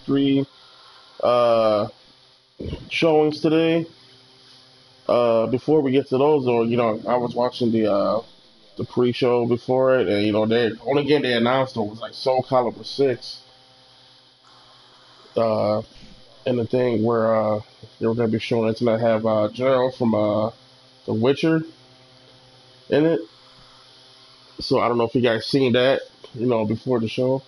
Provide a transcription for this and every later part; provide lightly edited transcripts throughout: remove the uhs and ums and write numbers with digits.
E3 uh, showings today. Before we get to those, or I was watching the pre-show before it, and they only game they announced was like Soul Calibur 6, uh, and the thing where they were gonna be showing it's gonna have Gerald from The Witcher in it. So I don't know if you guys seen that, before the show.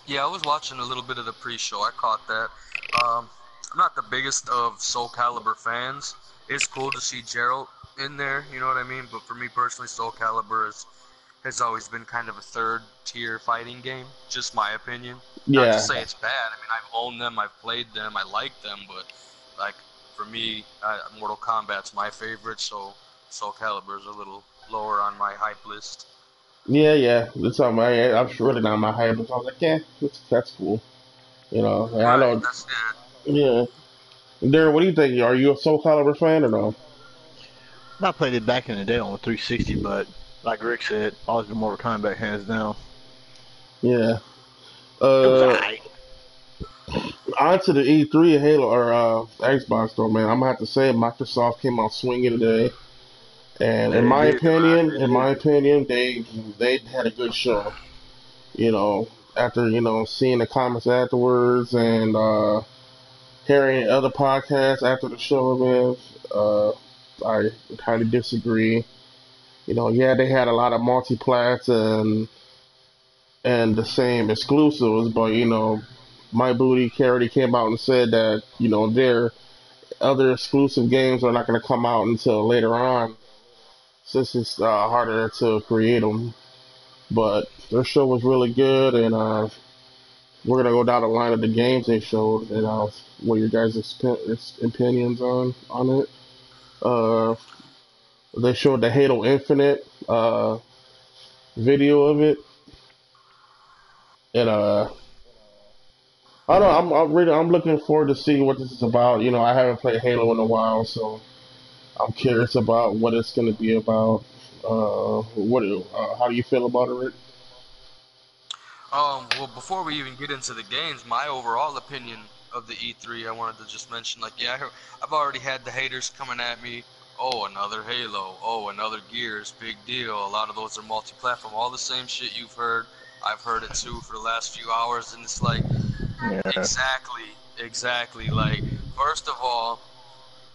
Yeah, I was watching a little bit of the pre-show. I caught that. Um, I'm not the biggest of Soul Calibur fans. It's cool to see Geralt in there, you know what I mean? But for me personally, Soul Calibur has always been kind of a third-tier fighting game. Just my opinion. Not to Yeah, say it's bad. I mean, I've owned them, I've played them, I like them, but like for me, Mortal Kombat's my favorite, so Soul Calibur's a little lower on my hype list. yeah. That's on my. I'm sure really not my hype, but I was like, yeah, that's cool. And I Right, know. that's it. Yeah. Darren, what do you think? Are you a Soul Calibur fan or no? I played it back in the day on the 360, but like Rick said, always been Mortal Kombat hands down. Yeah. It was Uh, alright. On to the E3 Halo or Xbox though, man. I'm gonna have to say Microsoft came out swinging today, and They did, in they my did. opinion, they had a good show. After seeing the comments afterwards and hearing other podcasts after the show, man, I kind of disagree. Yeah, they had a lot of multiplats and the same exclusives, but my booty already came out and said that their other exclusive games are not going to come out until later on, since it's harder to create them. But their show was really good, and we're gonna go down the line of the games they showed, and what your guys' opinions on it. Uh, they showed the Halo Infinite video of it, and I don't know. I'm looking forward to seeing what this is about. I haven't played Halo in a while, so I'm curious about what it's going to be about. How do you feel about it, Rick? Well, before we even get into the games, my overall opinion of the E3, I wanted to just mention, like, yeah, I've already had the haters coming at me. Oh, another Halo. Oh, another Gears. Big deal. A lot of those are multi-platform. All the same shit you've heard. I've heard it too for the last few hours, and it's like, Yeah. exactly. Like, first of all,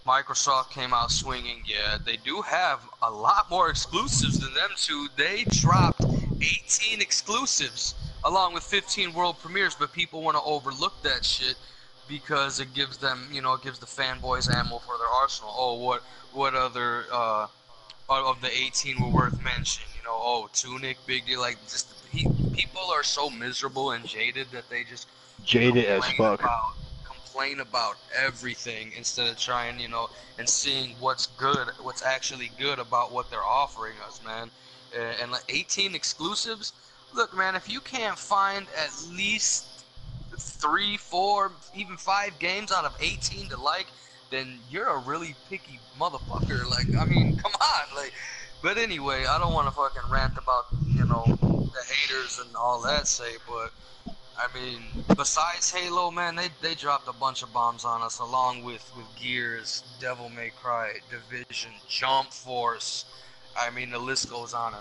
Microsoft came out swinging. Yeah, they do have a lot more exclusives than them two. They dropped 18 exclusives along with 15 world premieres, but people want to overlook that shit because it gives them, it gives the fanboys ammo for their arsenal. Oh, what other of the 18 were worth mentioning? Oh, Tunic, big deal. Like, just people are so miserable and jaded that they just Jaded as complain fuck. about complain about everything instead of trying, and seeing what's actually good about what they're offering us, man. And like 18 exclusives. Look, man, if you can't find at least three, four, even five games out of 18 to like, then you're a really picky motherfucker. Like, I mean, come on, like. But anyway, I don't want to fucking rant about the haters and all that say, but I mean, besides Halo, man, they dropped a bunch of bombs on us, along with Gears, Devil May Cry, Division, Jump Force. I mean, the list goes on,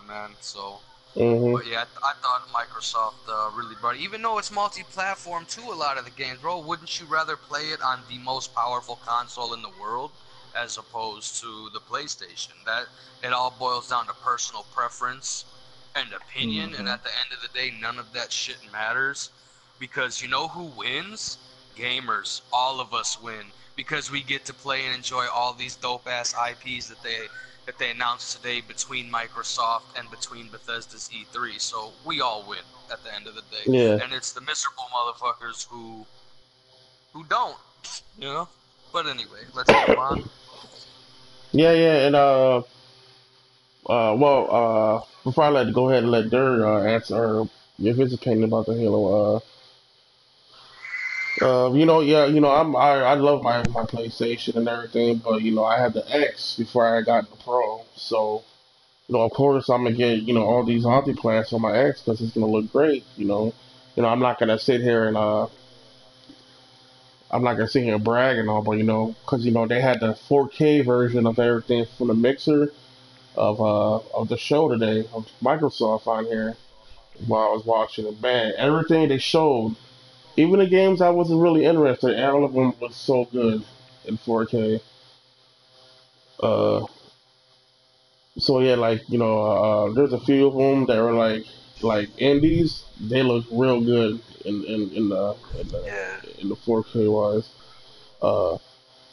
man. So, Hmm. but yeah, I thought Microsoft really brought it. Even though it's multi-platform too, a lot of the games, bro. Wouldn't you rather play it on the most powerful console in the world as opposed to the PlayStation? That it all boils down to personal preference and opinion, and Hmm. at the end of the day, none of that shit matters because you know who wins? Gamers. All of us win because we get to play and enjoy all these dope ass IPs that they announced today between Microsoft and between Bethesda's E3. So we all win at the end of the day, Yeah, and it's the miserable motherfuckers who don't, you know. But anyway, let's move on. yeah, and before I go ahead and let Dur answer or give his opinion about the Halo. Yeah, I love my PlayStation and everything, but I had the X before I got the Pro, so of course, I'm gonna get all these multiplans on my X because it's gonna look great. I'm not gonna sit here and I'm not gonna sit here and brag and all, but because they had the 4K version of everything from the mixer of the show today of Microsoft on here while I was watching it. Man, everything they showed, even the games I wasn't really interested in, all of them was so good in 4K. Uh, so yeah, like there's a few of them that were like indies. They look real good Yeah. in the 4K wise. Uh,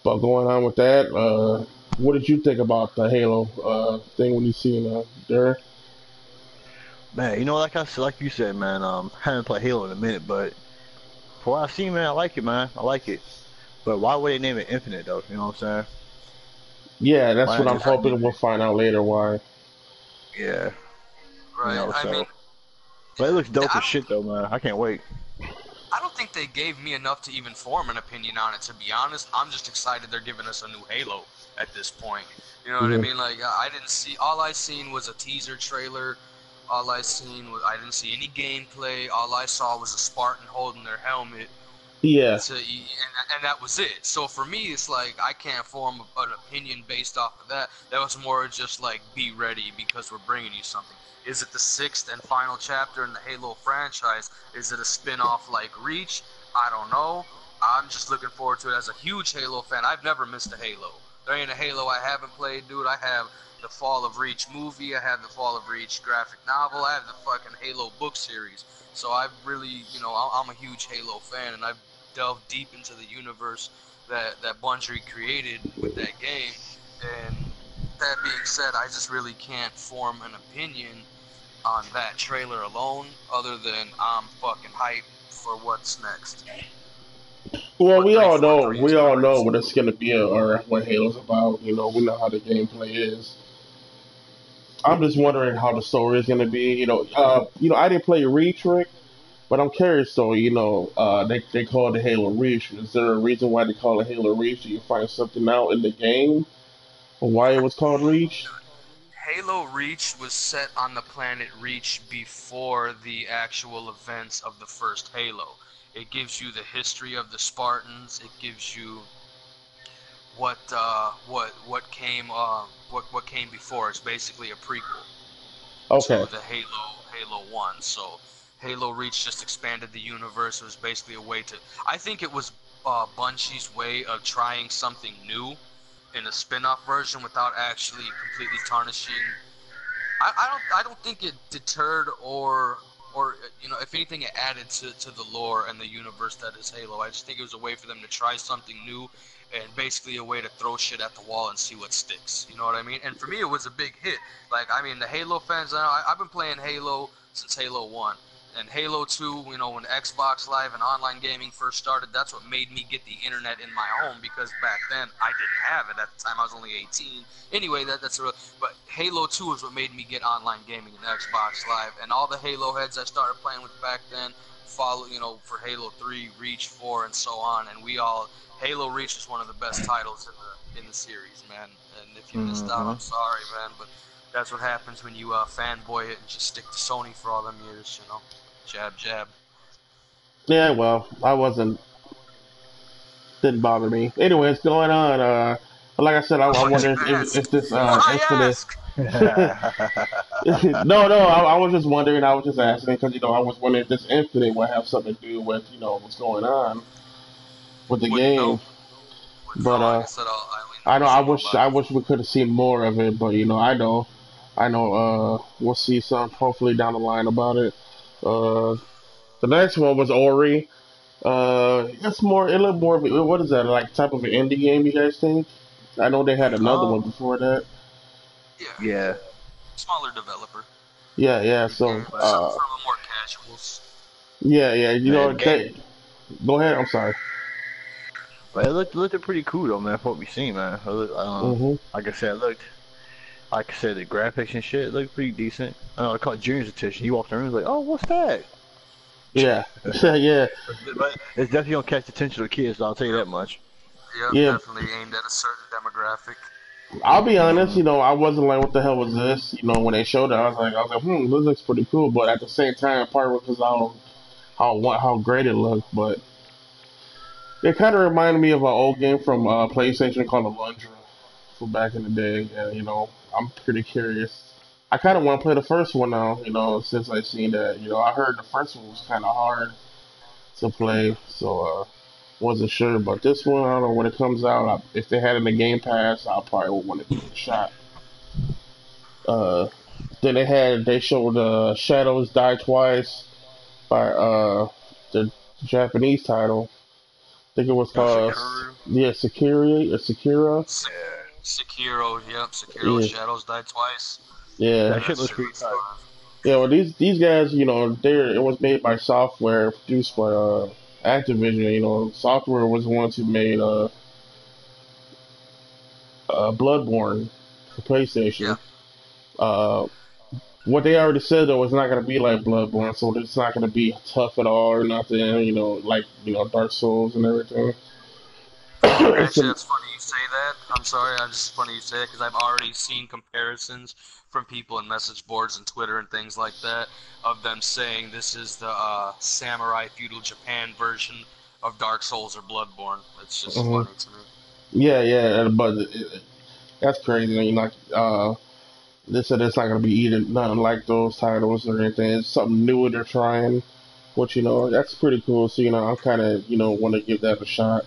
but going on with that, what did you think about the Halo thing when you seen there? Man, like you said, man. Haven't played Halo in a minute, but for what I've seen, man, I like it, man. I like it. But why would they name it Infinite though? You know what I'm saying? Yeah, Why that's what not I'm just like hoping we'll Infinite? find out later why. Yeah. right? I mean, So. But it looks dope I as don't shit though, man. I can't wait. I don't think they gave me enough to even form an opinion on it. To be honest, I'm just excited they're giving us a new Halo at this point. You know what I Yeah, mean? Like I didn't see all I seen was a teaser trailer. All I seen was I didn't see any gameplay. All I saw was a Spartan holding their helmet yeah, and that was it. So for me, it's like I can't form an opinion based off of that. That was more just like be ready because we're bringing you something. Is it the sixth and final chapter in the Halo franchise? Is it a spin-off like Reach? I don't know. I'm just looking forward to it as a huge Halo fan. I've never missed a Halo. There ain't a Halo I haven't played, dude. I have the Fall of Reach movie. I have the Fall of Reach graphic novel. I have the fucking Halo book series. So I've really, I'm a huge Halo fan, and I've delve deep into the universe that Bungie created with that game. And that being said, I just really can't form an opinion on that trailer alone, other than I'm fucking hyped for what's next. well, What we all know 343 is we gonna all know release. what it's gonna be or what Halo's about. We know how the gameplay is. I'm just wondering how the story is gonna be. I didn't play Reach, Rick, but I'm curious. So, they call it the Halo Reach. Is there a reason why they call it Halo Reach? Do you find something out in the game on why it was called Reach? Halo Reach was set on the planet Reach before the actual events of the first Halo. It gives you the history of the Spartans. It gives you what came before. It's basically a prequel Okay, to the Halo 1. So Halo Reach just expanded the universe. It was basically a way to. I think it was Bungie's way of trying something new in a spin-off version without actually completely tarnishing. I don't think it deterred or if anything it added to the lore and the universe that is Halo. I just think it was a way for them to try something new and basically a way to throw shit at the wall and see what sticks. You know what I mean? And for me, it was a big hit. Like, I mean, the Halo fans, I've been playing Halo since Halo 1. And Halo 2, when Xbox Live and online gaming first started, that's what made me get the internet in my home because back then I didn't have it. At the time, I was only 18. Anyway, that's a real. But Halo 2 is what made me get online gaming and Xbox Live. And all the Halo heads I started playing with back then follow, for Halo 3, Reach 4, and so on. And Halo Reach is one of the best titles in the series, man. And if you missed out, Mm-hmm. I'm sorry, man. But that's what happens when you fanboy it and just stick to Sony for all them years. Jab, jab. yeah. Well, I wasn't didn't bother me. Anyways, going on. Like I said, I Why'd wonder you if ask? this Why Infinite. ask? No, no, I was just wondering. I was just asking because I was wondering if this Infinite would have something to do with what's going on with the Wouldn't know. game. Wouldn't know. But Like I said, I only I know know somewhat about I it. wish we could have seen more of it. But I know. We'll see some hopefully down the line about it. Uh, the next one was Ori. It's more. It looked more of what is that like type of an indie game? You guys think? I know they had another one um, before that. Yeah, yeah, smaller developer. Yeah, yeah. Indie So, game, something for a little more casuals. yeah, yeah. man, the game, They go ahead. I'm sorry. but it looked pretty cool though, man. For what we seen, man. Hmm. Like I said, like I said, the graphics and shit looked pretty decent. I know it caught Junior's attention. He walked in the room, he was like, "Oh, what's that?" Yeah, yeah, But it's definitely gonna catch the attention of the kids. I'll tell you Yep, that much. yep, yeah. definitely aimed at a certain demographic. I'll be honest, I wasn't like, what the hell was this? When they showed it, I was like, this looks pretty cool. But at the same time, part of it because how great it looked. But it kind of reminded me of an old game from PlayStation called Alundra from back in the day. And I'm pretty curious. I kind of want to play the first one now. Since I seen that. I heard the first one was kind of hard to play, so wasn't sure. But this one, I don't know when it comes out. If they had it in the Game Pass, I probably would want to give it a shot. Uh, then they showed Shadows Die Twice by the Japanese title. I think it was That's a called, Sekiro. yeah, Sekiri or Sekira. Sekiro, yep. Sekiro Yeah, Shadows Die Twice. yeah, that That shit looks shit pretty looks tight. fun. yeah. Well, these guys, it was made by software produced by Activision. Software was the ones who made Bloodborne for Yeah, PlayStation. Uh, what they already said though is not gonna be like Bloodborne, so it's not gonna be tough at all or nothing. Like Dark Souls and everything. it's actually, a, that's funny you say that. I'm sorry, I'm just funny you say it because I've already seen comparisons from people in message boards and Twitter and things like that of them saying this is the samurai feudal Japan version of Dark Souls or Bloodborne. It's just uh funny to me. Yeah, yeah, but that's crazy. Like they said it's not gonna be either nothing like those titles or anything. It's something new they're trying, which that's pretty cool. So I'm kind of want to give that a shot.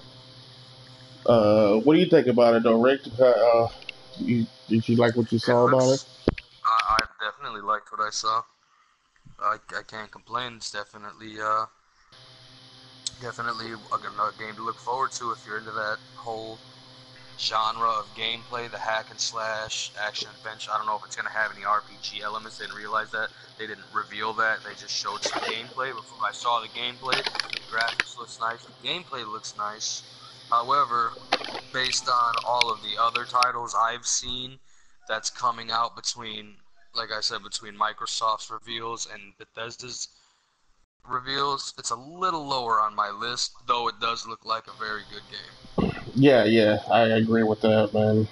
What do you think about it though, Rick? Did you like what you It saw about it? looks. I definitely liked what I saw. I can't complain. It's definitely a game to look forward to if you're into that whole genre of gameplay, the hack and slash action adventure. I don't know if it's gonna have any RPG elements. They didn't realize that. They didn't reveal that. They just showed some gameplay. Before I saw the gameplay, the graphics looks nice. The gameplay looks nice. However, based on all of the other titles I've seen that's coming out between, like I said, between Microsoft's reveals and Bethesda's reveals, it's a little lower on my list, though it does look like a very good game. Yeah, yeah, I agree with that, man.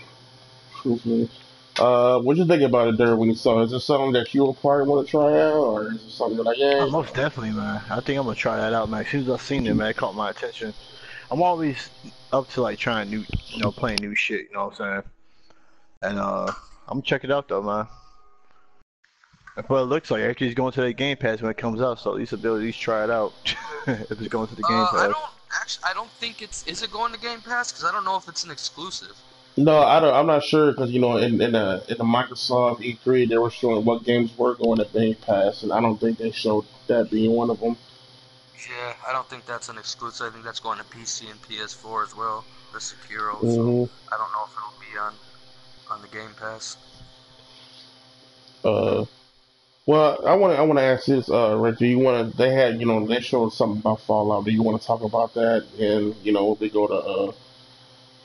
Truthfully. What you think about it there when you saw it? Is it something that you would probably want to try out, or is it something you're like, Oh, yeah? most definitely, man. I think I'm gonna try that out, man. As soon as I seen it, man, it caught my attention. I'm always up to like trying new, playing new shit. You know what I'm saying? And I'm gonna check it out though, man. But it looks like actually it's going to the Game Pass when it comes out, so at least ability to at least try it out if it's going to the Game I Pass. don't actually. I don't think it's. Is it going to Game Pass? Because I don't know if it's an exclusive. No, I don't. I'm not sure because in the Microsoft E3 they were showing what games were going to Game Pass, and I don't think they showed that being one of them. Yeah, I don't think that's an exclusive. I think that's going to PC and PS4 as well. The Sekiro. So hmm I don't know if it'll be on the Game Pass. Uh, well, I want to ask this, Rick. Do you want to? They had they showed something about Fallout. Do you want to talk about that? And we go to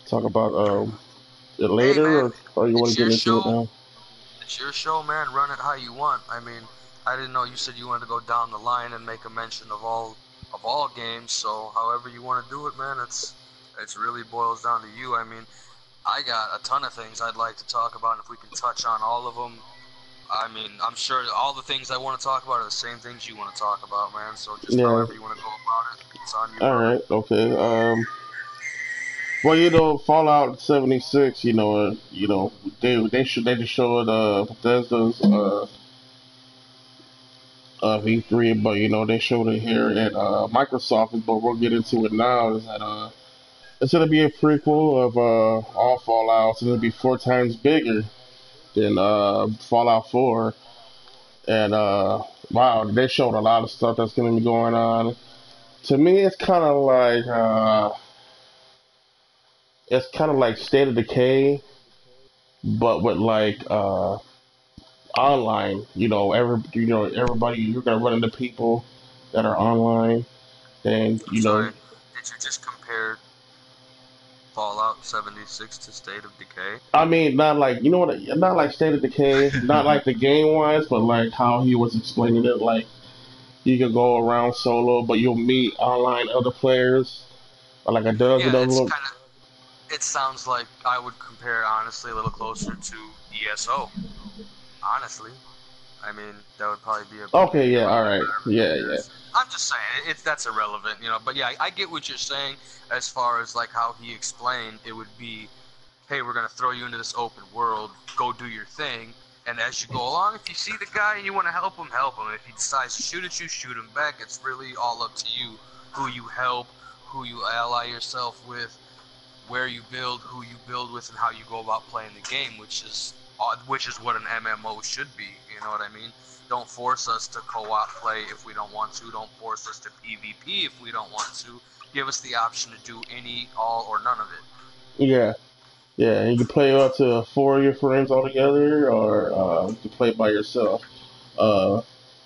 talk about it Hey later, man, or you want it's to get your into it show. now? It's your show, man. Run it how you want. I mean, I didn't know you said you wanted to go down the line and make a mention of all games. So however you want to do it, man, it's really boils down to you. I mean, I got a ton of things I'd like to talk about, and if we can touch on all of them, I mean, I'm sure all the things I want to talk about are the same things you want to talk about, man. So just Yeah. however you want to go about it, it's on you, All brother. right. Okay. Well, Fallout 76. They just showed Bethesda's V3, but they showed it here at Microsoft. But we'll get into it now. Is that it's gonna be a prequel of all Fallout. It's gonna be 4 times bigger than Fallout 4, and wow, they showed a lot of stuff that's gonna be going on. To me, it's kind of like State of Decay, but with like online. Everybody, you're gonna run into people that are online, and I'm sorry. Did you just compare Fallout 76 to State of Decay? I mean, not like not like State of Decay, not like the game wise, but like how he was explaining it. Like you can go around solo, but you'll meet online other players, or like a dozen Yeah, of it's them. kind of It sounds like I would compare it honestly a little closer to ESO. Honestly, I mean that would probably Okay, be a yeah, little all bit right, better of a yeah, yeah, comparison. I'm just saying it's that's irrelevant, But yeah, I get what you're saying as far as like how he explained it would be, hey, we're gonna throw you into this open world, go do your thing, and as you go along, if you see the guy and you want to help him, help him. If he decides to shoot at you, shoot him back. It's really all up to you who you help, who you ally yourself with, where you build, who you build with, and how you go about playing the game, which is what an MMO should be. You know what I mean? Don't force us to co-op play if we don't want to. Don't force us to PvP if we don't want to. Give us the option to do any, all, or none of it. yeah, yeah. And you can play up to four of your friends all together, or you can play by yourself. Uh,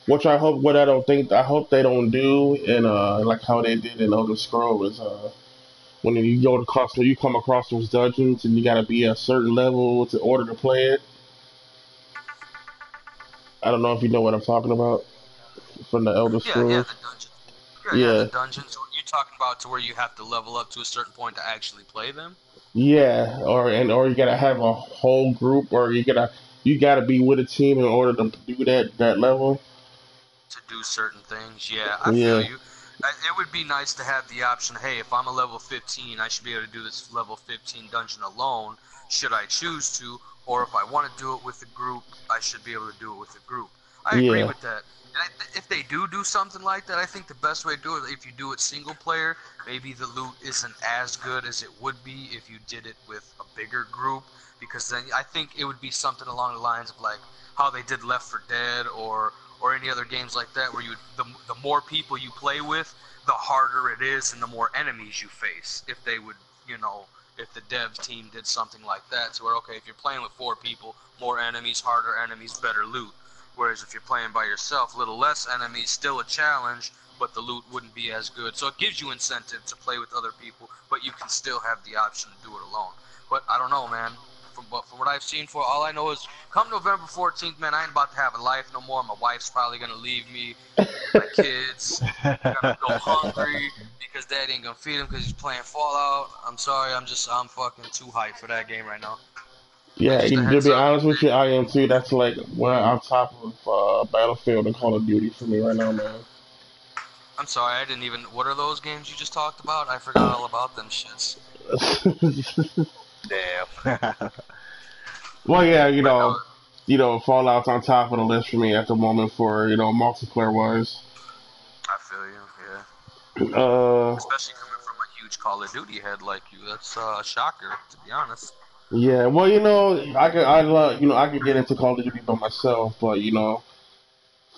which I hope, what I don't think, I hope they don't do, and like how they did in Elder Scroll is when you go to Costco, you come across those dungeons, and you got to be a certain level to order to play it. I don't know if you know what I'm talking about from the Elder Yeah, Scrolls. the dungeons. Yeah, the Yeah, dungeons. You're talking about to where you have to level up to a certain point to actually play them? yeah, or you gotta have a whole group, or you gotta be with a team in order to do that level. To do certain things. Yeah, I feel Yeah, you. It would be nice to have the option, hey, if I'm a level 15, I should be able to do this level 15 dungeon alone, should I choose to, or if I want to do it with a group, I should be able to do it with a group. I agree yeah, with that. And if they do something like that, I think the best way to do it, if you do it single player, maybe the loot isn't as good as it would be if you did it with a bigger group, because then I think it would be something along the lines of like how they did Left 4 Dead or any other games like that where the more people you play with, the harder it is and the more enemies you face. If they would, if the dev team did something like that, so where okay, if you're playing with four people, more enemies, harder enemies, better loot. Whereas if you're playing by yourself, a little less enemies, still a challenge, but the loot wouldn't be as good. So it gives you incentive to play with other people, but you can still have the option to do it alone. But I don't know, man. From what I've seen, for all I know is come November 14th, man, I ain't about to have a life no more. My wife's probably gonna leave me. My kids gonna go hungry because dad ain't gonna feed him because he's playing Fallout. I'm sorry, I'm fucking too hyped for that game right now. But yeah. just a To heads be up. honest with you, I am too. That's like we're on top of Battlefield and Call of Duty for me right now, man. I'm sorry, I didn't even. What are those games you just talked about? I forgot all about them shits. Damn. Well, yeah, But no, Fallout's on top of the list for me at the moment for multiplayer wise. I feel you. Yeah, Uh, especially coming from a huge Call of Duty head like you. That's a shocker, to be honest. yeah. Well, I love, I could get into Call of Duty by myself, but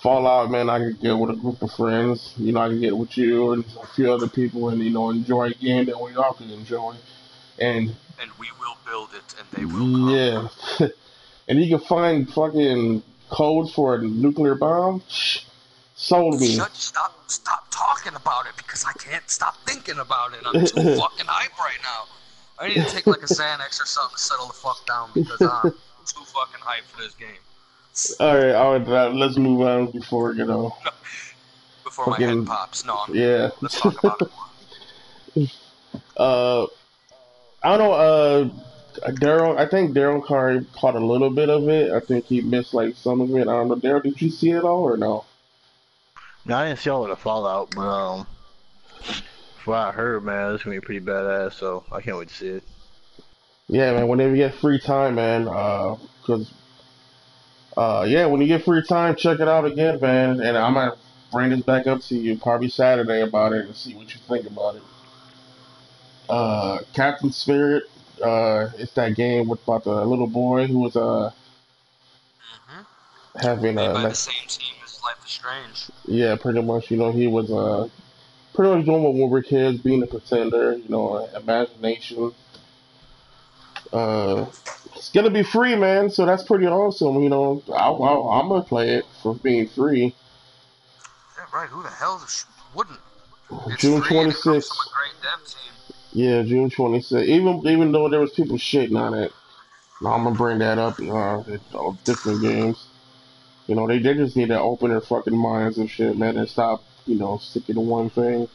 Fallout, man, I could get with a group of friends. I could get with you and a few other people, and enjoy a game that we all can enjoy. And And we will build it, and they will come. yeah, and you can find fucking codes for a nuclear bomb. Sold me. Stop talking about it because I can't stop thinking about it. I'm too fucking hype right now. I need to take like a Xanax or something to settle the fuck down because I'm too fucking hyped for this game. All right, let's move on before Before my head fucking pops. No, yeah. let's talk about it more. uh, I don't know. Daryl. I think Daryl Carr caught a little bit of it. I think he missed like some of it. I don't know. Daryl, did you see it all or no? Now, I didn't see all of the Fallout, but from what I heard, man, it's gonna be pretty badass. So I can't wait to see it. Yeah, man. Whenever you get free time, man. Cause yeah, when you get free time, check it out again, man. And I might bring this back up to you probably Saturday about it and see what you think about it. Captain Spirit. It's that game with about the little boy who was Hmm. having Made by the like, same team as Life is Strange. yeah, pretty much. He was pretty much doing what we were kids, being a pretender. Imagination. Uh, it's gonna be free, man. So that's pretty awesome. I'm gonna play it for being free. Yeah, right. Who the hell wouldn't? It's June free and it comes from 26th. a great dev team. Yeah, June 26th. Even though there was people shitting on it, now I'm gonna bring that up. Different games. They just need to open their fucking minds and shit, man, and stop, sticking to one thing.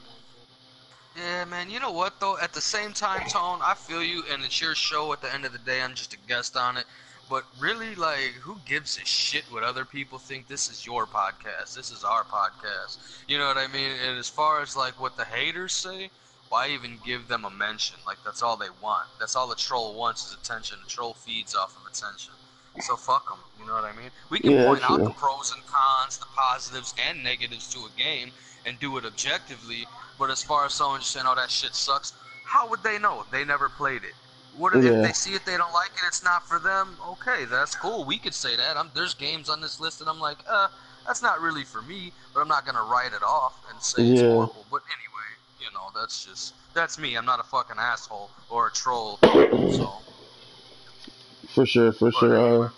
Yeah, Yeah, man. You know what though? At the same time, Tone, I feel you, and it's your show. At the end of the day, I'm just a guest on it. But really, like, who gives a shit what other people think? This is your podcast. This is our podcast. You know what I mean? And as far as like what the haters say, why even give them a mention? Like that's all they want. That's all the troll wants is attention. The troll feeds off of attention. So fuck them. You know what I mean? We can Yeah, point that's out the true. pros and cons, the positives and negatives to a game, and do it objectively. But as far as someone just saying, "Oh, that shit sucks," how would they know? They never played it. What if Yeah, they see it, they don't like it, it's not for them? Okay, that's cool. We could say that. There's games on this list, and I'm like, that's not really for me. But I'm not gonna write it off and say it's yeah, horrible. But anyway, that's me. I'm not a fucking asshole or a troll. So, for sure, for but sure. anyway,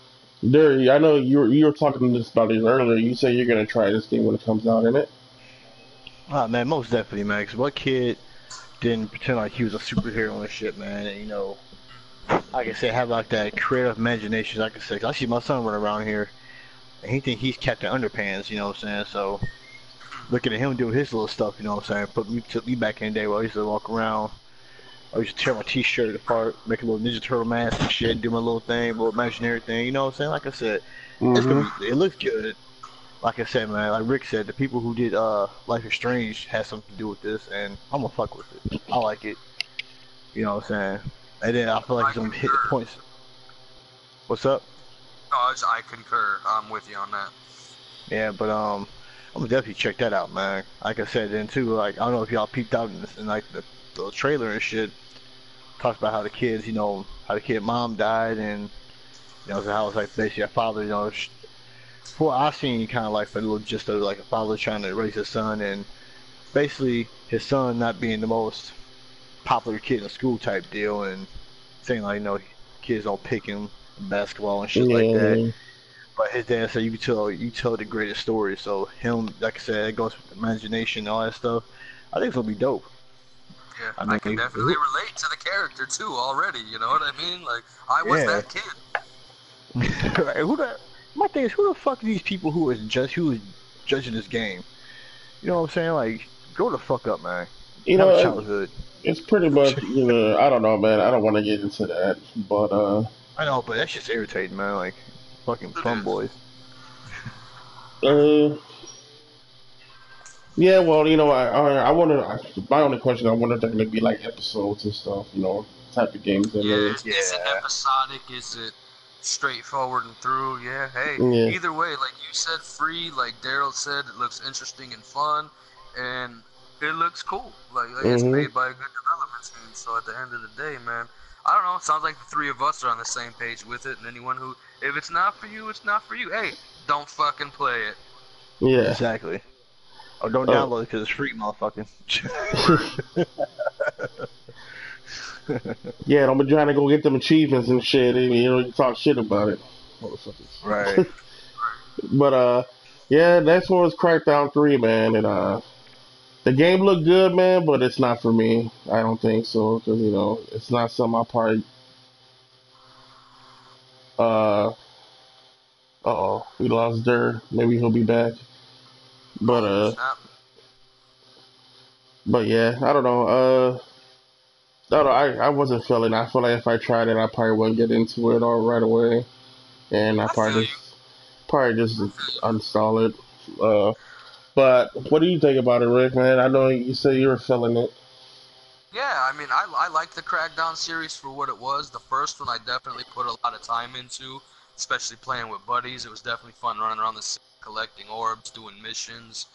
Derry, I know you were talking to this about this earlier. You say you're gonna try this game when it comes out, innit? Ah, man, most definitely, man. 'Cause what kid didn't pretend like he was a superhero and shit, man? And, like I said, have like that creative imagination, like I said. 'Cause I see my son running around here, and he think he's Captain Underpants, you know what I'm saying? So, looking at him doing his little stuff, you know what I'm saying? Took me back in the day where I used to walk around. I used to tear my t-shirt apart, make a little Ninja Turtle mask and shit, do my little thing, little imaginary thing, you know what I'm saying? Like I said, Mm-hmm. it looks good. Like I said, man, like Rick said, the people who did Life is Strange had something to do with this, and I'm gonna fuck with it. I like it. You know what I'm saying? And then I feel like I it's gonna hit the concur. points. What's up? No, I concur. I'm with you on that. Yeah, but I'm gonna definitely check that out, man. Like I said, then too, like I don't know if y'all peeped out in like the trailer and shit. Talks about how the kids, how the kid mom died, and so how it's like basically a father, for I seen kind of like a little gist of like a father trying to raise his son, and basically his son not being the most popular kid in school type deal, and saying like kids don't pick him in basketball and shit like Yeah, that. yeah. But his dad said you tell the greatest story. So him, like I said, it goes with imagination and all that stuff. I think it's gonna be dope. Yeah, I I mean, can definitely relate to the character too already. You know what I mean? Like I was yeah. that kid. Right, my thing is, who the fuck are these people who is judging this game? You know what I'm saying? Like, grow the fuck up, man. You Have a know, childhood. it's pretty much, I don't know, man. I don't want to get into that, but I know, but that's just irritating, man. Like, fucking It fun is. boys. uh, yeah. Well, I wonder. My only question, I wonder if they're gonna be like episodes and stuff, type of games they Yeah, made. is it Yeah. episodic? Is it straightforward and through? Yeah, hey, Yeah. either way, like you said, free, like Daryl said, it looks interesting and fun, and it looks cool. Like it's Mhm. made by a good development team. So at the end of the day, man, I don't know. It sounds like the three of us are on the same page with it, and anyone who, if it's not for you, it's not for you. Hey, don't fucking play it. Yeah. Exactly. Or don't Oh. download it because it's free, motherfucking. Right. Yeah. Don't be trying to go get them achievements and shit. And, you talk shit about it, Right. motherfuckers. But yeah, next one was Crackdown 3, man, and the game looked good, man, but it's not for me. I don't think so, because it's not something I probably. Uh, oh, we lost Dur. Maybe he'll be back. But Oh snap. yeah, I don't know. I don't know. I wasn't feeling. I feel like if I tried it, I probably wouldn't get into it all right away, and I I feel you. probably just I feel you. uninstall it. But what do you think about it, Rick? Man, I know you said you were feeling it. Yeah, I mean, I like the Crackdown series for what it was. The first one I definitely put a lot of time into, especially playing with buddies. It was definitely fun running around the city, collecting orbs, doing missions,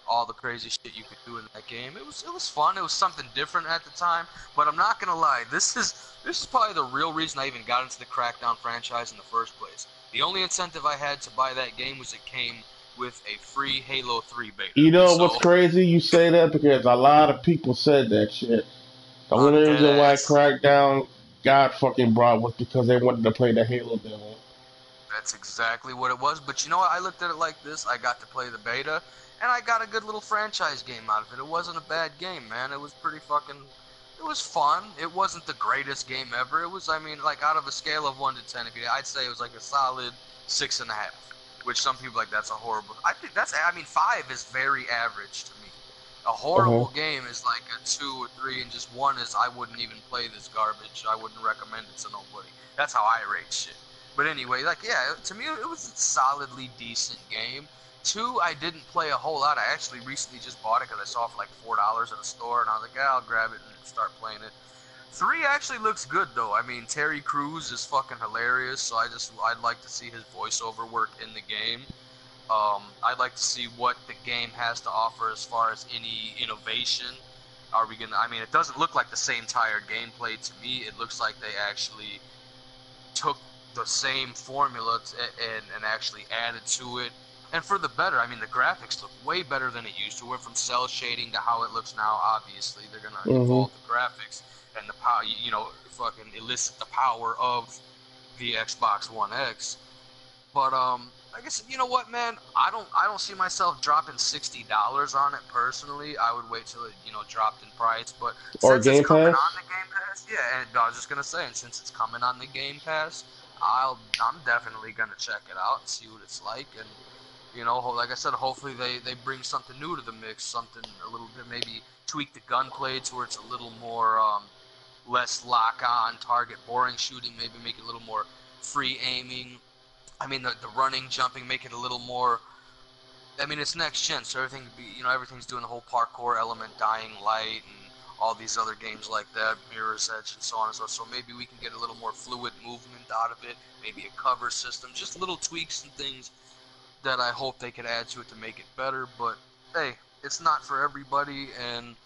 all the crazy shit you could do in that game. It was fun. It was something different at the time. But I'm not gonna lie, this is probably the real reason I even got into the Crackdown franchise in the first place. The only incentive I had to buy that game was it came with a free Halo 3 beta. You know what's So crazy? You say that because a lot of people said that shit. The I'm only dead reason why ass. Crackdown got fucking brought was because they wanted to play the Halo demo. That's exactly what it was. But you know what? I looked at it like this. I got to play the beta, and I got a good little franchise game out of it. It wasn't a bad game, man. It was pretty fucking. It was fun. It wasn't the greatest game ever. It was, I mean, like out of a scale of 1 to 10, I'd say it was like a solid 6.5. Which some people like that's a horrible. I think that's. I mean, 5 is very average to me. A Uh huh. horrible game is like a 2 or 3, and just 1 is I wouldn't even play this garbage. I wouldn't recommend it to nobody. That's how I rate shit. But anyway, like yeah, to me it was a solidly decent game. 2, I didn't play a whole lot. I actually recently just bought it because I saw it for like $4 at a store, and I was like, yeah, I'll grab it and start playing it. 3 actually looks good though. I mean, Terry Crews is fucking hilarious, so I'd like to see his voiceover work in the game. I'd like to see what the game has to offer as far as any innovation. Are we gonna? I mean, it doesn't look like the same tired gameplay to me. It looks like they actually took the same formula and actually added to it, and for the better. I mean, the graphics look way better than it used to. Went from cell shading to how it looks now. Obviously, they're gonna Mhm. evolve the graphics and the power. Fucking elicit the power of the Xbox One X. But I guess you know what, man. I don't see myself dropping $60 on it personally. I would wait till it dropped in price. But Or since it's Game coming on Pass. the Game Pass, yeah. And I was just gonna say, and since it's coming on the Game Pass, I'm definitely gonna check it out and see what it's like. And like I said, hopefully they bring something new to the mix, something a little bit maybe tweak the gunplay to where it's a little more less lock on target boring shooting, maybe make it a little more free aiming. I mean, the running, jumping, make it a little more. I mean, it's next gen, so everything's doing the whole parkour element, Dying Light, and all these other games like that, Mirror's Edge, and so on and so forth. So maybe we can get a little more fluid movement out of it, maybe a cover system, just little tweaks and things that I hope they could add to it to make it better. But hey, it's not for everybody, and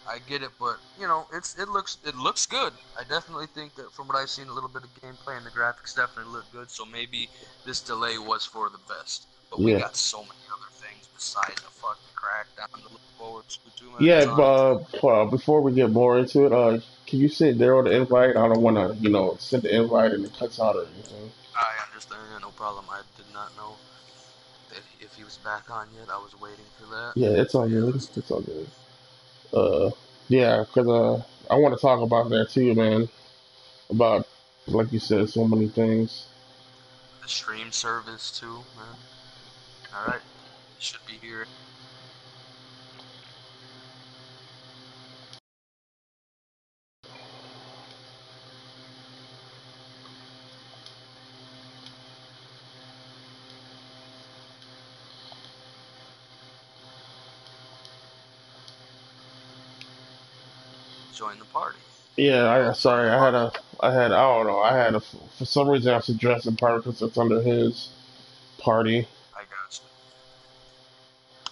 I get it. But it looks good. I definitely think that from what I've seen, a little bit of gameplay and the graphics definitely look good. So maybe this delay was for the best. But we Yeah. got so many other things besides the fucking Crackdown to look forward to too, man. Yeah. It's on its way. Before we get more into it, can you send Daryl the invite? I don't want to, send the invite and it cuts out or anything. I understand, yeah, no problem. I did not know that if he was back on yet. I was waiting for that. Yeah, it's So all yeah, good. let's do It's all good. Uh, yeah, because I want to talk about that too, man. About, like you said, so many things. the stream service too, man. All right, should be here. Join the party. Yeah, Join sorry, the party. I don't know, for some reason I suggested part because it's under his party. I got you.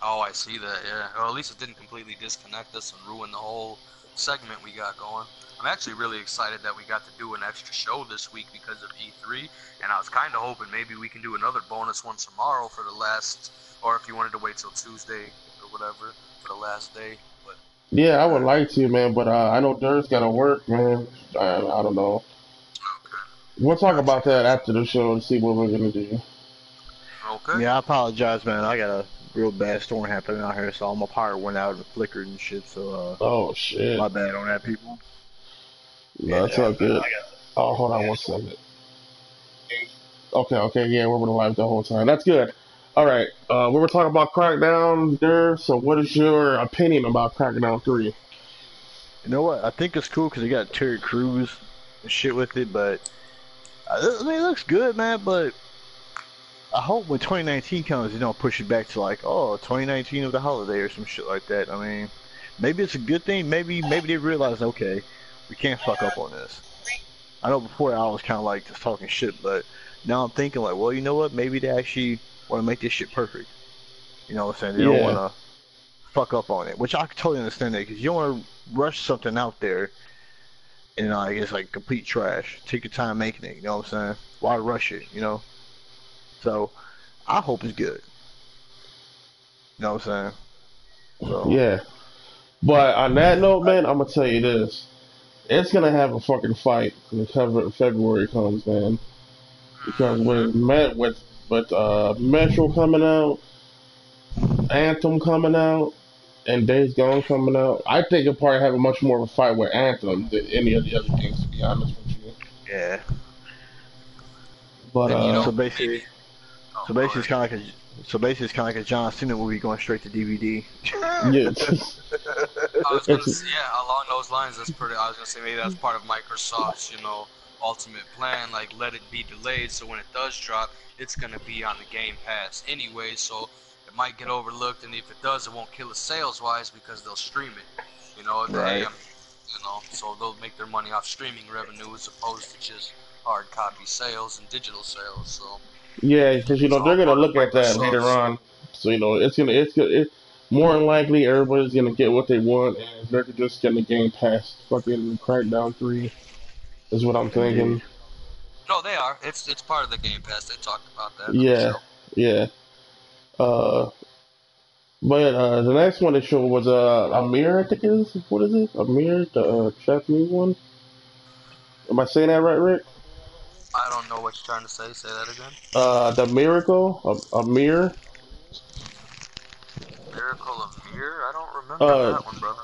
Oh, I see that. Yeah. Well, at least it didn't completely disconnect us and ruin the whole segment we got going. I'm actually really excited that we got to do an extra show this week because of E3, and I was kind of hoping maybe we can do another bonus one tomorrow for the last, or if you wanted to wait till Tuesday or whatever for the last day. But Yeah, I would uh, like to, man, but I know Dirk's got to work, man. I don't know. okay, We'll talk gotcha, about that gotcha. after the show and see what we're gonna do. Okay. Yeah, I apologize, man. I got a real bad storm happening out here, so all my power went out and flickered and shit. So, Oh shit, my bad on that, people. no, it's Yeah. all good. Oh, hold on one second. Okay, yeah, we're gonna live the whole time. That's good. All right, we were talking about Crackdown there. So, what is your opinion about Crackdown 3? You know what? I think it's cool because they got Terry Crews and shit with it, but I mean, it looks good, man. But I hope when 2019 comes, they don't push it back to like, oh, 2019 of the holiday or some shit like that. I mean, maybe it's a good thing. Maybe they realize, okay, we can't fuck up on this. I know before I was kind of like just talking shit, but now I'm thinking like, well, you know what? Maybe they actually want to make this shit perfect. You know what I'm saying? They don't want Yeah, to fuck up on it, which I totally understand that because you don't want to rush something out there and it's like complete trash. Take your time making it. You know what I'm saying? Why rush it? You know? So I hope it's good. You know what I'm saying? So yeah. But on that note, man, I'm gonna tell you this: it's gonna have a fucking fight when February comes, man. Because Mm-hmm. with Metro coming out, Anthem coming out, and Days Gone coming out, I think it'll probably have a much more of a fight with Anthem than any of the other games, to be honest with you. yeah. But And So maybe. basically, Oh, so go basically ahead. it's kind of like a John Cena movie going straight to DVD. yeah, I was gonna It's say, yeah, along those lines, that's pretty. I was gonna say maybe that's part of Microsoft's, ultimate plan. Like, let it be delayed, so when it does drop, it's gonna be on the Game Pass anyway. So it might get overlooked, and if it does, it won't kill it sales-wise because they'll stream it. Hey, Right. so they'll make their money off streaming revenue as opposed to just hard copy sales and digital sales. So yeah, because it's they're all gonna part of look at that later Microsoft's. on. So more than likely everybody's gonna get what they want, and they're just gonna game pass fucking Crackdown 3. Is what I'm Indeed. thinking. No, they are. It's part of the Game Pass. They talked about that on the Yeah, show. yeah. Uh, but the next one they showed was Amir, I think it is. What is it? Amir, the Japanese one. Am I saying that right, Rick? I don't know what you're trying to say. Say that again. The Miracle, Amir. Miracle of Mir? I don't remember Uh, that one, brother.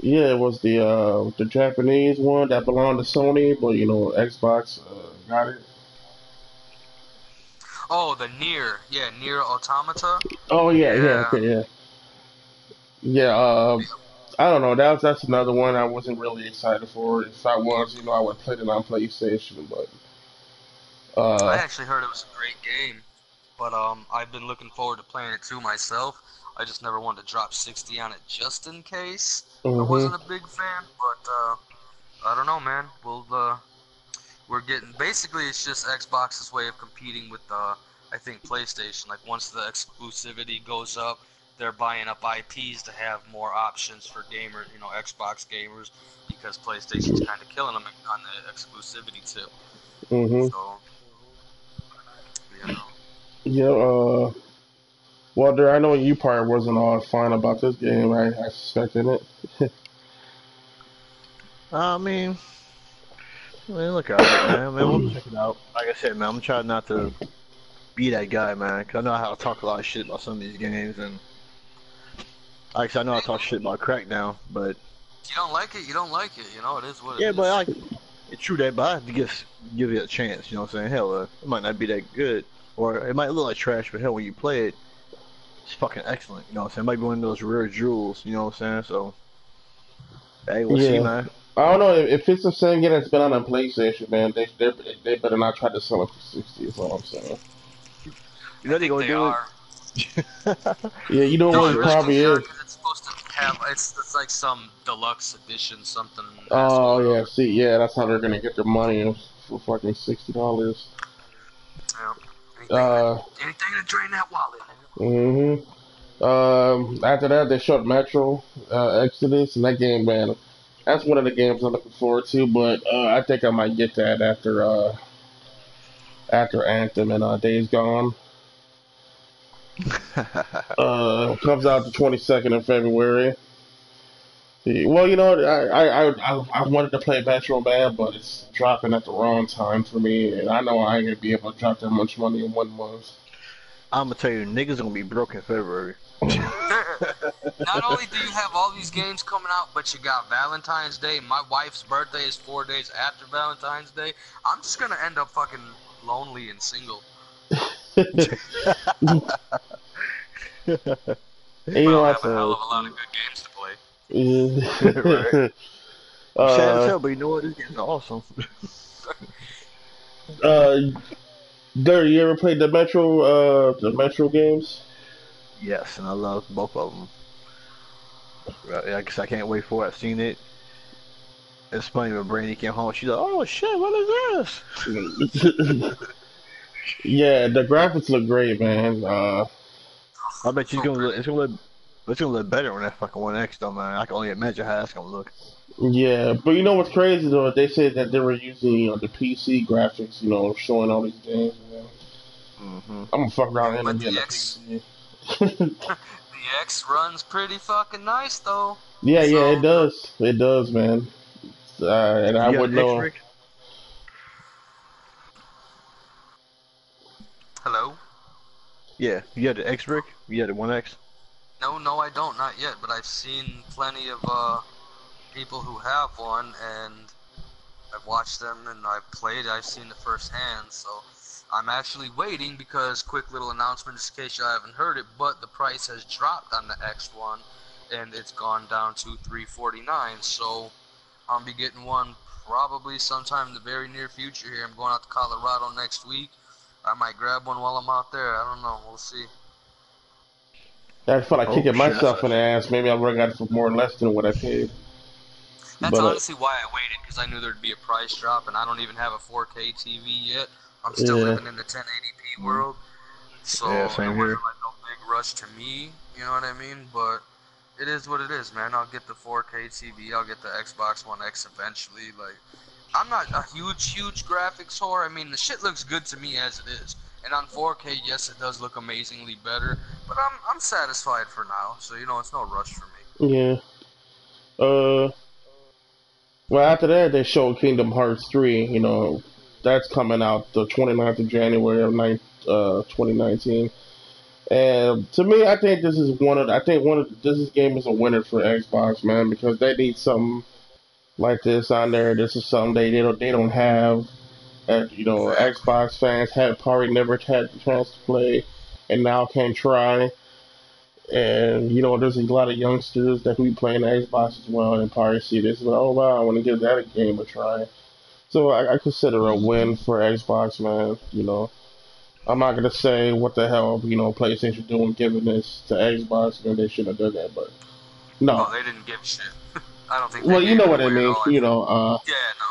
yeah, it was the Japanese one that belonged to Sony, but Xbox got it. Oh, the Nier. Yeah, Nier Automata. Oh yeah, yeah, Yeah. okay, yeah, yeah. I don't know. That's another one I wasn't really excited for. If I was, I would have played it on PlayStation, but I uh, actually heard it was a great game, but I've been looking forward to playing it too myself. I just never wanted to drop 60 on it just in case. I hmm wasn't a big fan, but I don't know, man. We're getting basically it's just Xbox's way of competing with I think PlayStation. Like once the exclusivity goes up, they're buying up IPs to have more options for gamers, Xbox gamers, because PlayStation's kind of killing them on the exclusivity too. hmm So, you know. yeah. Well, there, I know you probably wasn't all fine about this game. I suspected it. Look alright, man. We'll check it out. Like I said, man, I'm trying not to be that guy, man, because I know how to talk a lot of shit about some of these games, and like I said, I know I Hey, talk shit about Crackdown, but you don't like it, you don't like it. It is what yeah, it but is. like it's true that, but I have to give it a chance. You know what I'm saying? Hell, it might not be that good, or it might look like trash, but hell, when you play it, it's fucking excellent. You know what I'm saying? It might be one of those rare jewels. You know what I'm saying? So hey, we'll see, Yeah. man. I don't know if it's the same game that's been on a PlayStation, man. They better not try to sell it for 60. Is all I'm saying. You I know they're think gonna they do it. are. Yeah, you know No, what? I It really think probably they are is. because it's supposed to have it's like some deluxe edition, something asshole Oh or yeah, other. see, yeah, that's how they're gonna get their money for fucking $60. Yeah. Uh, Anything to drain that wallet. hmm After that, they showed Metro Exodus, and that game, man, that's one of the games I'm looking forward to. But I think I might get that after Anthem and Days Gone. Comes out the 22nd of February. Well, I wanted to play Metro Man, but it's dropping at the wrong time for me, and I know I ain't gonna be able to drop that much money in 1 month. I'm gonna tell you, niggas gonna be broke in February. Not only do you have all these games coming out, but you got Valentine's Day. My wife's birthday is 4 days after Valentine's Day. I'm just gonna end up fucking lonely and single. And But I'll have a hell uh, of a lot of good games to play. right. I'm sad as uh, hell, but you know what? This game's awesome. uh, Dirty, you ever played the Metro games? Yes, and I love both of them. Yeah, I guess I can't wait for it. I've seen it. It's funny when Brandy came home. She's like, "Oh shit, what is Yeah, the graphics look great, man. this?" I bet she's So gonna look. pretty. It's gonna look better on that fucking One X, though, man. I can only imagine how that's gonna look. Yeah, but you know what's crazy though? They said that they were using the PC graphics, showing all these games. Man. Hmm. I'm gonna fuck around Yeah, and end but up getting the a X, PC. the X runs pretty fucking nice though. Yeah, yeah, it So does. It does, man. And I You got wouldn't the X, know. Rick? hello. Yeah, you got the X, Rick. You got the One X. No, no, I don't, not yet. But I've seen plenty of people who have one, and I've watched them and I've played. I've seen it firsthand. So I'm actually waiting because quick little announcement, just in case you haven't heard it. But the price has dropped on the X1, and it's gone down to 349. So I'll be getting one probably sometime in the very near future here. I'm going out to Colorado next week. I might grab one while I'm out there. I don't know. We'll see. I feel like Oh kicking shit, myself in the ass. Maybe I would have got it for more or less than what I paid. That's But honestly why I waited, because I knew there'd be a price drop, and I don't even have a 4K TV yet. I'm still yeah, living in the 1080p world, yeah, so it same wasn't here. like no big rush to me. You know what I mean? But it is what it is, man. I'll get the 4K TV. I'll get the Xbox One X eventually. Like, I'm not a huge graphics whore. I mean, the shit looks good to me as it is. And on 4K, yes, it does look amazingly better. But I'm satisfied for now. So it's no rush for me. yeah. Uh, well, after that, they showed Kingdom Hearts 3. That's coming out the 29th of January of 2019. And to me, I think this is this game is a winner for Xbox, man, because they need something like this on there. This is something they don't have. Exactly. Xbox fans had probably never had the chance to play, and now can try. And there's a lot of youngsters that will be playing Xbox as well, and probably see this. But oh wow, I want to give that game a try. So I consider a win for Xbox, man. I'm not gonna say what the hell PlayStation doing giving this to Xbox, and they shouldn't have done that. But no, Oh, they didn't give shit. I don't think they well, you gave know it what I away at mean. all. Yeah, no.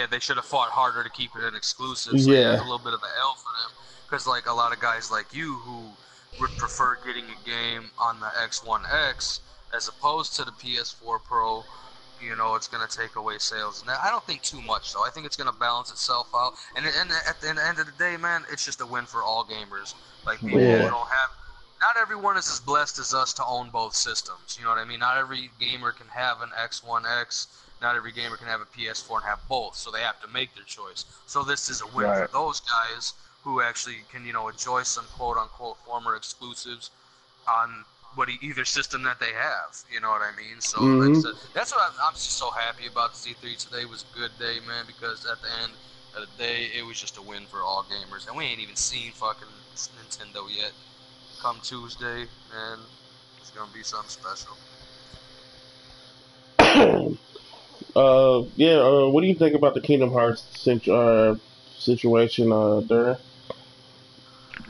They should have fought harder to keep it an exclusive. So yeah, it's Yeah, a little bit of an L for them, because like a lot of guys like you who would prefer getting a game on the X1 X as opposed to the PS4 Pro. It's gonna take away sales, and I don't think too much though. I think it's gonna balance itself out. And at the end of the day, man, it's just a win for all gamers. Like people who yeah, Yeah, don't have. Not everyone is as blessed as us to own both systems. You know what I mean? Not every gamer can have an X1 X. Not every gamer can have a PS4 and have both, so they have to make their choice. So this is a win for right. those guys who actually can, enjoy some quote unquote former exclusives on either system that they have. You know what I mean? So like I hmm said, that's what I'm just so happy about. The C3 today was a good day, man, because at the end of the day, it was just a win for all gamers, and we ain't even seen fucking Nintendo yet. Come Tuesday, and it's gonna be something special. yeah. What do you think about the Kingdom Hearts situation, there?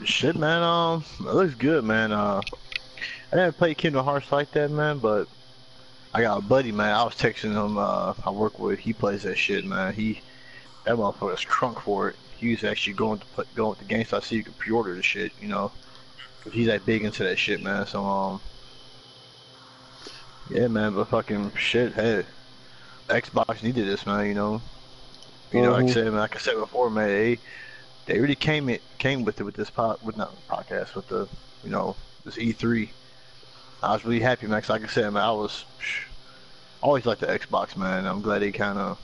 Shit, man. It looks good, man. I never played Kingdom Hearts like that, man. But I got a buddy, man. I was texting him. I work with. He plays that shit, man. That motherfucker's crunk for it. He was actually going to GameStop so you could pre-order the shit, cause he's like big into that shit, man. So yeah, man. But fucking shit, hey, Xbox needed this, man. Like I hmm said, man, like I said before, man. They really came with it with this with not podcast with the this E3. I was really happy, man. 'Cause like I said, man, I always liked the Xbox, man. I'm glad they kind of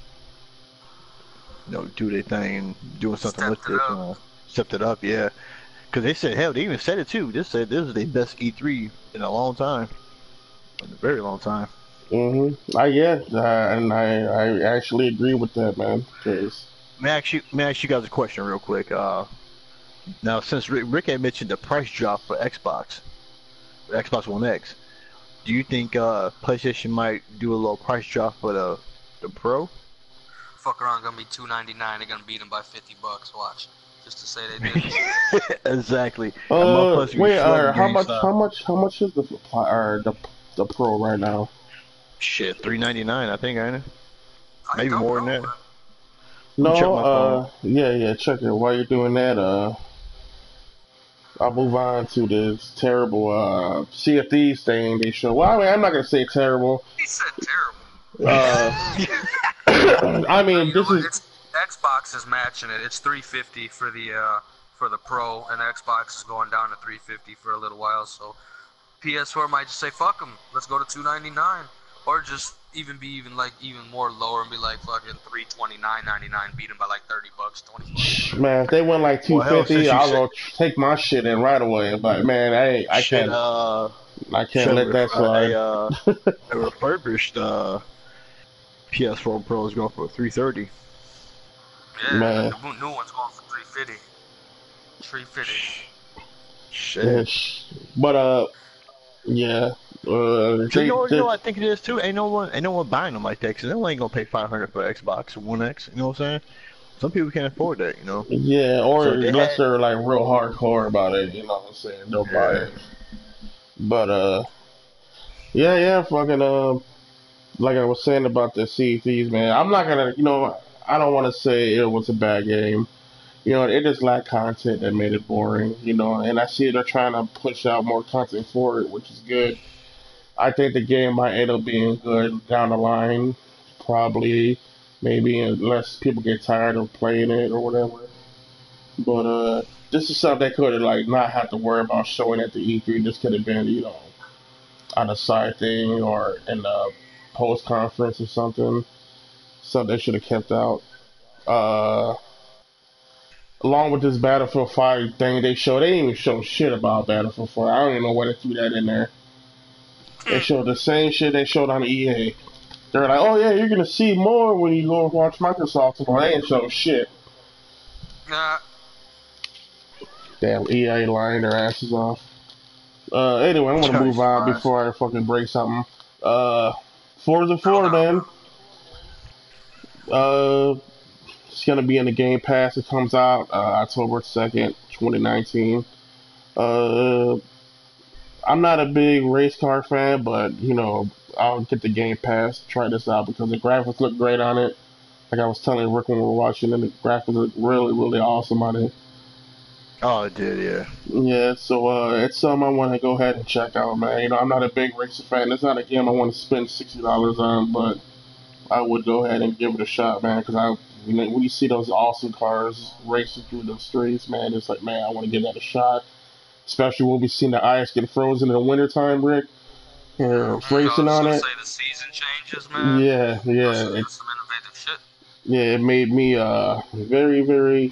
do their thing and doing something with Stepped it this. up. Stepped it up, yeah. Because they said, hell, they even said it too. They said this is their best E3 in a long time, in a very long time. Yeah, and I actually agree with that, man. Because May I ask you guys a question real quick? Now since Rick had mentioned the price drop for Xbox One X, do you think PlayStation might do a little price drop for the Pro? Fuck around, gonna be 299. They're gonna beat them by $50. Watch, just to say they did it. Exactly. And motherfuckers be wait, flooding how GameStop. much, is the Pro right now? Shit, 399, I think, ain't it? I Maybe don't more than know, that. man. Let me check No, my phone. yeah, yeah, check it. While you're doing that, I'll move on to this terrible Sea of Thieves thing they show. Well, I mean, I'm not gonna say terrible. He said terrible. Uh, I But mean, you know this what? is It's Xbox is matching it. It's 350 for the Pro, and Xbox is going down to 350 for a little while. So PS4 might just say fuck them. Let's go to 299, or just even more lower and be like fucking 329.99. Beat them by like $30, $20. man. If they went like Well, hell, 250, since you I'll said go take my shit in right away. But man, shit, I can't shit, let that slide. a refurbished PS4 Pro is going for 330. Yeah, and Man, the new one's going for 350. 350. Shit. yes. But Yeah. So you know They what I think it is too. Ain't no one buying them like that because they ain't gonna pay 500 for Xbox One X. You know what I'm saying? Some people can't afford that. You know. yeah, or So they unless had they're like real hardcore about it, you know what I'm saying? They'll buy yeah. it. But yeah, yeah, fucking like I was saying about the Sea of Thieves, man. I'm not gonna, I don't want to say it was a bad game. It just lacked content that made it boring. And I see they're trying to push out more content for it, which is good. I think the game might end up being good down the line, probably, maybe unless people get tired of playing it or whatever. But this is something they could have like not have to worry about showing at the E3. This could have been, on a side thing or in a post conference or something. Something they should have kept out. Uh, Along with this Battlefield 5 thing they didn't even show shit about Battlefield 4. I don't even know why they threw that in there. They showed the same shit they showed on EA. They're like, oh yeah, you're gonna see more when you go and watch Microsoft tomorrow. They ain't show shit. Nah, Damn EA lying their asses off. Anyway, I'm gonna Charlie move on surprised. before I fucking break something. Uh, Forza go 4, ahead, man. bro. Uh, it's gonna be in the Game Pass. It comes out October 2nd, 2019. Uh, I'm not a big race car fan, but I'll get the Game Pass to try this out because the graphics look great on it. Like I was telling Rick when we were watching it, the graphics look really, really awesome on it. Oh, it did, yeah. Yeah, so it's something I want to go ahead and check out, man. I'm not a big racer fan. It's not a game I want to spend $60 on, but I would go ahead and give it a shot, man. Because when you see those awesome cars racing through the streets, man, it's like, man, I want to give that a shot. Especially when we seen the ice get frozen in the wintertime, Rick. I Racing was on gonna it. say the season changes, man. Yeah, yeah, That's some innovative shit. it made me very, very,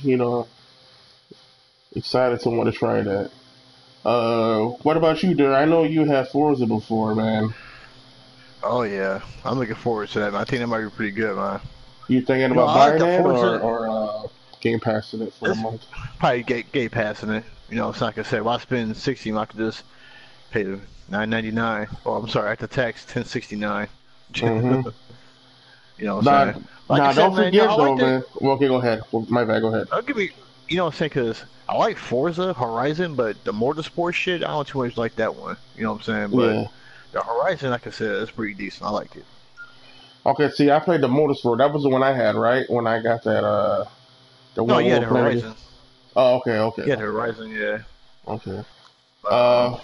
excited to want to try that. What about you, Dur? I know you had Forza before, man. Oh yeah. I'm looking forward to that, man. I think that might be pretty good, man. You thinking You know, about I like buying the it Forza. or Game Passing it for the It's month? probably gay passing it. You know, it's like I said, why spend 60? I could just pay the 9.99. Oh, I'm sorry, after tax 10.69. Mm-hmm. You know what I'm Nah, saying? Like I nah, said, don't man, you know, I forget like though, the. man. Well, okay, go ahead. Well, my bad. Go ahead. I'll give me. You know what I'm saying? Because I like Forza Horizon, but the motorsport shit, I don't too much like that one. You know what I'm saying? But Yeah. the Horizon, like I said, is pretty decent. I like it. Okay. See, I played the Motorsport. That was the one I had, right? When I got that, the No, one we yeah, were the playing. Horizon. Oh, okay, okay, Yeah, the okay, Horizon. Yeah. okay. But Uh,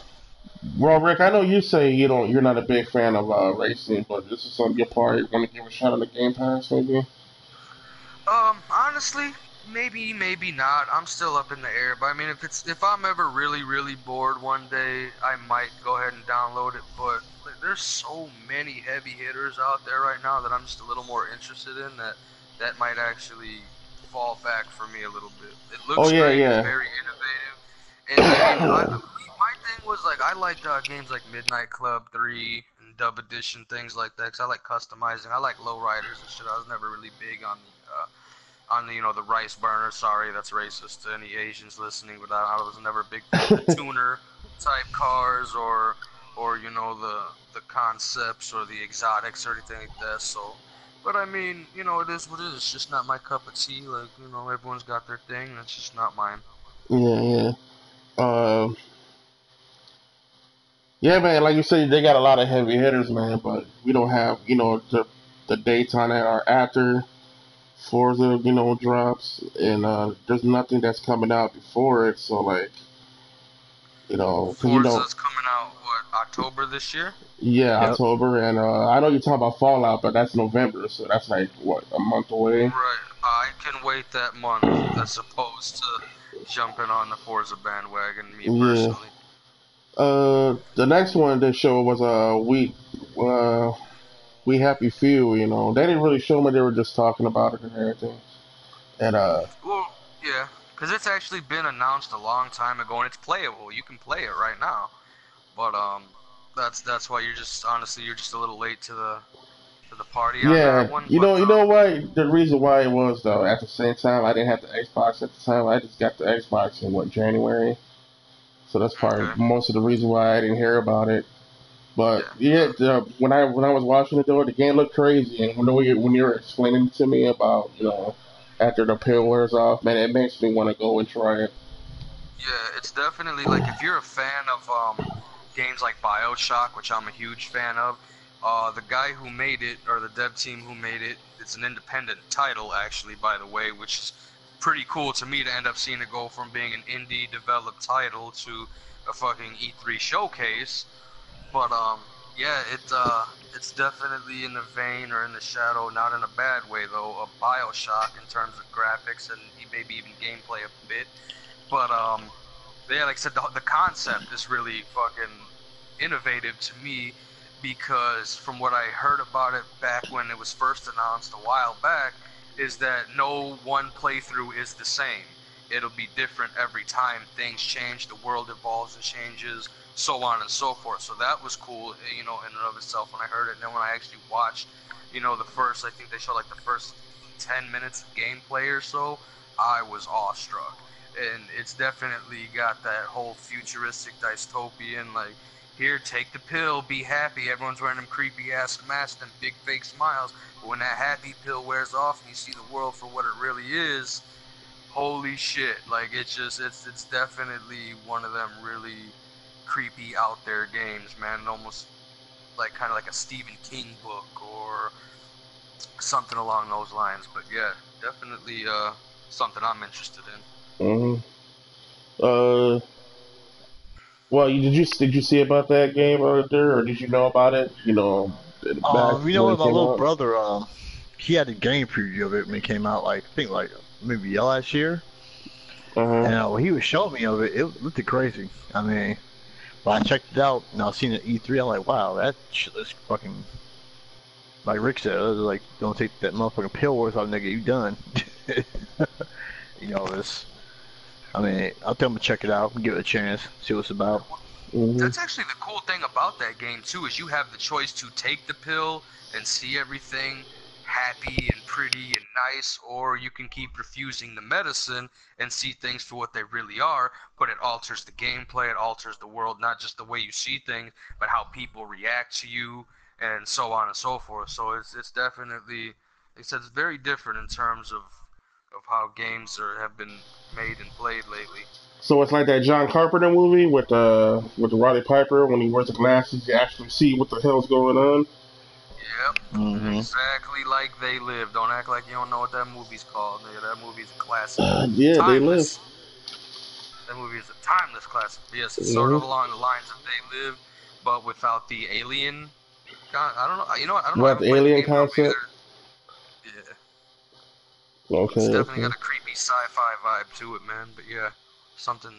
well, Rick, I know you say you're not a big fan of racing, but this is something you probably want to give a shot on the Game Pass, maybe. Honestly, maybe not. I'm still up in the air. But I mean, if I'm ever really bored one day, I might go ahead and download it. But like, there's so many heavy hitters out there right now that I'm just a little more interested in that might actually fall back for me a little bit. It Oh looks yeah, great. It's yeah. very innovative. And I mean, my thing was like I liked games like Midnight Club 3 and Dub Edition, things like that. 'Cause I like customizing. I like lowriders and shit. I was never really big on the the rice burner. Sorry, that's racist to any Asians listening, but I was never a big fan of the tuner type cars or the concepts or the exotics or anything like that. So, but I mean, it is what it is. It's just not my cup of tea. Like everyone's got their thing. That's just not mine. Yeah, yeah. Uh, yeah, man. Like you said, they got a lot of heavy hitters, man. But we don't have, the dates on it are after Forza, drops, and there's nothing that's coming out before it. So like, because Forza's coming out what October this year? yeah, yep. October, and I know you're talking about Fallout, but that's November, so that's like what, a month away. Right. I can wait that month as opposed to jumping on the Forza bandwagon, me Yeah. personally. The next one they showed was we happy few. They didn't really show me. They were just talking about it and everything. And Well, yeah, because it's actually been announced a long time ago and it's playable. You can play it right now. But that's why you're just a little late to the party on that yeah, one. you know why? The reason why it was though. At the same time, I didn't have the Xbox at the time. I just got the Xbox in what, January. So that's probably Okay. most of the reason why I didn't hear about it. But Yeah. yeah, when I was watching it though, the game looked crazy, and when you were explaining to me about after the pill wears off, man, it makes me want to go and try it. Yeah, it's definitely like if you're a fan of games like BioShock, which I'm a huge fan of, the guy who made it or the dev team who made it, it's an independent title actually, by the way, which is pretty cool to me to end up seeing it go from being an indie developed title to a fucking E3 showcase. But yeah, it's definitely in the vein or in the shadow, not in a bad way though, of BioShock in terms of graphics and maybe even gameplay a bit. But yeah, like I said, the concept is really fucking innovative to me because from what I heard about it back when it was first announced a while back, is that no one playthrough is the same. It'll be different every time. Things change, the world evolves and changes, so on and so forth. So that was cool, in and of itself when I heard it. And then when I actually watched, I think they showed like the first 10 minutes of gameplay or so, I was awestruck. And it's definitely got that whole futuristic dystopian, like, here, take the pill, be happy. Everyone's wearing them creepy ass masks and big fake smiles. But when that happy pill wears off and you see the world for what it really is, holy shit. Like, it's definitely one of them really creepy out there games, man. Almost like kind of like a Stephen King book or something along those lines. But yeah, definitely something I'm interested in. hmm Uh, well, did you see about that game out there, or did you know about it? Back You know when it what? My came little out. brother, he had a game preview of it when it came out. Like I think like maybe last year, Uh and when he was showing me of it, it looked crazy. I mean, but I checked it out and I seen it at E3. I'm like, wow, that shit looks fucking like Rick said. It was like, don't take that motherfucking pill worth out, nigga. You done. It's. I mean, I'll tell him to check it out, give it a chance, see what it's about. Well, hmm that's actually the cool thing about that game too, is you have the choice to take the pill and see everything happy and pretty and nice, or you can keep refusing the medicine and see things for what they really are, but it alters the gameplay, it alters the world, not just the way you see things, but how people react to you and so on and so forth. So it's definitely, like I said, it's very different in terms of how games have been made and played lately. So it's like that John Carpenter movie with Roddy Piper when he wears the glasses, you actually see what the hell's going on. Yep. Mm-hmm. Exactly like They Live. Don't act like you don't know what that movie's called, nigga. That movie's a classic. Yeah, they live. Timeless. That movie is a timeless classic. Yes, it's sort hmm of along the lines of They Live, but without the alien. I don't know. You know what? I don't know. I What haven't the played the alien game, but concept? yeah, it's Okay, definitely got okay, a creepy sci-fi vibe to it, man. But yeah, something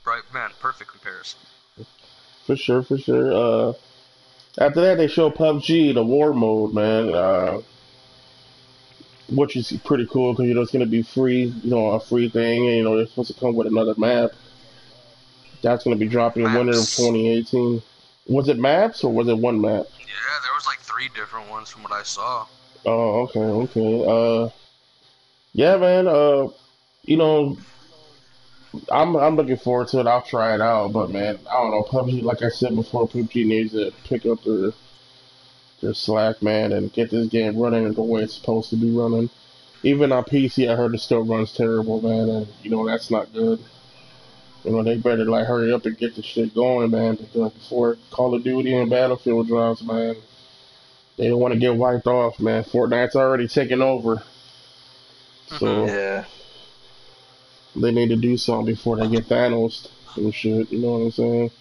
bright, man. Perfect comparison. for sure, for sure. After that, they show PUBG, the war mode, man. Which is pretty cool because it's gonna be free, a free thing, and it's supposed to come with another map. That's gonna be dropping in winter of Maps. 2018. Was it maps or was it one map? Yeah, there was like three different ones from what I saw. Oh, okay, okay. Yeah, man. You know, I'm looking forward to it. I'll try it out, but man, I don't know. PUBG, like I said before, PUBG needs to pick up their slack, man, and get this game running the way it's supposed to be running. Even on PC, I heard it still runs terrible, man, and that's not good. They better like hurry up and get the shit going, man, before Call of Duty and Battlefield drops, man. They don't want to get wiped off, man. Fortnite's already taken over, so Yeah. they need to do something before they get Thanos and shit. You know what I'm saying?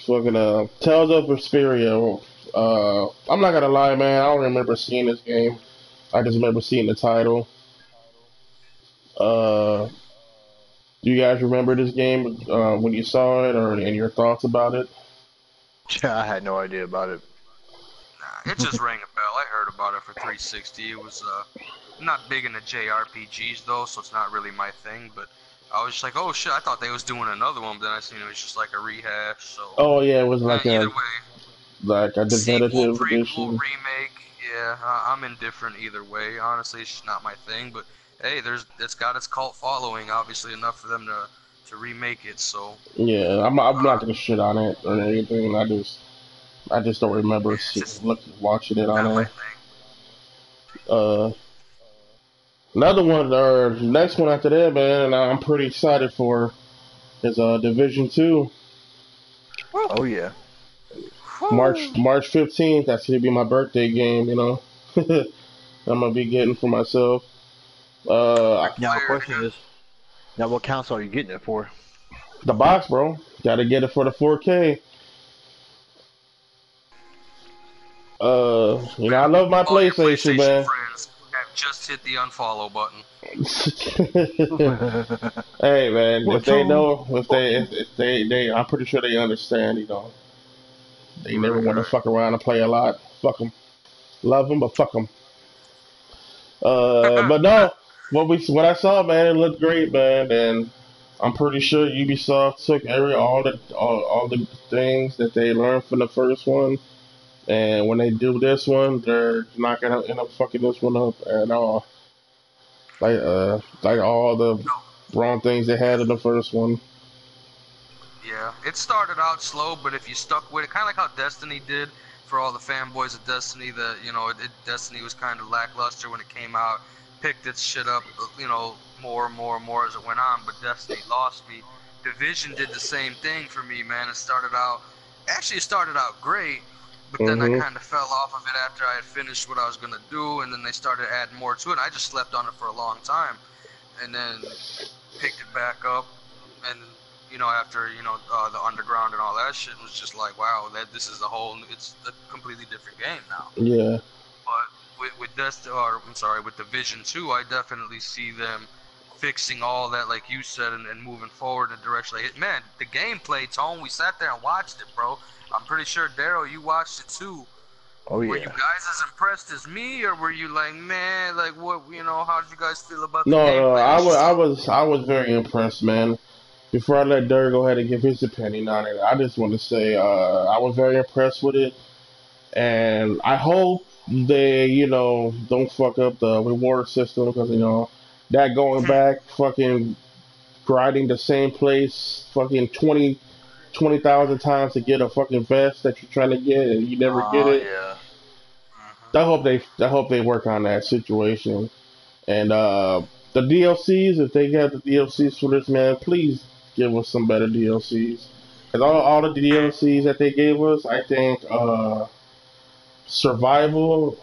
Fucking Tales of Vesperia. I'm not gonna lie, man. I don't remember seeing this game. I just remember seeing the title. Do you guys remember this game when you saw it, or and your thoughts about it? I had no idea about it. Nah, it just rang a bell. I heard about it for 360. It was I'm not big into JRPGs though, so it's not really my thing. But I was just like, oh shit, I thought they was doing another one, but then I seen it was just like a rehash. So Oh yeah, it was like either a way, sequel, definitive prequel, edition. remake, yeah, I'm indifferent either way. Honestly, it's just not my thing. But hey, it's got its cult following, obviously enough for them to to remake it. So Yeah, I'm not uh, gonna shit on it or anything. I just don't remember yeah, it's just watching it on not my there. thing. Uh, Another one or next one after that, man, and I'm pretty excited for is Division 2. Woo, Oh yeah. woo. March 15th. That's gonna be my birthday game. I'm gonna be getting for myself. Big Now the player in question here. is, now what console are you getting it for? The box, bro. Got to get it for the 4K. I love my All your PlayStation, PlayStation man. friends have just hit the unfollow button. Hey, man. If What's they wrong? know, Fuck you. if they, I'm pretty sure they understand. They never Right, want to right. fuck around and play a lot. Fuck them. Love them, but fuck them. But no, what I saw, man, it looked great, man, and I'm pretty sure Ubisoft took all the things that they learned from the first one, and when they do this one, they're not gonna end up fucking this one up at all. Like all the No. wrong things they had in the first one. Yeah, it started out slow, but if you stuck with it, kind of like how Destiny did for all the fanboys of Destiny, Destiny was kind of lackluster when it came out, picked its shit up, more and more and more as it went on, but Destiny lost me. Division did the same thing for me, man. It started out great, but then I Hmm. kind of fell off of it after I had finished what I was gonna do, and then they started adding more to it. And I just slept on it for a long time, and then picked it back up, and after the underground and all that shit was just like, wow, that this is it's a completely different game now. Yeah. But with Division 2, I definitely see them fixing all that, like you said, and moving forward in a direction. Like, man, the gameplay tone, we sat there and watched it, bro. I'm pretty sure, Daryl, you watched it too. Oh Were you yeah. guys as impressed as me, or were you like, man, like what, how did you guys feel about the No, no, gameplay? This is I was very impressed, man. Before I let Derek go ahead and give his opinion on it, I just want to say I was very impressed with it, and I hope they, don't fuck up the reward system because that going back, fucking grinding the same place, fucking 20,000 times to get a fucking vest that you're trying to get and you never get Oh it. yeah. I hope they work on that situation. And the DLCs, if they got the DLCs for this, man, please give us some better DLCs. Because all the DLCs that they gave us, I think Survival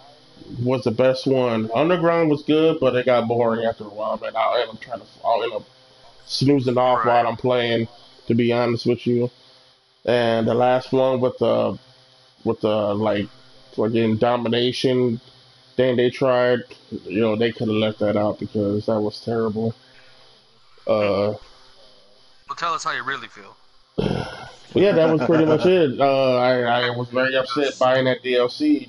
was the best one. Underground was good, but it got boring after a while, man. I'll end up snoozing off right. while I'm playing, to be honest with you. And the last one with the like fucking domination thing they tried, they could have left that out because that was terrible. Uh, Well, tell us how you really feel. but yeah, that was pretty much it. I was very upset Because buying that DLC.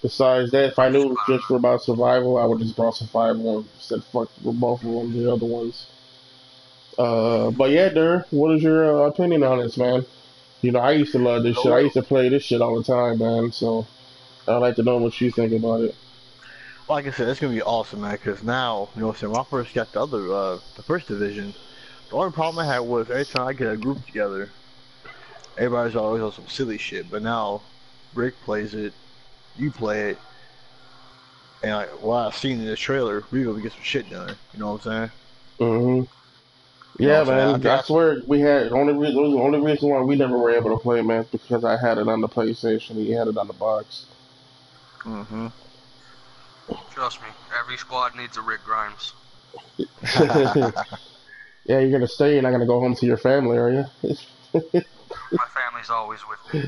Besides that, if I I'm just knew it was just for about survival, I would just bought survival and said fuck with both of them, the other ones. But yeah, Dur, what is your opinion on this, man? I used to love this shit. I So used to play this shit all the time, man. So I'd like to know what you think about it. like I said, it's gonna be awesome, man. Because now, what I'm saying, when I first got the first division, the only problem I had was every time I get a group together, everybody's always on some silly shit. But now, Rick plays it, you play it, and what I've seen in this trailer, we gonna get some shit done. You know what I'm saying? Hmm. You know Yeah, what I'm saying? I man. think I that's. swear we had the only reason why we never were able to play, man, is because I had it on the PlayStation. He had it on the box. Mm-hmm. trust me, every squad needs a Rick Grimes. Yeah, you're gonna stay. You're not gonna go home to your family, are you? My family's always with me.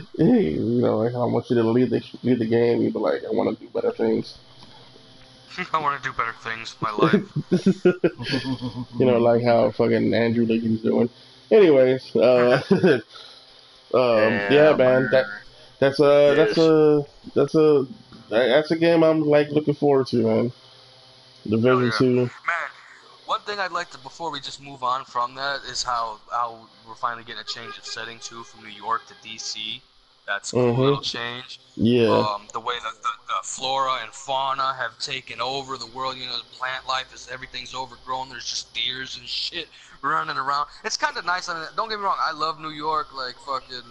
Like I want you to lead the game. You be like, I want to do better things. I want to do better things with my life. Like how fucking Andrew Lincoln's doing. Anyways, yeah, Yeah, man. man. Yes. That's a that's a game I'm like looking forward to, man. Hell Division yeah, 2. man. One thing I'd like to, before we just move on from that, is how we're finally getting a change of setting too, from New York to DC. That's a cool Mm-hmm. little change. Yeah. The way that the flora and fauna have taken over the world. You know, the plant life is everything's overgrown. There's just deers and shit running around. It's kind of nice. I mean, don't get me wrong. I love New York. Like fucking,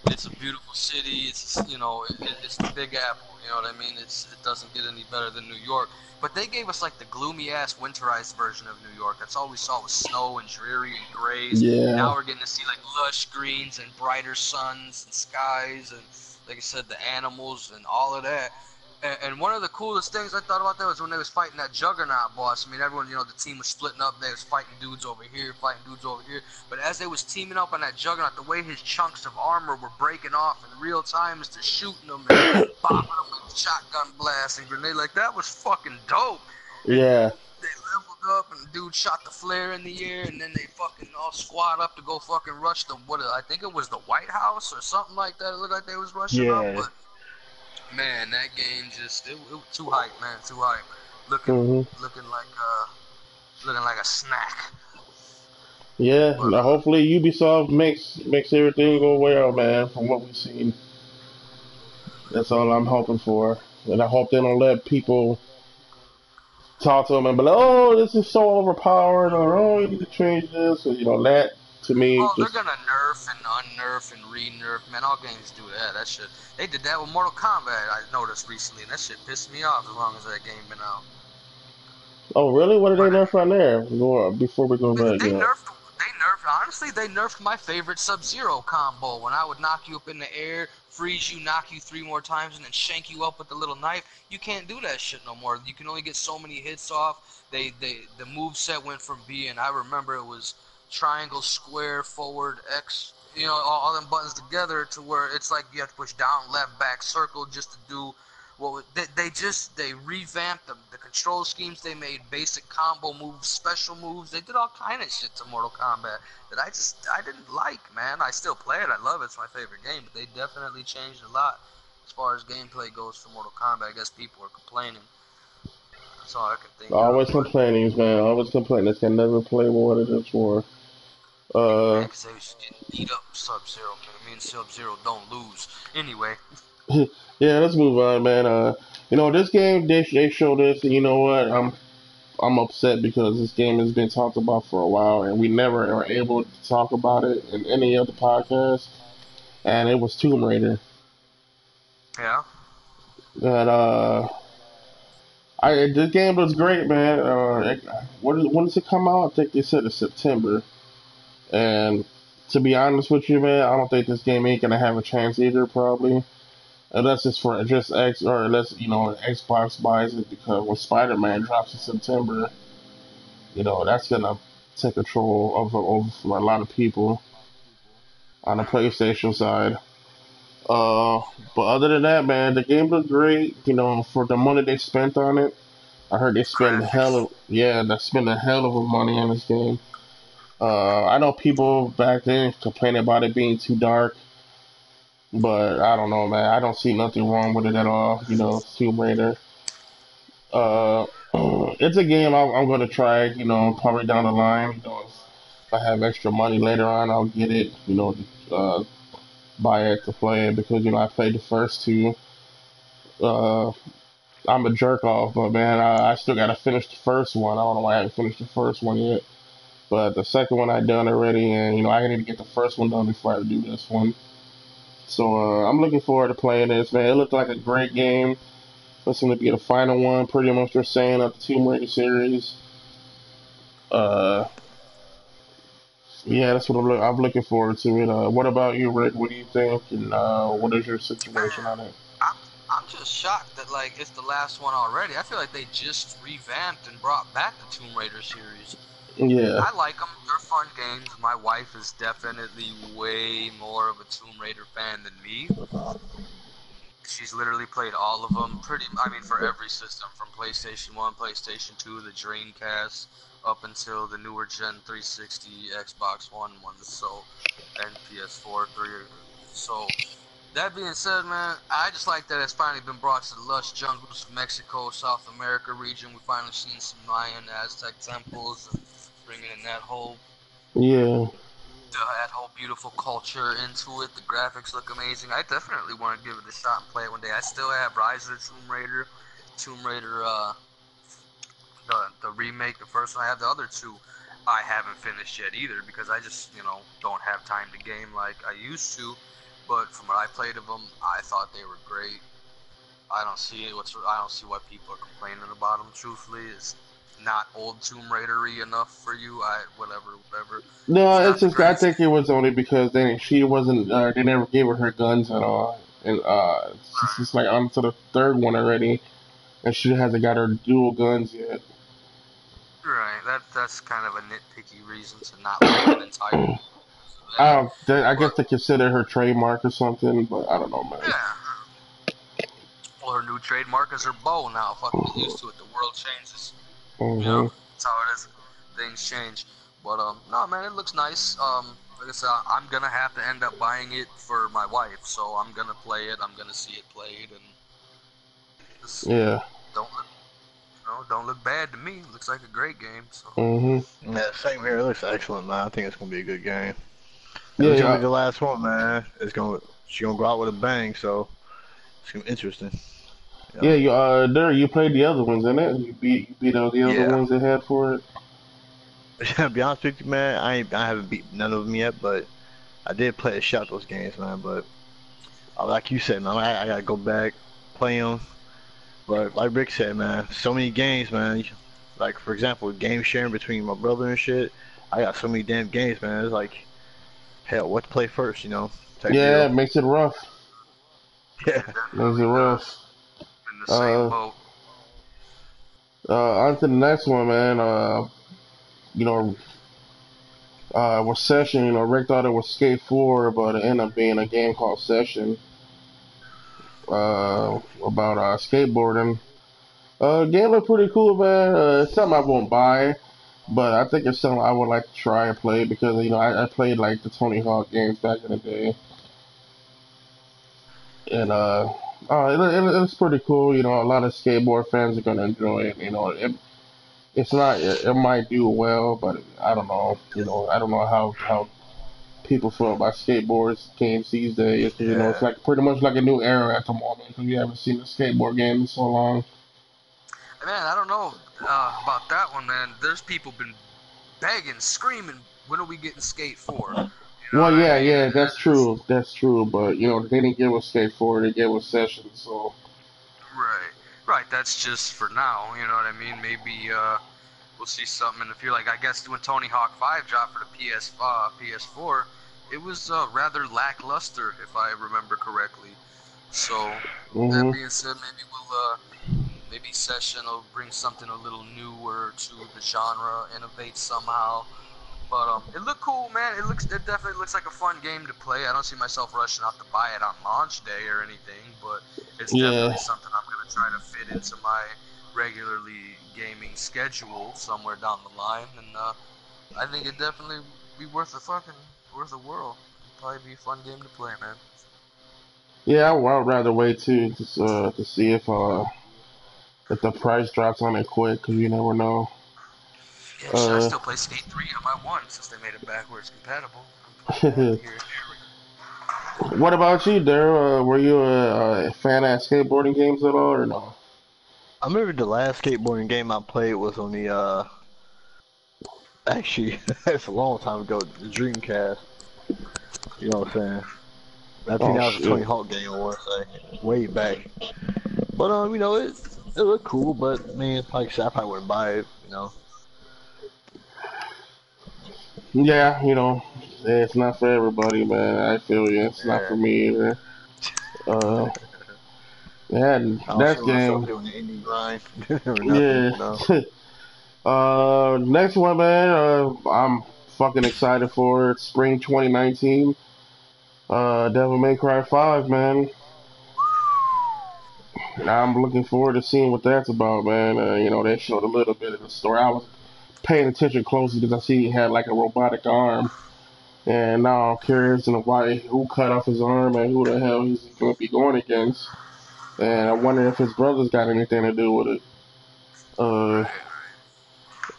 it's a beautiful city. It's it's the Big Apple. You know what I mean? It doesn't get any better than New York. But they gave us like the gloomy ass winterized version of New York. That's all we saw was snow and dreary and grays. Yeah. Now we're getting to see like lush greens and brighter suns and skies and like I said, the animals and all of that. And one of the coolest things I thought about that was when they was fighting that Juggernaut boss. I mean, everyone, you know, the team was splitting up. They was fighting dudes over here, fighting dudes over here. But as they was teaming up on that Juggernaut, the way his chunks of armor were breaking off in real time as they're shooting them and bopping them with shotgun blasts and grenade, like that was fucking dope. And Yeah. they leveled up and the dude shot the flare in the air and then they fucking all squad up to go fucking rush the I think it was the White House or something like that. It looked like they was rushing up, Yeah. but man, that game just it was too hype, man, too hype. Looking Hmm. looking like a snack. Yeah. But Now hopefully Ubisoft makes everything go well, man. From what we've seen, that's all I'm hoping for, and I hope they don't let people talk to them and be like, "Oh, this is so overpowered," or "Oh, you need to change this," or that to me oh, they're just gonna nerf and unnerf and re-nerf, man. All games do that. That shit. They did that with Mortal Kombat. I noticed recently, and that shit pissed me off as long as that game been out. Oh, really? What did they But nerf on there? Before we go back, they nerfed. They nerfed. Honestly, they nerfed my favorite Sub-Zero combo when I would knock you up in the air, freeze you, knock you 3 more times, and then shank you up with the little knife. You can't do that shit no more. You can only get so many hits off. The move set went from being, I remember it was triangle, square, forward, X. You know, all them buttons together to where it's like you have to push down, left, back, circle just to do well, they revamped the control schemes. They made basic combo moves, special moves. They did all kind of shit to Mortal Kombat that I didn't like, man. I still play it. I love it. It's my favorite game. But they definitely changed a lot as far as gameplay goes for Mortal Kombat. I guess people are complaining. That's all I can think of. always But complaining, man. Always complaining. This can never play with what it is for. yeah, man, Uh, because they was getting beat up Sub-Zero, man. Me and Sub-Zero don't lose. Anyway, yeah. Let's move on, man. This game they showed us. You know what? I'm upset because this game has been talked about for a while, and we never are able to talk about it in any other podcast. And it was Tomb Raider. yeah. That the game was great, man. When does it come out? I think they said it's September. And to be honest with you, man, I don't think this game ain't gonna have a chance either, probably. Unless it's for just X, or unless Xbox buys it, because when Spider-Man drops in September, that's gonna take control over for a lot of people on the Mm. PlayStation side. Uh, but other than that, man, the game looked great. For the money they spent on it, I heard they spend Graphics. they spend a hell of a money on this game. I know people back then complaining about it being too dark, but I don't know, man. I don't see nothing wrong with it at all. It's Tomb Raider. Uh, it's a game I'm going to try. Probably down the line. If I have extra money later on, I'll get it. Buy it to play it because I played the first two. Uh, I'm a jerk off, but man, I still got to finish the first one. I don't know why I haven't finished the first one yet. But the second one I done already, and I need to get the first one done before I do this one. So I'm looking forward to playing this, man. It looked like a great game. It's going to be the final one, pretty much. They're saying of the Tomb Raider series. Uh, yeah, that's what I'm looking forward to it. What about you, Rick? What do you think? And what is your situation Man, on it? I'm I'm just shocked that like it's the last one already. I feel like they just revamped and brought back the Tomb Raider series. Yeah, I like them. They're fun games. My wife is definitely way more of a Tomb Raider fan than me. She's literally played all of them. I mean, for every system from PlayStation 1, PlayStation 2, the Dreamcast, up until the newer Gen 360, Xbox One ones. So, and PS4, 3. So, that being said, man, I just like that it's finally been brought to the lush jungles of Mexico, South America region. We finally seen some Mayan, Aztec temples, and bringing in that whole yeah. that whole beautiful culture into it. The graphics look amazing. I definitely want to give it a shot and play it one day. I still have Rise of the Tomb Raider, the remake, the first one. I have the other two. I haven't finished yet either because I just don't have time to game like I used to. But from what I played of them, I thought they were great. I don't see what people are complaining about them. Truthfully, it's not old Tomb Raidery enough for you. Whatever. It's No, it's not the just I greatest think it was only because she wasn't. They never gave her guns at all, and it's just like on to the third one already, and she hasn't got her dual guns yet. right. That's kind of a nitpicky reason to not like an entire because of I that. don't. I guess But they consider her trademark or something, but I don't know, man. yeah, well, her new trademark is her bow now. Fucking get used to it. The world changes. Hmm. That's how it is. Things change. But no, man, it looks nice. Like I said, I'm gonna have to end up buying it for my wife, so I'm gonna play it. I'm gonna see it played, and just Yeah. don't look, don't look bad to me. Looks like a great game. So Hmm. Yeah, same here. It looks excellent, man. I think it's gonna be a good game. If Yeah. it's gonna be Yeah. the last one, man, she gonna go out with a bang. So it's gonna be interesting. Yeah. Yeah. You played the other ones, in it? You beat all the other Yeah. ones they had for it. To be honest with you, man, I haven't beat none of them yet, but I did play a shot those games, man. But like you said, man, I gotta go back, play them. But like Rick said, man, so many games, man. Like for example, game sharing between my brother and shit. I got so many damn games, man. It's like hell, what to play first, type Yeah, deal. it makes it rough. Yeah. it Makes it definitely rough. does. In the same Uh, boat. on to the next one, man. You know, with Session, Rick thought it was Skate 4, but it ended up being a game called Session, about skateboarding. Game looked pretty cool, man. It's something I won't buy, but I think it's something I would like to try and play because, I played like the Tony Hawk games back in the day, and it's pretty cool. A lot of skateboard fans are gonna enjoy it. It's not. It might do well, but I don't know. I don't know how people feel about skateboards games these days. 'Cause, it's Yeah. like pretty much like a new era at the moment. Because we haven't seen a skateboard game in so long. Man, I don't know about that one, man. There's people been begging, screaming, when are we getting Skate 4? You know Well, what I yeah, mean? yeah, And that's true. That's true. But they didn't give us skate forward. They gave us sessions. So right, right. That's just for now. You know what I mean? Maybe we'll see something in the future. Like I guess when Tony Hawk 5 dropped for the PS4, it was rather lackluster, if I remember correctly. So that hmm being said, maybe Session will bring something a little newer to the genre, innovate somehow. But it looked cool, man. It definitely looks like a fun game to play. I don't see myself rushing out to buy it on launch day or anything, but it's yeah, definitely something I'm gonna try to fit into my regularly gaming schedule somewhere down the line, and I think it definitely be worth a whirl. It'd probably be a fun game to play, man. yeah. I'd rather wait too to see if the price drops on it quick because you never know. Yeah, shit, I Uh, still play Skate 3 on my one since they made it backwards compatible. I'm playing that here. what about you, Daryl? Were you a fan of skateboarding games at all or no? I remember the last skateboarding game I played was on the actually it's a long time ago, the Dreamcast. You know what I'm saying? I think Oh that was a Tony shit. Hawk game I wanna say. Way back. But it looked cool, but I mean like I said, I probably wouldn't buy it. Yeah, it's not for everybody, man. I feel you. It's not for Yeah. me either. Uh, yeah, and I don't see next myself game. doing the indie grind or Yeah. nothing. Next one, man. I'm fucking excited for it. Spring 2019. Devil May Cry 5, man. I'm looking forward to seeing what that's about, man. They showed a little bit of the story. I was paying attention closely because I see he had like a robotic arm. And now I'm curious why who cut off his arm and who the hell he's going to be going against. And I wonder if his brother's got anything to do with it. Uh, Right.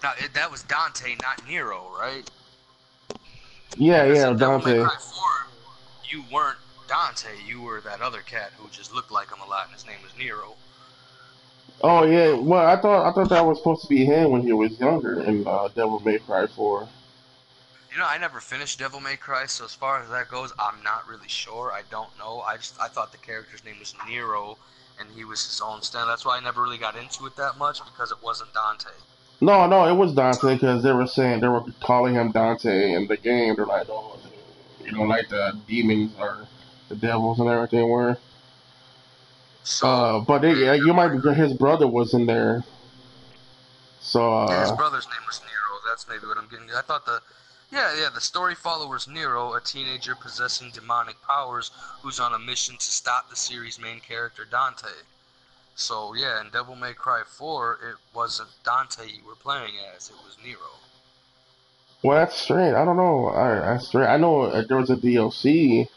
Now that was Dante, not Nero, right? Yeah, Because yeah, in Devil May Dante. Cry 4, you weren't Dante. You were that other cat who just looked like him a lot, and his name was Nero. Oh yeah, So, well I thought that was supposed to be him when he was younger in Devil May Cry 4. I never finished Devil May Cry, so as far as that goes, I'm not really sure. I don't know. I thought the character's name was Nero, and he was his own stand. That's why I never really got into it that much because it wasn't Dante. No, no, it was Dante because they were calling him Dante in the game. They're like, oh, like the demons or the devils and everything were. So, But yeah, you might be his brother was in there. So yeah, his brother's name was Nero. That's maybe what I'm getting. I thought the story follows Nero, a teenager possessing demonic powers, who's on a mission to stop the series' main character Dante. So yeah, in Devil May Cry 4, it wasn't Dante you were playing as; it was Nero. well, that's strange. I don't know. That's strange. I know there was a DLC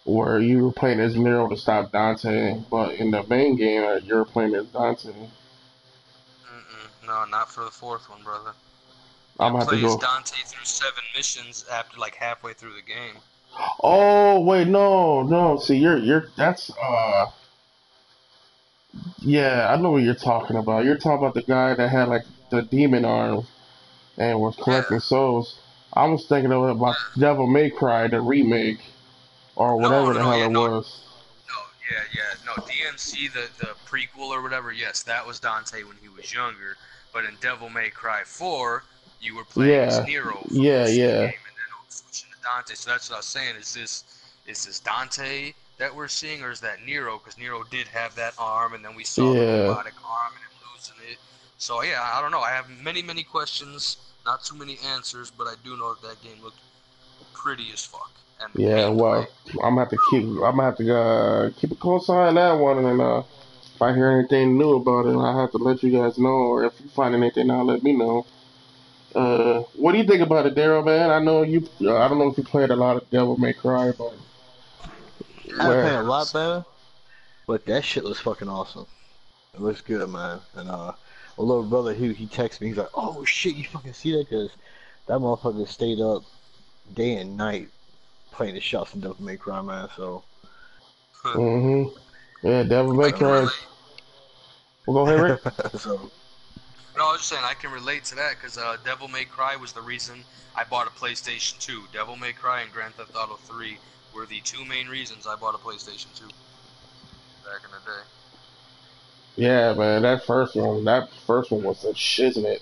where you were playing as Nero to stop Dante, but in the main game, you were playing as Dante. No, not for the fourth one, brother. I'm You gonna have to play as go. Dante through 7 missions after like halfway through the game. Oh wait, no, no. See, you're that's yeah. I know what you're talking about. You're talking about the guy that had like the demon arm and was Yeah, collecting souls. I was thinking about yeah. Devil May Cry, the remake, or No, whatever no, the no, hell yeah, it no, was. no, no. DMC, the prequel or whatever. Yes, that was Dante when he was younger. But in Devil May Cry 4, you were playing as Yeah, Nero for yeah, most of the yeah, game, and then switching to Dante. So that's what I was saying. Is this Dante that we're seeing, or is that Nero? Because Nero did have that arm, and then we saw the yeah, robotic arm and him losing it. So yeah, I don't know. I have many questions, not too many answers, but I do know that game looked pretty as fuck, and the yeah. gameplay. Well, I'm gonna have to keep a close eye on that one, and if I hear anything new about it, I have to let you guys know. Or if you find anything out, let me know. What do you think about it, Daryl? Man, I know you. I don't know if you played a lot of Devil May Cry, but Yeah, I didn't play where? a man, I'm the lot, same. man, but that shit was fucking awesome. It looks good, man. And a little brother, he texted me. He's like, "Oh shit, you fucking see that? Cause that motherfucker stayed up day and night playing the shots and Devil May Cry, man." So, Mm-hmm. Yeah, Devil I May can Cry. relate. Well, go ahead, Rick. so No, I was just saying I can relate to that because Devil May Cry was the reason I bought a PlayStation 2. Devil May Cry and Grand Theft Auto 3 were the two main reasons I bought a PlayStation 2 back in the day. Yeah, man, that first one was the shiznit.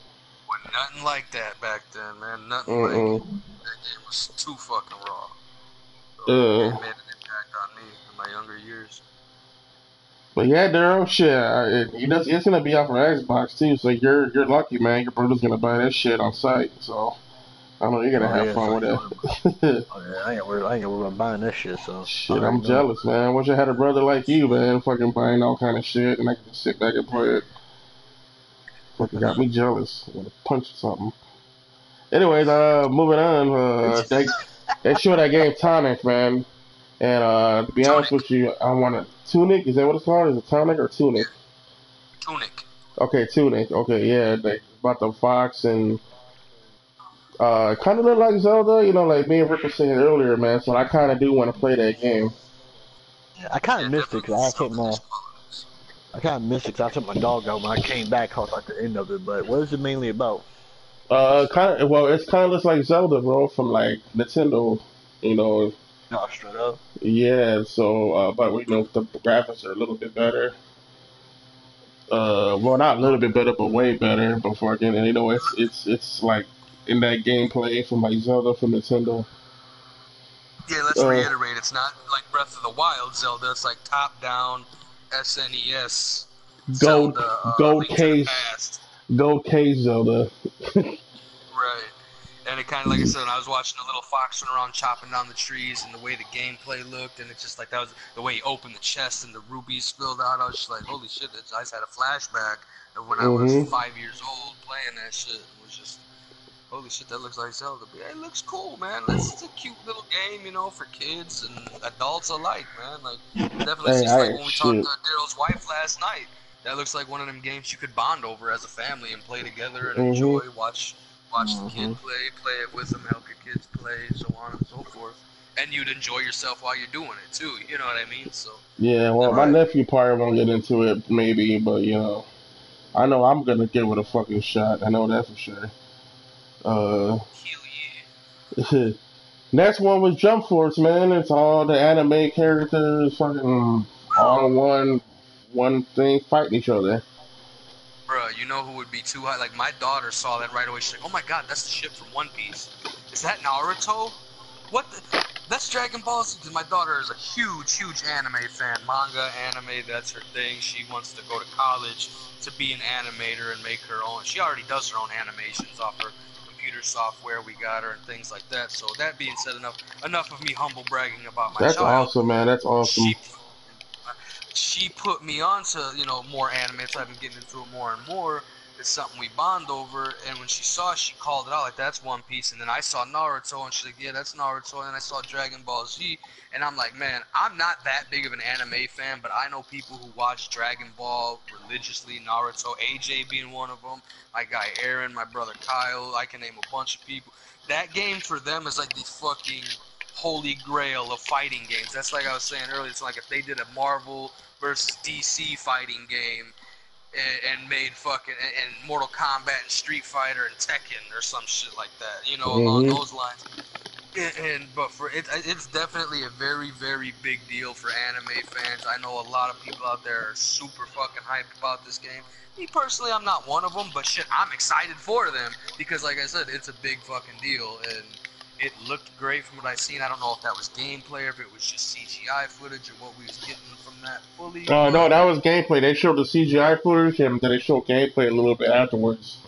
But nothing like that back then, man. Nothing like it. Mm-mm. That game was too fucking raw. So Uh, it made an impact on me in my younger years. but yeah, Daryl, shit, it's gonna be out for Xbox too. So you're lucky, man. Your brother's gonna buy that shit on site. So I know you're gonna oh have yeah, so fun with you know, it. oh yeah, I ain't worried about buying that shit. So I Shit, already I'm know. jealous, man. I wish I had a brother like you, man. Fucking buying all kind of shit, and I could just sit back and play it. Fucking got me jealous. I want to punch something. Anyways, moving on. They show that game Tonic, man. And to be honest Tunic. with you, I want to Tunic. Is that what it's called? Is it Tonic or Tunic? Yeah, Tunic. Okay, Tunic. Okay, yeah, about the fox and kind of look like Zelda. Like me and Rick were saying earlier, man. So I kind of do want to play that game. Yeah, I kind Yeah, of missed it definitely because some of these qualities. I kind of missed it 'cause I took my dog out when I came back. Caught like the end of it. But what is it mainly about? Kind of. Well, it's kind of looks like Zelda, bro, from like Nintendo. You know, No, straight up. yeah. So, but the graphics are a little bit better. Well, not a little bit better, but way better. Before again, and it's like in that gameplay from like Zelda from Nintendo. Yeah, let's Uh, reiterate. It's not like Breath of the Wild Zelda. It's like top-down SNES gold, Zelda, gold Link to the case, Past. gold case Zelda. Right. And it kind of, like I said, when I was watching the little fox run around chopping down the trees and the way the gameplay looked, and it's just like that was the way he opened the chest and the rubies spilled out. I was just like, holy shit! I just had a flashback of when I was Mm-hmm. 5 years old playing that shit. It was just, holy shit, that looks like Zelda. But yeah, it looks cool, man. It's a cute little game, for kids and adults alike, man. Like, it definitely Hey, seems like I when we talked shoot. to Daryl's wife last night, that looks like one of them games you could bond over as a family and play together and Mm-hmm. enjoy, watch. Watch the kid Hmm. play it with them, help your kids play, so on and so forth. And you'd enjoy yourself while you're doing it too. You know what I mean? So Yeah, well, that'd be my Right. nephew probably won't get into it, maybe, but I know I'm gonna give it a fucking shot. I know that for sure. Uh, hell yeah. next one was Jump Force, man. It's all the anime characters, fucking all in one thing fighting each other. Bruh, you know who would be too high? Like my daughter saw that right away. She's like, "Oh my god, that's the ship from One Piece. Is that Naruto? What the? That's Dragon Ball Z." Because my daughter is a huge anime fan. Manga, anime, that's her thing. She wants to go to college to be an animator and make her own. She already does her own animations off her computer software we got her and things like that. So that being said, enough of me humble bragging about my That's child. awesome, man. That's awesome. She she put me on to more anime, so I've been getting into it more and more. It's something we bond over, and when she saw it, she called it out like that's One Piece, and then I saw Naruto, and she's like, yeah, that's Naruto, and then I saw Dragon Ball Z, and I'm like, man, I'm not that big of an anime fan, but I know people who watch Dragon Ball religiously, Naruto, AJ being one of them, my guy Aaron, my brother Kyle, I can name a bunch of people. That game for them is like the fucking holy grail of fighting games. That's like I was saying earlier. It's like if they did a Marvel versus DC fighting game and made fucking and Mortal Kombat and Street Fighter and Tekken or some shit like that, along Hmm. those lines. But for it's definitely a very big deal for anime fans. I know a lot of people out there are super fucking hyped about this game. Me personally, I'm not one of them, but shit, I'm excited for them because, like I said, it's a big fucking deal and it looked great from what I seen. I don't know if that was gameplay or if it was just CGI footage or what we was getting from that fully, No, but that was gameplay. They showed the CGI footage, and then they showed gameplay a little bit afterwards.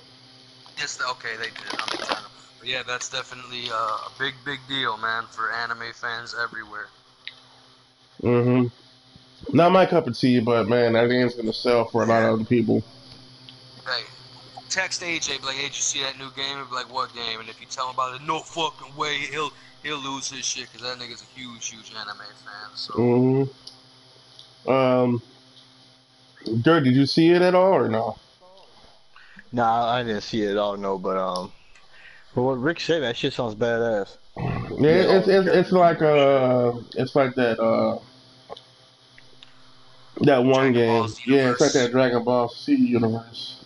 okay, they did. I'm kind of, but yeah, that's definitely a big deal, man, for anime fans everywhere. Hmm. Not my cup of tea, but man, that game's gonna sell for a lot Yeah. of other people. Hey, text AJ, be like, hey, did you see that new game? He'll be like, what game? And if you tell him about it, no fucking way, he'll lose his shit because that nigga's a huge anime fan. So, Hmm. Um, Dirt, did you see it at all or no? Nah, I didn't see it at all. No, but what Rick said, that shit sounds badass. Yeah, Yeah, all them it's characters in like there and shit. that one Dragon game. Ball's Yeah, it's like that universe. Dragon Ball C universe.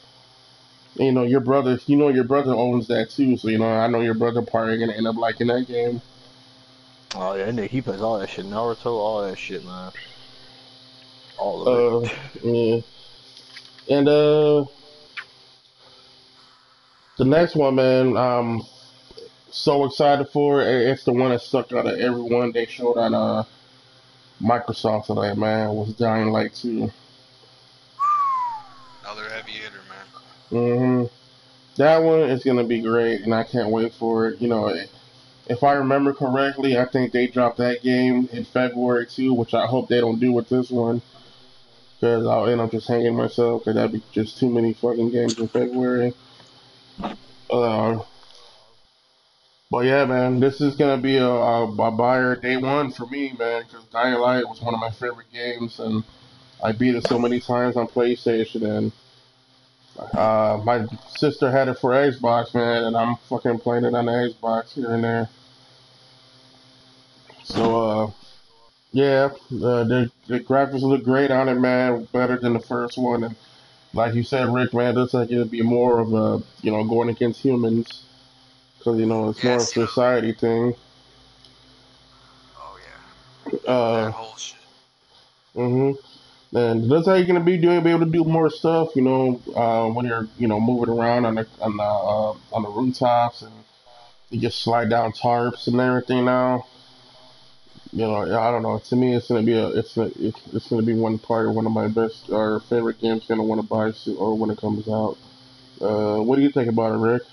Your brother owns that too, so I know your brother probably gonna end up liking that game. Oh yeah, and he plays all that shit. Naruto, all that shit, man. All of it. Uh, yeah, and the next one, man, so excited for it. It's the one that stuck out of everyone they showed on Microsoft today, man. Was Dying Light 2. Another heavy hitter, man. Hmm. That one is gonna be great, and I can't wait for it. If I remember correctly, I think they dropped that game in February too, which I hope they don't do with this one, because I'll end up just hanging myself, because that'd be just too many fucking games in February. Uh, but yeah, man, this is gonna be a buyer day one for me, man, because Dying Light was one of my favorite games, and I beat it so many times on PlayStation, and my sister had it for Xbox, man, and I'm fucking playing it on the Xbox here and there. So, yeah, the graphics look great on it, man, better than the first one, and like you said, Rick, man, it looks like it'll be more of a, going against humans, because it's Yeah, more I of a seen a. society thing. Oh yeah, Uh, that whole shit. hmm And that's how you're gonna be able to do more stuff, when you're, moving around on the rooftops, and you just slide down tarps and everything now. I don't know. To me, it's gonna be one part of one of my best or favorite games. Gonna want to buy or when it comes out. What do you think about it, Rick?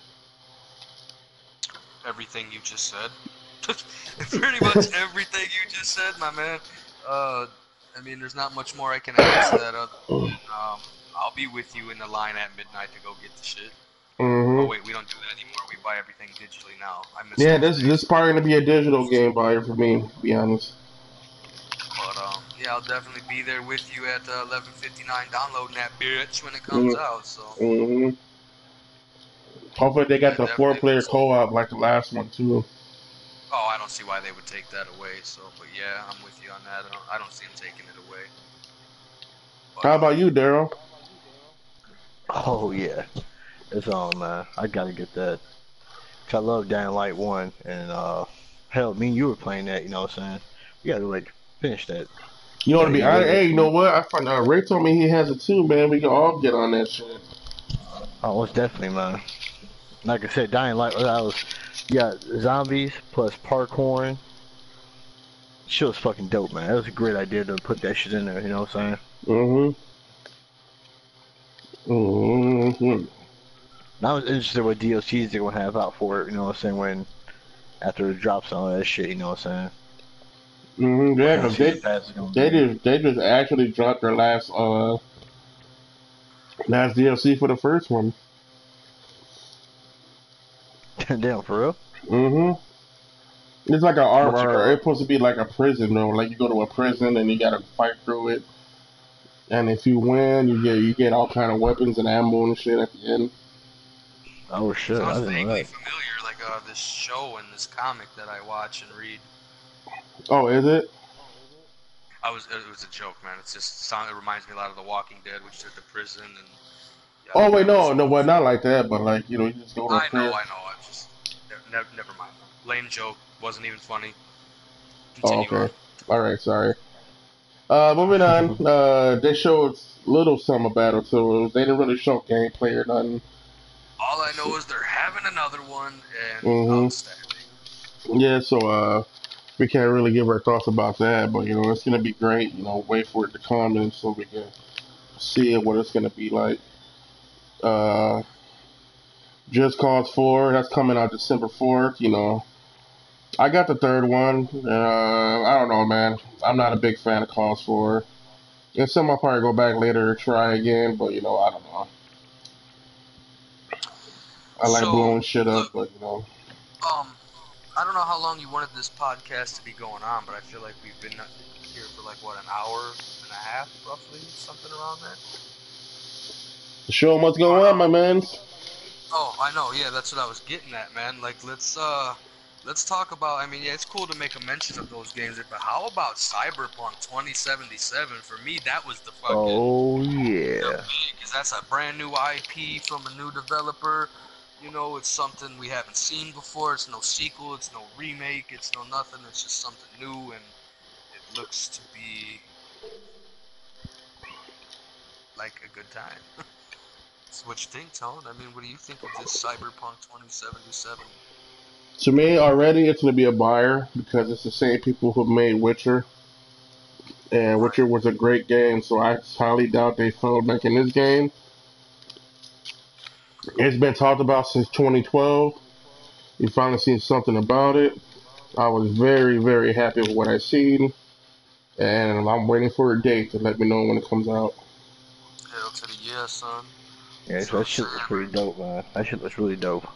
Everything you just said. Pretty much everything you just said, my man. Uh, I mean, there's not much more I can add to that other than I'll be with you in the line at midnight to go get the shit. Oh Hmm. wait, we don't do that anymore. We buy everything digitally now. I miss Yeah, those this days. probably gonna be a digital game buyer for me, to be honest. But yeah, I'll definitely be there with you at 11:59, downloading that bitch when it comes Mm-hmm. out. So Mm-hmm. Hopefully they got That the four definitely player looks cool. co-op like the last one too. Oh, I don't see why they would take that away. So, but yeah, I'm with you on that. I don't see them taking it away. But How about you, Daryl? Oh yeah, it's on, man. I gotta get that. 'Cause I love Dying Light 1, and hell, me and you were playing that. You know what I'm saying? We gotta like finish that. You want to That be you honest? waited Hey, you know for. what? I find Ray told me he has it too, man. We can all get on that shit. Oh, most definitely, man. Like I said, Dying Light. That was, you got zombies plus parkour. Shit was fucking dope, man. That was a great idea to put that shit in there. You know what I'm saying? Mm-hmm. Mm-hmm. And I was interested what DLCs they're gonna have out for it. You know what I'm saying? When after it drops and all that shit. You know what I'm saying? Mm-hmm. Yeah, What the because season pass is gonna they be. just they just actually dropped their last DLC for the first one. Damn, for real? Mm-hmm. It's like a What's it or called? it's supposed to be like a prison though. Like you go to a prison and you gotta fight through it. And if you win, you get all kind of weapons and ammo and shit at the end. Oh shit, I sounds didn't know vaguely that. familiar, like this show and this comic that I watch and read. Oh, is it? It was a joke, man. It's just it reminds me a lot of The Walking Dead, which is at the prison and yada Oh wait, yada. no, So no, well not like that, but like you just go to a prison. I know. I just never mind. Lame joke. Wasn't even funny. Oh, Continue okay. on. All right, sorry. Moving on. They showed little summer battle too. They didn't really show gameplay or nothing. All I know is they're having another one and Mm-hmm. outstanding. Yeah, so we can't really give our thoughts about that, but it's gonna be great. Wait for it to come and so we can see what it's gonna be like. Uh, Just Cause 4, that's coming out December 4th. I got the third one. I don't know, man. I'm not a big fan of Cause 4. And some I'll probably go back later and try again, but I don't know. I like So blowing shit up, look, but um, I don't know how long you wanted this podcast to be going on, but I feel like we've been here for like what, an hour and a half, roughly, something around there. the show must But go on, my man. oh, I know, yeah, that's what I was getting at, man. Like, let's talk about. I mean, yeah, it's cool to make a mention of those games, but how about Cyberpunk 2077? For me, that was the fucking Oh the yeah. big, because that's a brand new IP from a new developer. It's something we haven't seen before. It's no sequel. It's no remake. It's no nothing. It's just something new, and it looks to be like a good time. So what you think, Tone? I mean, what do you think of this Cyberpunk 2077? To me, already, it's going to be a buyer because it's the same people who made Witcher. And Witcher Right. was a great game, so I highly doubt they failed making this game. It's been talked about since 2012. You finally seen something about it. I was very, very happy with what I seen, and I'm waiting for a date to let me know when it comes out. Hell to the yeah, son. Yeah, That's so what that I'm shit looks saying. pretty dope, man. That shit looks really dope.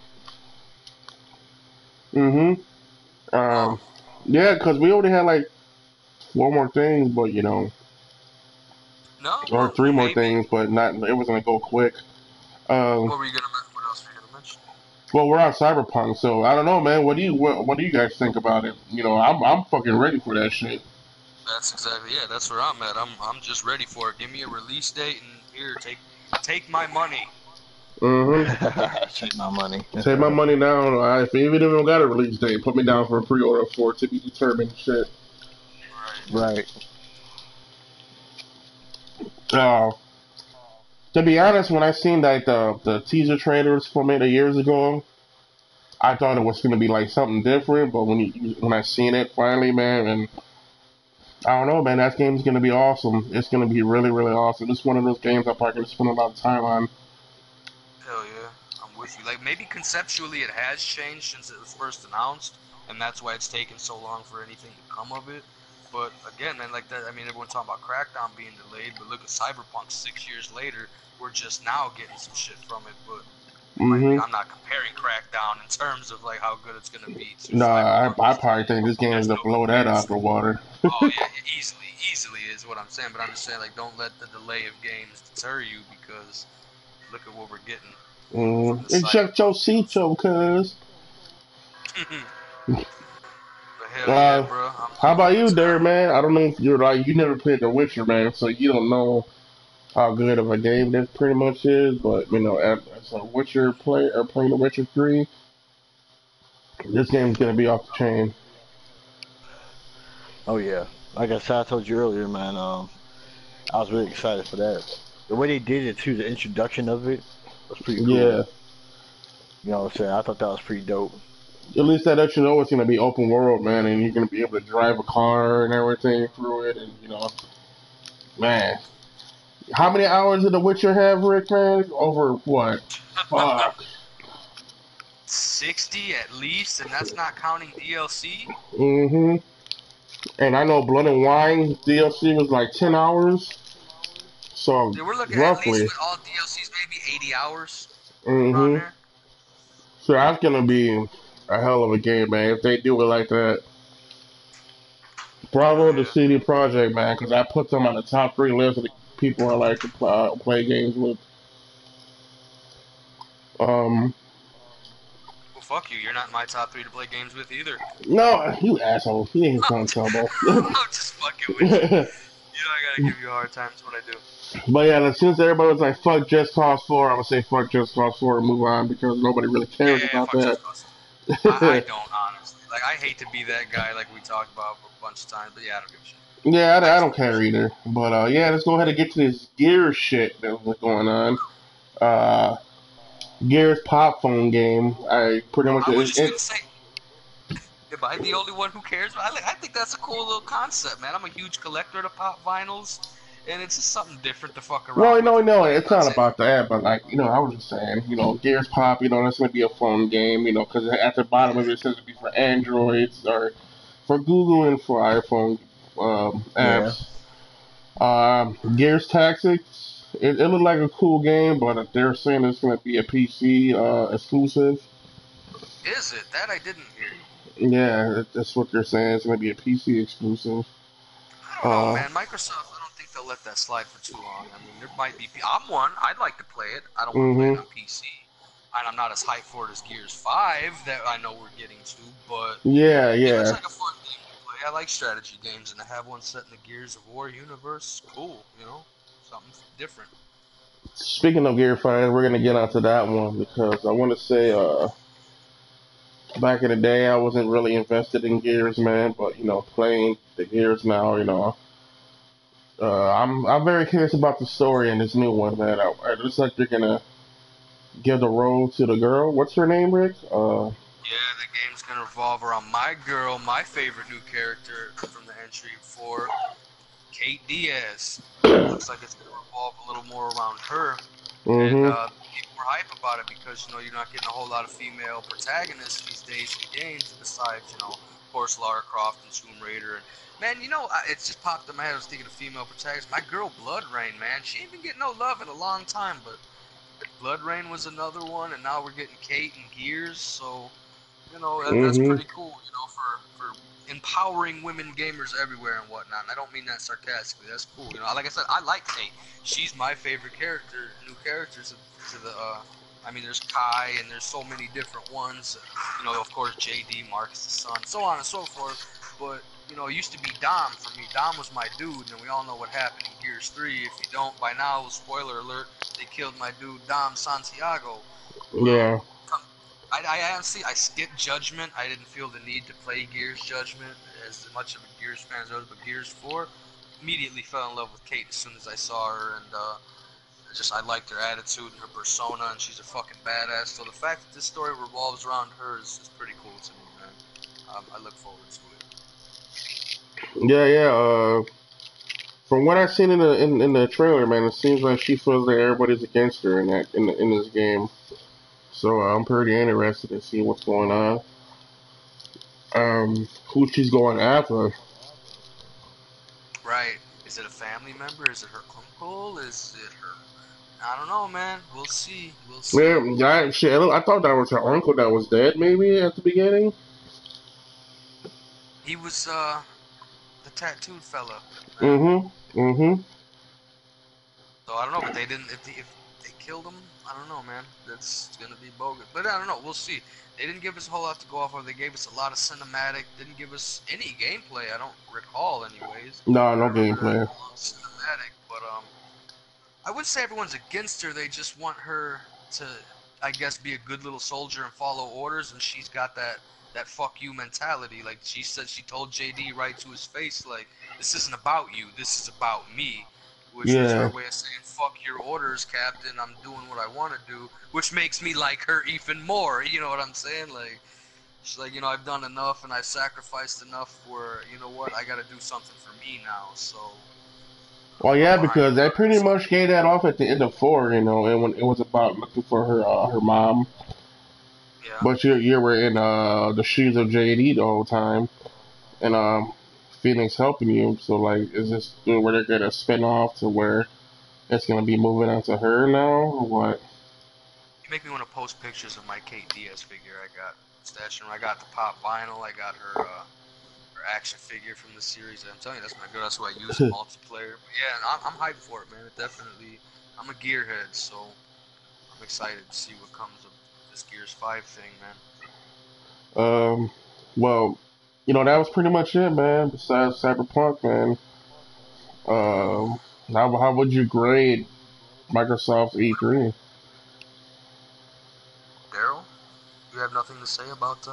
Mm-hmm. Um, Yeah, because we already had like four more things, but no, or well, three more maybe. things, but not. It was gonna go quick. Um, What else were you gonna mention? well, we're on Cyberpunk, so I don't know, man. What do you guys think about it? I'm fucking ready for that shit. That's exactly, yeah. That's where I'm at. I'm just ready for it. Give me a release date and here, take my money. Mm-hmm. Take my money. Take my money down. If even if it don't got a release date, put me down for a pre-order for it to be determined. Shit. Right. Right. Uh, to be honest, when I seen like the teaser trailers from it years ago, I thought it was gonna be like something different. But when I seen it finally, man, and I don't know, man, that game's gonna be awesome. It's gonna be really, really awesome. It's one of those games I'm probably gonna spend a lot of time on. Hell yeah, I'm with you. Like maybe conceptually it has changed since it was first announced, and that's why it's taken so long for anything to come of it. But again, man, like that. I mean, everyone's talking about Crackdown being delayed, but look at Cyberpunk 6 years later. We're just now getting some shit from it, but Mm-hmm. I'm not comparing Crackdown in terms of like how good it's gonna be to Nah, Cyberpunk. I probably think this game is There's gonna no blow that out comparison. the water. Oh yeah, easily is what I'm saying. But I'm just saying, like, don't let the delay of games deter you because look at what we're getting. from the Inject your cyberpunk Cito, cuz. stuff. But hell yeah, Uh, bro. how about I'm you, there, excited. man? I don't know if you're like you never played The Witcher, man, so you don't know how good of a game this pretty much is. But you know, as a Witcher player or playing The Witcher 3, this game's gonna be off the chain. Oh yeah, like I said, I told you earlier, man. I was really excited for that. The way they did it too, the introduction of it was pretty Yeah, cool. You know what I'm saying? I thought that was pretty dope. at least that lets you know it's gonna be open world, man, and you're gonna be able to drive a car and everything through it, and you know, man. How many hours did The Witcher have, Rick, man? Over what? Fuck. 60 at least, and that's not counting DLC. hmm And I know Blood and Wine DLC was like 10 hours. So Dude, we're looking at least roughly. with all DLCs, maybe 80 hours around hmm there. So that's gonna be a hell of a game, man. If they do it like that, Hell bravo to yeah. CD Projekt, man, because I put them on the top three list of the people I like to play games with. Um, Well, fuck you. You're not in my top three to play games with either. no, you asshole. He ain't I'm trying to trouble. just fucking with you. You know I gotta give you a hard time. That's what I do. But yeah, since everybody was like, fuck Just Cause 4, I'm gonna say fuck Just Cause 4 and move on because nobody really Yeah, cares yeah, yeah. about Fuck that. Just Cause. I don't honestly. Like I hate to be that guy, like we talked about a bunch of times, but yeah, I don't give a shit. Yeah, I I just don't don't give a care shit. either. But yeah, let's go ahead and get to this Gears shit that was going on. Uh, Gears Pop Phone game. I pretty much I was just gonna say, am I the only one who cares? I think that's a cool little concept, man. I'm a huge collector of pop vinyls, and it's just something different to fuck no, around with no, and no. play. I'm It's not not saying. about that, but like I was just saying, Gears Pop. That's gonna be a phone game. Because at the bottom of it says it'll be for Androids or for Google and for iPhone Yeah. apps. Gears Tactics. It looked like a cool game, but they're saying it's gonna be a PC exclusive. Is it that I didn't hear? Yeah, that's what they're saying. It's gonna be a PC exclusive. I don't know, Uh, man. Microsoft, I don't think they'll let that slide for too long. I mean, there might be. I'm one. I'd like to play it. I don't want to play it mhm. on PC, and I'm not as hyped for it as Gears 5 that I know we're getting to. But Yeah, it looks yeah. like a fun game to play. I like strategy games, and to have one set in the Gears of War universe, cool. Something different. Speaking of Gear 5, we're gonna get onto that one because I want to say, back in the day, I wasn't really invested in Gears, man. But playing the Gears now, I'm very curious about the story in this new one, man. It looks like they're gonna give the role to the girl. What's her name, Rick? Yeah, the game's gonna revolve around my girl, my favorite new character from the entry for Kate Diaz. Looks like it's gonna revolve a little more around her, and Mhm. people are hype about it because you're not getting a whole lot of female protagonists these days in games. Besides, of course, Lara Croft and Tomb Raider. And man, it's just popped in my head. I was thinking of female protagonists. My girl Blood Rain, man, she ain't been getting no love in a long time, but Blood Rain was another one, and now we're getting Kate and Gears. So that's Mhm. pretty cool. For empowering women gamers everywhere and whatnot. And I don't mean that sarcastically. That's cool. Like I said, I like Kate. She's my favorite character, new characters to the. I mean, there's Kai, and there's so many different ones. Of course, JD, Marcus the son, so on and so forth. But it used to be Dom for me. Dom was my dude, and we all know what happened in Gears 3. If you don't by now, spoiler alert, they killed my dude Dom Santiago. Um, Yeah. I honestly I skipped Judgment. I didn't feel the need to play Gears Judgment as much of a Gears fan as I was, but Gears 4 immediately fell in love with Kate as soon as I saw her, and I liked her attitude and her persona, and she's a fucking badass. So the fact that this story revolves around her is pretty cool to me, man. I look forward to it. Yeah, yeah. From what I've seen in the trailer, man, it seems like she feels that everybody's against her in this game. So I'm pretty interested to see what's going on. Who she's going after. Right? Is it a family member? Is it her uncle? Is it her? I don't know, man. We'll see. We'll Yeah, see. I thought that was her uncle that was dead, maybe at the beginning. He was the tattooed fella, man. Mm-hmm. Mm-hmm. So I don't know, but they didn't. If they killed him. I don't know, man. That's gonna be bogus. But I don't know. We'll see. They didn't give us a whole lot to go off of. They gave us a lot of cinematic. Didn't give us any gameplay. I don't recall, anyways. No, I no remember that gameplay. long cinematic, but I wouldn't say everyone's against her. They just want her to, I guess, be a good little soldier and follow orders. And she's got that fuck you mentality. Like she said, she told JD right to his face, like, this isn't about you. This is about me. Which was her Yeah. way of saying, fuck your orders, Captain. I'm doing what I want to do. Which makes me like her even more. You know what I'm saying? Like, she's like, I've done enough and I've sacrificed enough where, you know what, I got to do something for me now. So Well, I'm yeah, behind because the they pretty curtain. much gave that off at the end of 4, and when it was about looking for her mom. Yeah. But you were in the shoes of JD the whole time, and Phoenix helping you. So like, is this where they're gonna spin off to where it's gonna be moving on to her now, or what? You make me want to post pictures of my Kate Diaz figure I got stashing. I got the pop vinyl. I got her action figure from the series. I'm telling you, that's my girl. That's what I use in multiplayer. But yeah, I'm hyped for it, man. It definitely. I'm a gearhead, so I'm excited to see what comes of this Gears 5 thing, man. Um, well, that was pretty much it, man. Besides Cyberpunk, man. Um, how would you grade Microsoft's E3? Daryl, you have nothing to say about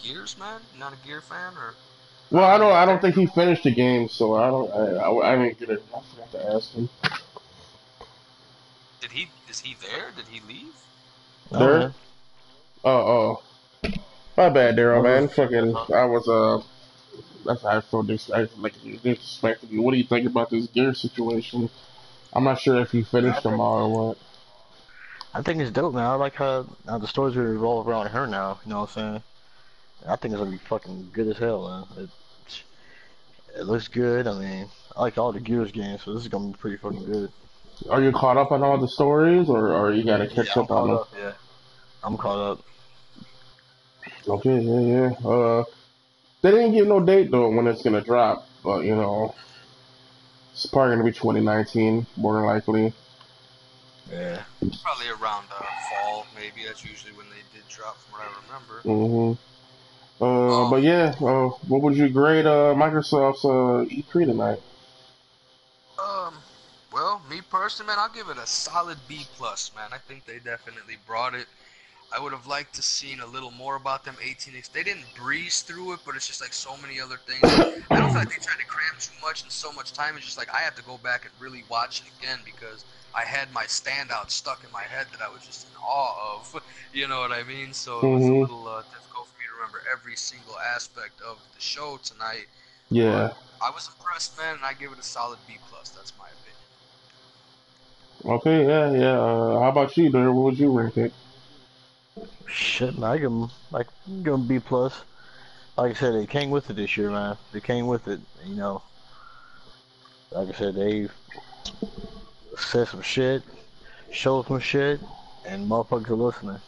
Gears, man? You're not a Gear fan, or I Well, don't I know don't your I don't opinion. think he finished the game, so I don't I didn't get it. I forgot to ask him. Did he? Is he there? Did he leave? Oh There? yeah. Oh, my bad, I Daryl, was man. listening to Fucking, that. I was that's I feel like disrespectful. You. What do you think about this gear situation? I'm not sure if he finished them all or what. I think it's dope, man. I like how the story's gonna revolve around her now. You know what I'm saying? I think it's gonna be fucking good as hell, man. It looks good. I mean, I like all the Gears games, so this is gonna be pretty fucking good. Are you caught up on all the stories, or you gotta Yeah, catch I'm up on caught them? up. Yeah, I'm caught up. Okay, yeah, yeah. They didn't give no date though when it's gonna drop, but it's probably gonna be 2019, more than likely. Yeah. Probably around fall, maybe. That's usually when they did drop, from what I remember. hmm Um, But yeah, what would you grade Microsoft's E3 tonight? um, well, me personally, man, I'll give it a solid B plus, man. I think they definitely brought it. I would have liked to seen a little more about them 18X. They didn't breeze through it, but it's just like so many other things. I don't feel like they tried to cram too much in so much time. It's just like I have to go back and really watch it again because I had my standout stuck in my head that I was just in awe of. You know what I mean? So it was a hmm little difficult for me to remember every single aspect of the show tonight. But Yeah. I was impressed, man, and I give it a solid B plus. That's my opinion. Okay, yeah, yeah. How about you, there? What would you rank it? Shit, man. I give 'em B plus. Like I said, they came with it this year, man. They came with it. You know, like I said, they said some shit, showed some shit, and motherfuckers are listening.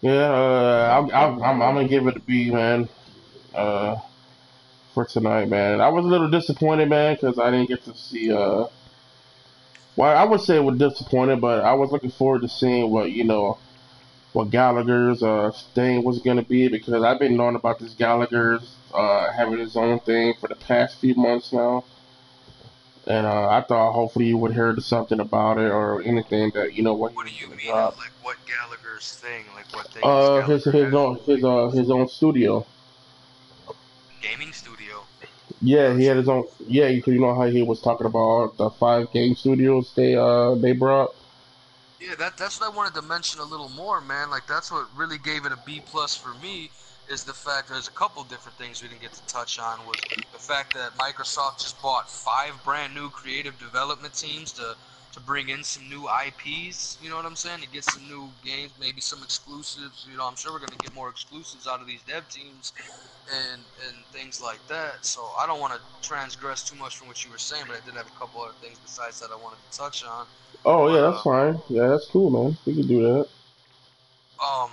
Yeah, And I'm fucking I'm with gonna give it a B, man. Uh, for tonight, man. I was a little disappointed, man, because I didn't get to see. Well, I would say it was disappointed, but I was looking forward to seeing what Gallagher's thing was gonna be because I've been knowing about this Gallagher's having his own thing for the past few months now, and I thought hopefully you would hear something about it or anything that what he What do was you gonna mean? drop. Like what Gallagher's thing? Like what thing does His Gallagher his have? own his own studio. Gaming studio. Yeah, he had Gotcha. his own. Yeah, you know how he was talking about the 5 game studios they brought. Yeah, that's what I wanted to mention a little more, man. Like that's what really gave it a B plus for me is the fact there's a couple different things we didn't get to touch on was the fact that Microsoft just bought 5 brand new creative development teams to bring in some new IPs. You know what I'm saying? To get some new games, maybe some exclusives. I'm sure we're gonna get more exclusives out of these dev teams and things like that. So I don't want to transgress too much from what you were saying, but I did have a couple other things besides that I wanted to touch on. Oh yeah, But that's fine. Yeah, that's cool, man. We can do that. Um,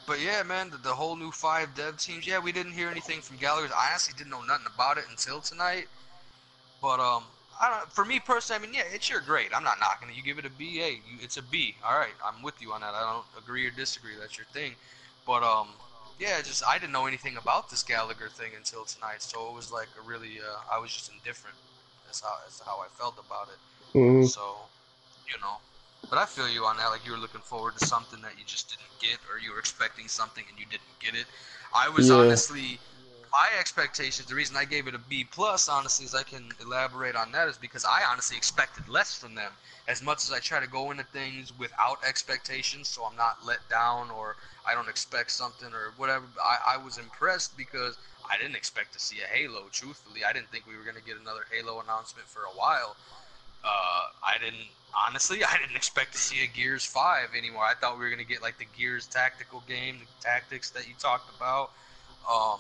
but yeah, man, the whole new 5 dev teams. Yeah, we didn't hear anything from Gallagher. I honestly didn't know nothing about it until tonight. But For me personally, I mean, yeah, it's your grade. I'm not knocking it. You give it a B, hey, it's a B. All right, I'm with you on that. I don't agree or disagree. That's your thing. But yeah, just I didn't know anything about this Gallagher thing until tonight, so it was like a really, I was just indifferent. That's how I felt about it. Hmm. So, you know, but I feel you on that. Like you were looking forward to something that you just didn't get, or you were expecting something and you didn't get it. I was Yeah. honestly, my expectations. The reason I gave it a B plus, honestly, is I can elaborate on that, is because I honestly expected less from them. As much as I try to go into things without expectations, so I'm not let down or I don't expect something or whatever. I was impressed because I didn't expect to see a Halo. Truthfully, I didn't think we were gonna get another Halo announcement for a while. I didn't honestly. I didn't expect to see a Gears 5 anymore. I thought we were gonna get like the Gears tactical game, the tactics that you talked about. Um,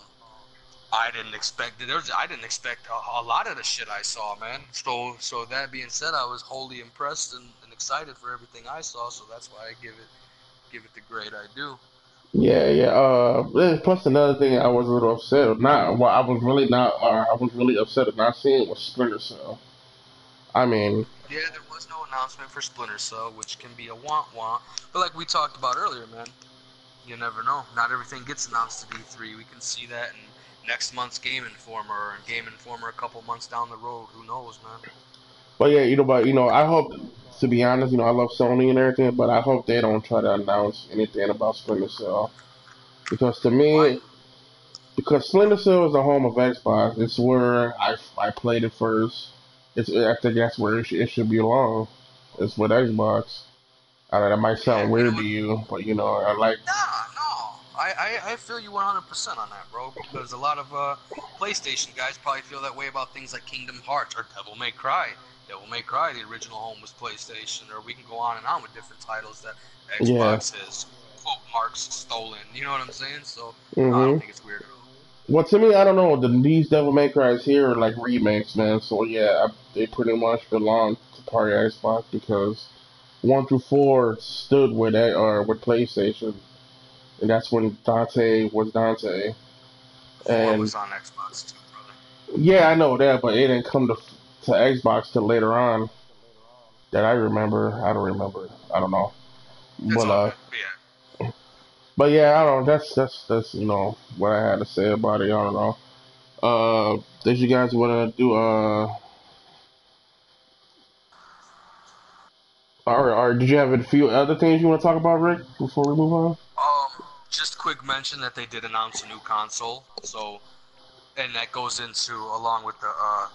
I didn't expect it. I didn't expect a lot of the shit I saw, man. So that being said, I was wholly impressed and excited for everything I saw. So that's why I give it the grade I do. Yeah, yeah. Plus another thing, I was a little upset. Not, well, I was really not. I was really upset at not seeing was Splinter Cell. I mean, Yeah, there was no announcement for Splinter Cell, which can be a want want. But like we talked about earlier, man, you never know. Not everything gets announced at E3. We can see that in next month's Game Informer or in Game Informer a couple months down the road. Who knows, man? but yeah, I hope, to be honest, I love Sony and everything, but I hope they don't try to announce anything about Splinter Cell because to Why? me, because Splinter Cell is the home of Xbox. It's where I played it first. I think that's where it should belong. It's with Xbox. I know that might Yeah, sound you know weird to what? you, but I like. Nah, no. I feel you 100% on that, bro, because a lot of PlayStation guys probably feel that way about things like Kingdom Hearts or Devil May Cry. Devil May Cry, the original home was PlayStation, or we can go on and on with different titles that Yeah. Xbox has, quote marks, stolen. You know what I'm saying? So, no, I don't Hmm. think it's weird at all. Well, to me, I don't know. These Devil May Cry's here are like remakes, man. So yeah, they pretty much belong to party Xbox because 1 through 4 stood with with PlayStation, and that's when Dante was Dante. 4 And was on Xbox too, brother. yeah, I know that, but it didn't come to Xbox till later on that I remember. I don't remember. I don't know. That's But all good. But yeah. yeah, I don't know. That's what I had to say about it. I don't know. Did you guys want to do or did you have a few other things you want to talk about, Rick, before we move on? Um, just quick mention that they did announce a new console. So and that goes into along with the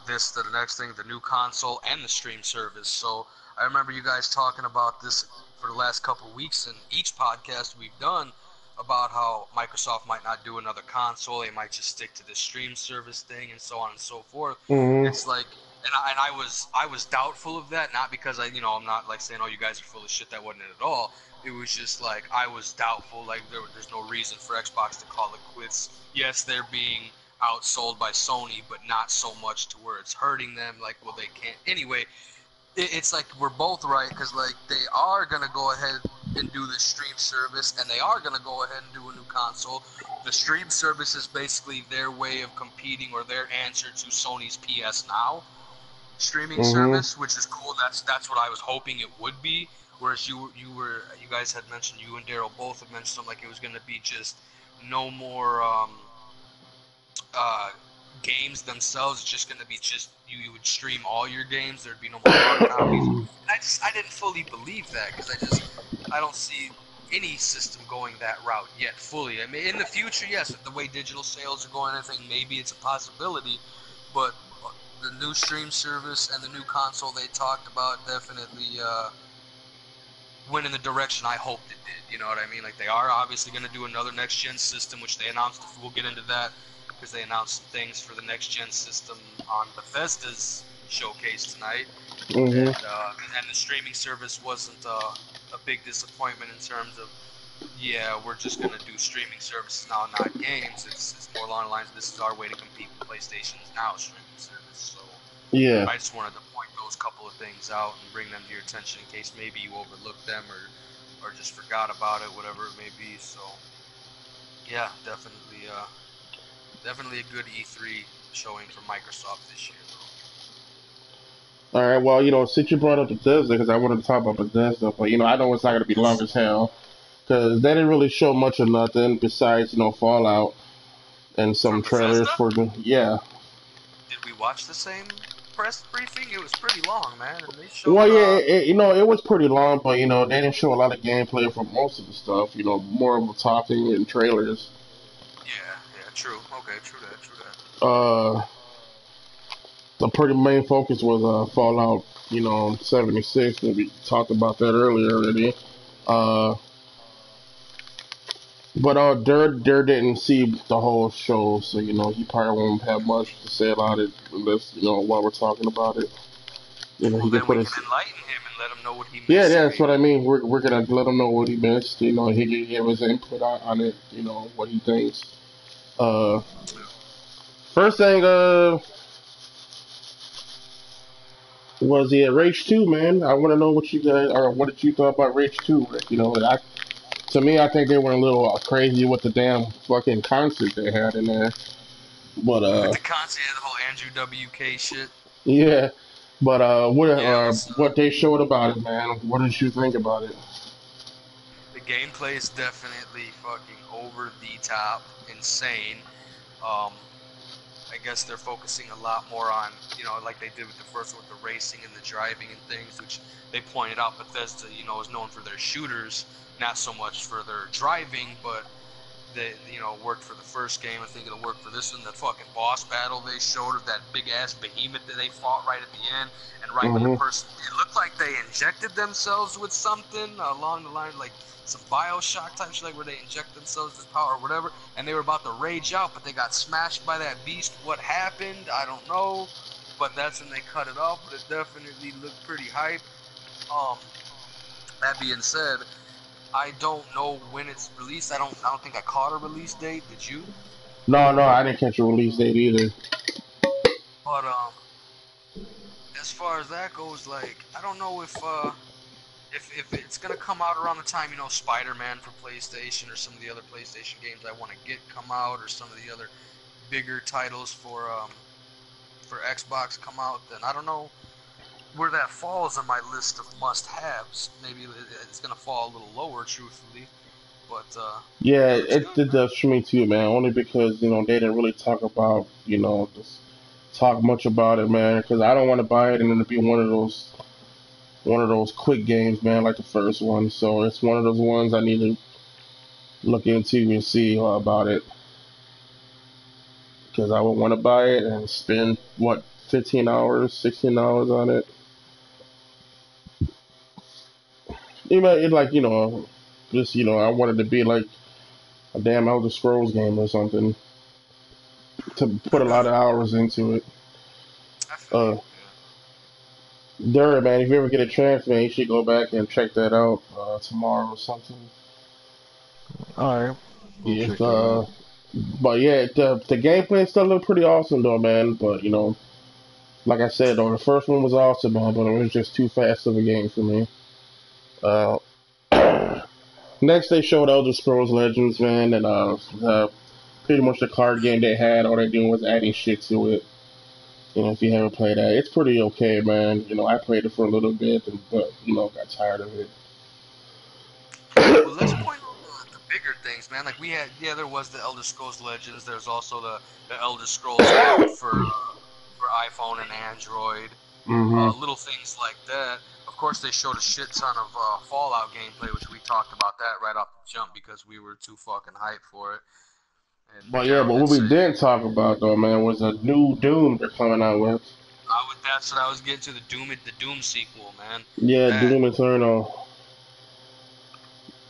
this to the next thing, the new console and the stream service. So I remember you guys talking about this for the last couple of weeks in each podcast we've done about how Microsoft might not do another console, they might just stick to the stream service thing and so on and so forth. Hmm. It's like and I was doubtful of that, not because I'm not like saying, oh, you guys are full of shit. That wasn't it at all. It was just like I was doubtful, like there's no reason for Xbox to call it quits. Yes, they're being outsold by Sony, but not so much to where it's hurting them. Like, well, they can't. Anyway, it's like we're both right because like they are gonna go ahead and do the stream service, and they are gonna go ahead and do a new console. The stream service is basically their way of competing or their answer to Sony's PS Now streaming Hmm. service, which is cool. That's what I was hoping it would be. Whereas you guys had mentioned, you and Daryl both had mentioned something like it was gonna be just no more uh, games themselves. It's just going to be just you would stream all your games. There'd be no more hard copies. And I didn't fully believe that because I don't see any system going that route yet fully. I mean, in the future, yes, the way digital sales are going, I think maybe it's a possibility, but the new stream service and the new console they talked about definitely went in the direction I hoped it did. You know what I mean? Like they are obviously going to do another next gen system, which they announced. We'll get into that because they announced some things for the next gen system on Bethesda's showcase tonight, Hmm. and the streaming service wasn't a big disappointment in terms of yeah, we're just gonna do streaming services now, not games. It's more along the lines of this is our way to compete with PlayStation's now streaming service. So Yeah. I just wanted to point those couple of things out and bring them to your attention in case maybe you overlooked them or just forgot about it, whatever it may be. So yeah, definitely a good E3 showing for Microsoft this year, though. All right, well, since you brought up Bethesda, because I wanted to talk about Bethesda, but I know it's not going to be long Yes. as hell, because they didn't really show much of nothing besides Fallout and For some trailers Bethesda, for the yeah. did we watch the same press briefing? It was pretty long, man, and they Well, showed yeah, it was pretty long, but they didn't show a lot of gameplay for most of the stuff. More of the talking and trailers. yeah, yeah, true. Okay, true that, true that. Uh, the pretty main focus was Fallout, 76, and we talked about that earlier already. Uh, but Dur didn't see the whole show, so he probably won't have much to say about it unless while we're talking about it. Well, He can then put we can his enlighten him and let him know what he yeah, missed, that's what maybe. I mean. We're gonna let him know what he missed. He can give his input on it. What he thinks. Uh, first thing was Rage 2, man. I want to know what you guys or what did you thought about Rage 2, Rick? To me, I think they were a little crazy with the damn fucking concert they had in there. But With the concert, the whole Andrew WK shit. yeah. But Yeah, let's. what they showed about it, man? What did you think about it? The gameplay is definitely fucking over the top, insane. Um, I guess they're focusing a lot more on, like they did with the first one with the racing and the driving and things, which they pointed out Bethesda, is known for their shooters, not so much for their driving, but they, worked for the first game. I think it'll work for this one. The fucking boss battle they showed of that big ass behemoth that they fought right at the end, and right when the Hmm. person, it looked like they injected themselves with something along the line, like some Bioshock type shit, like where they inject themselves with power or whatever, and they were about to rage out, but they got smashed by that beast. What happened? I don't know, but that's when they cut it off. But it definitely looked pretty hype. Um, that being said, I don't know when it's released. I don't think I caught a release date. Did you? No, no, I didn't catch a release date either. But as far as that goes, like I don't know if it's gonna come out around the time Spider-Man for PlayStation or some of the other PlayStation games I want to get come out, or some of the other bigger titles for Xbox come out. Then I don't know where that falls on my list of must-haves. Maybe it's gonna fall a little lower, truthfully. But Yeah, it looks it good, did man. that for me too, man. Only because they didn't really talk about just talk much about it, man. Because I don't want to buy it and then it be one of those quick games, man, like the first one. So it's one of those ones I need to look into and see about it because I would want to buy it and spend what 15 hours, 16 hours on it. It like just I wanted to be like a damn Elder Scrolls game or something to put a lot of hours into it. I feel you. Uh, Yeah. Durr, man, if you ever get a chance, man, you should go back and check that out tomorrow or something. All right, we'll If check that out. but yeah, the gameplay still look pretty awesome though, man. But like I said, though, the first one was awesome, man, but it was just too fast of a game for me. Uh, next they showed Elder Scrolls Legends, man, and pretty much the card game they had. All they doing was adding shit to it. If you haven't played that, it's pretty okay, man. I played it for a little bit, but got tired of it. Well, let's point out the bigger things, man. Like we had, yeah, there was the Elder Scrolls Legends. There's also the Elder Scrolls mode for iPhone and Android. Hmm. Little things like that. Of course, they showed a shit ton of Fallout gameplay, which we talked about that right off the jump because we were too fucking hyped for it. And But yeah, Daryl but did what we say, didn't talk about though, man, was a new Doom they're coming out with. that's what I was getting to, the Doom sequel, man. Yeah, That Doom Eternal.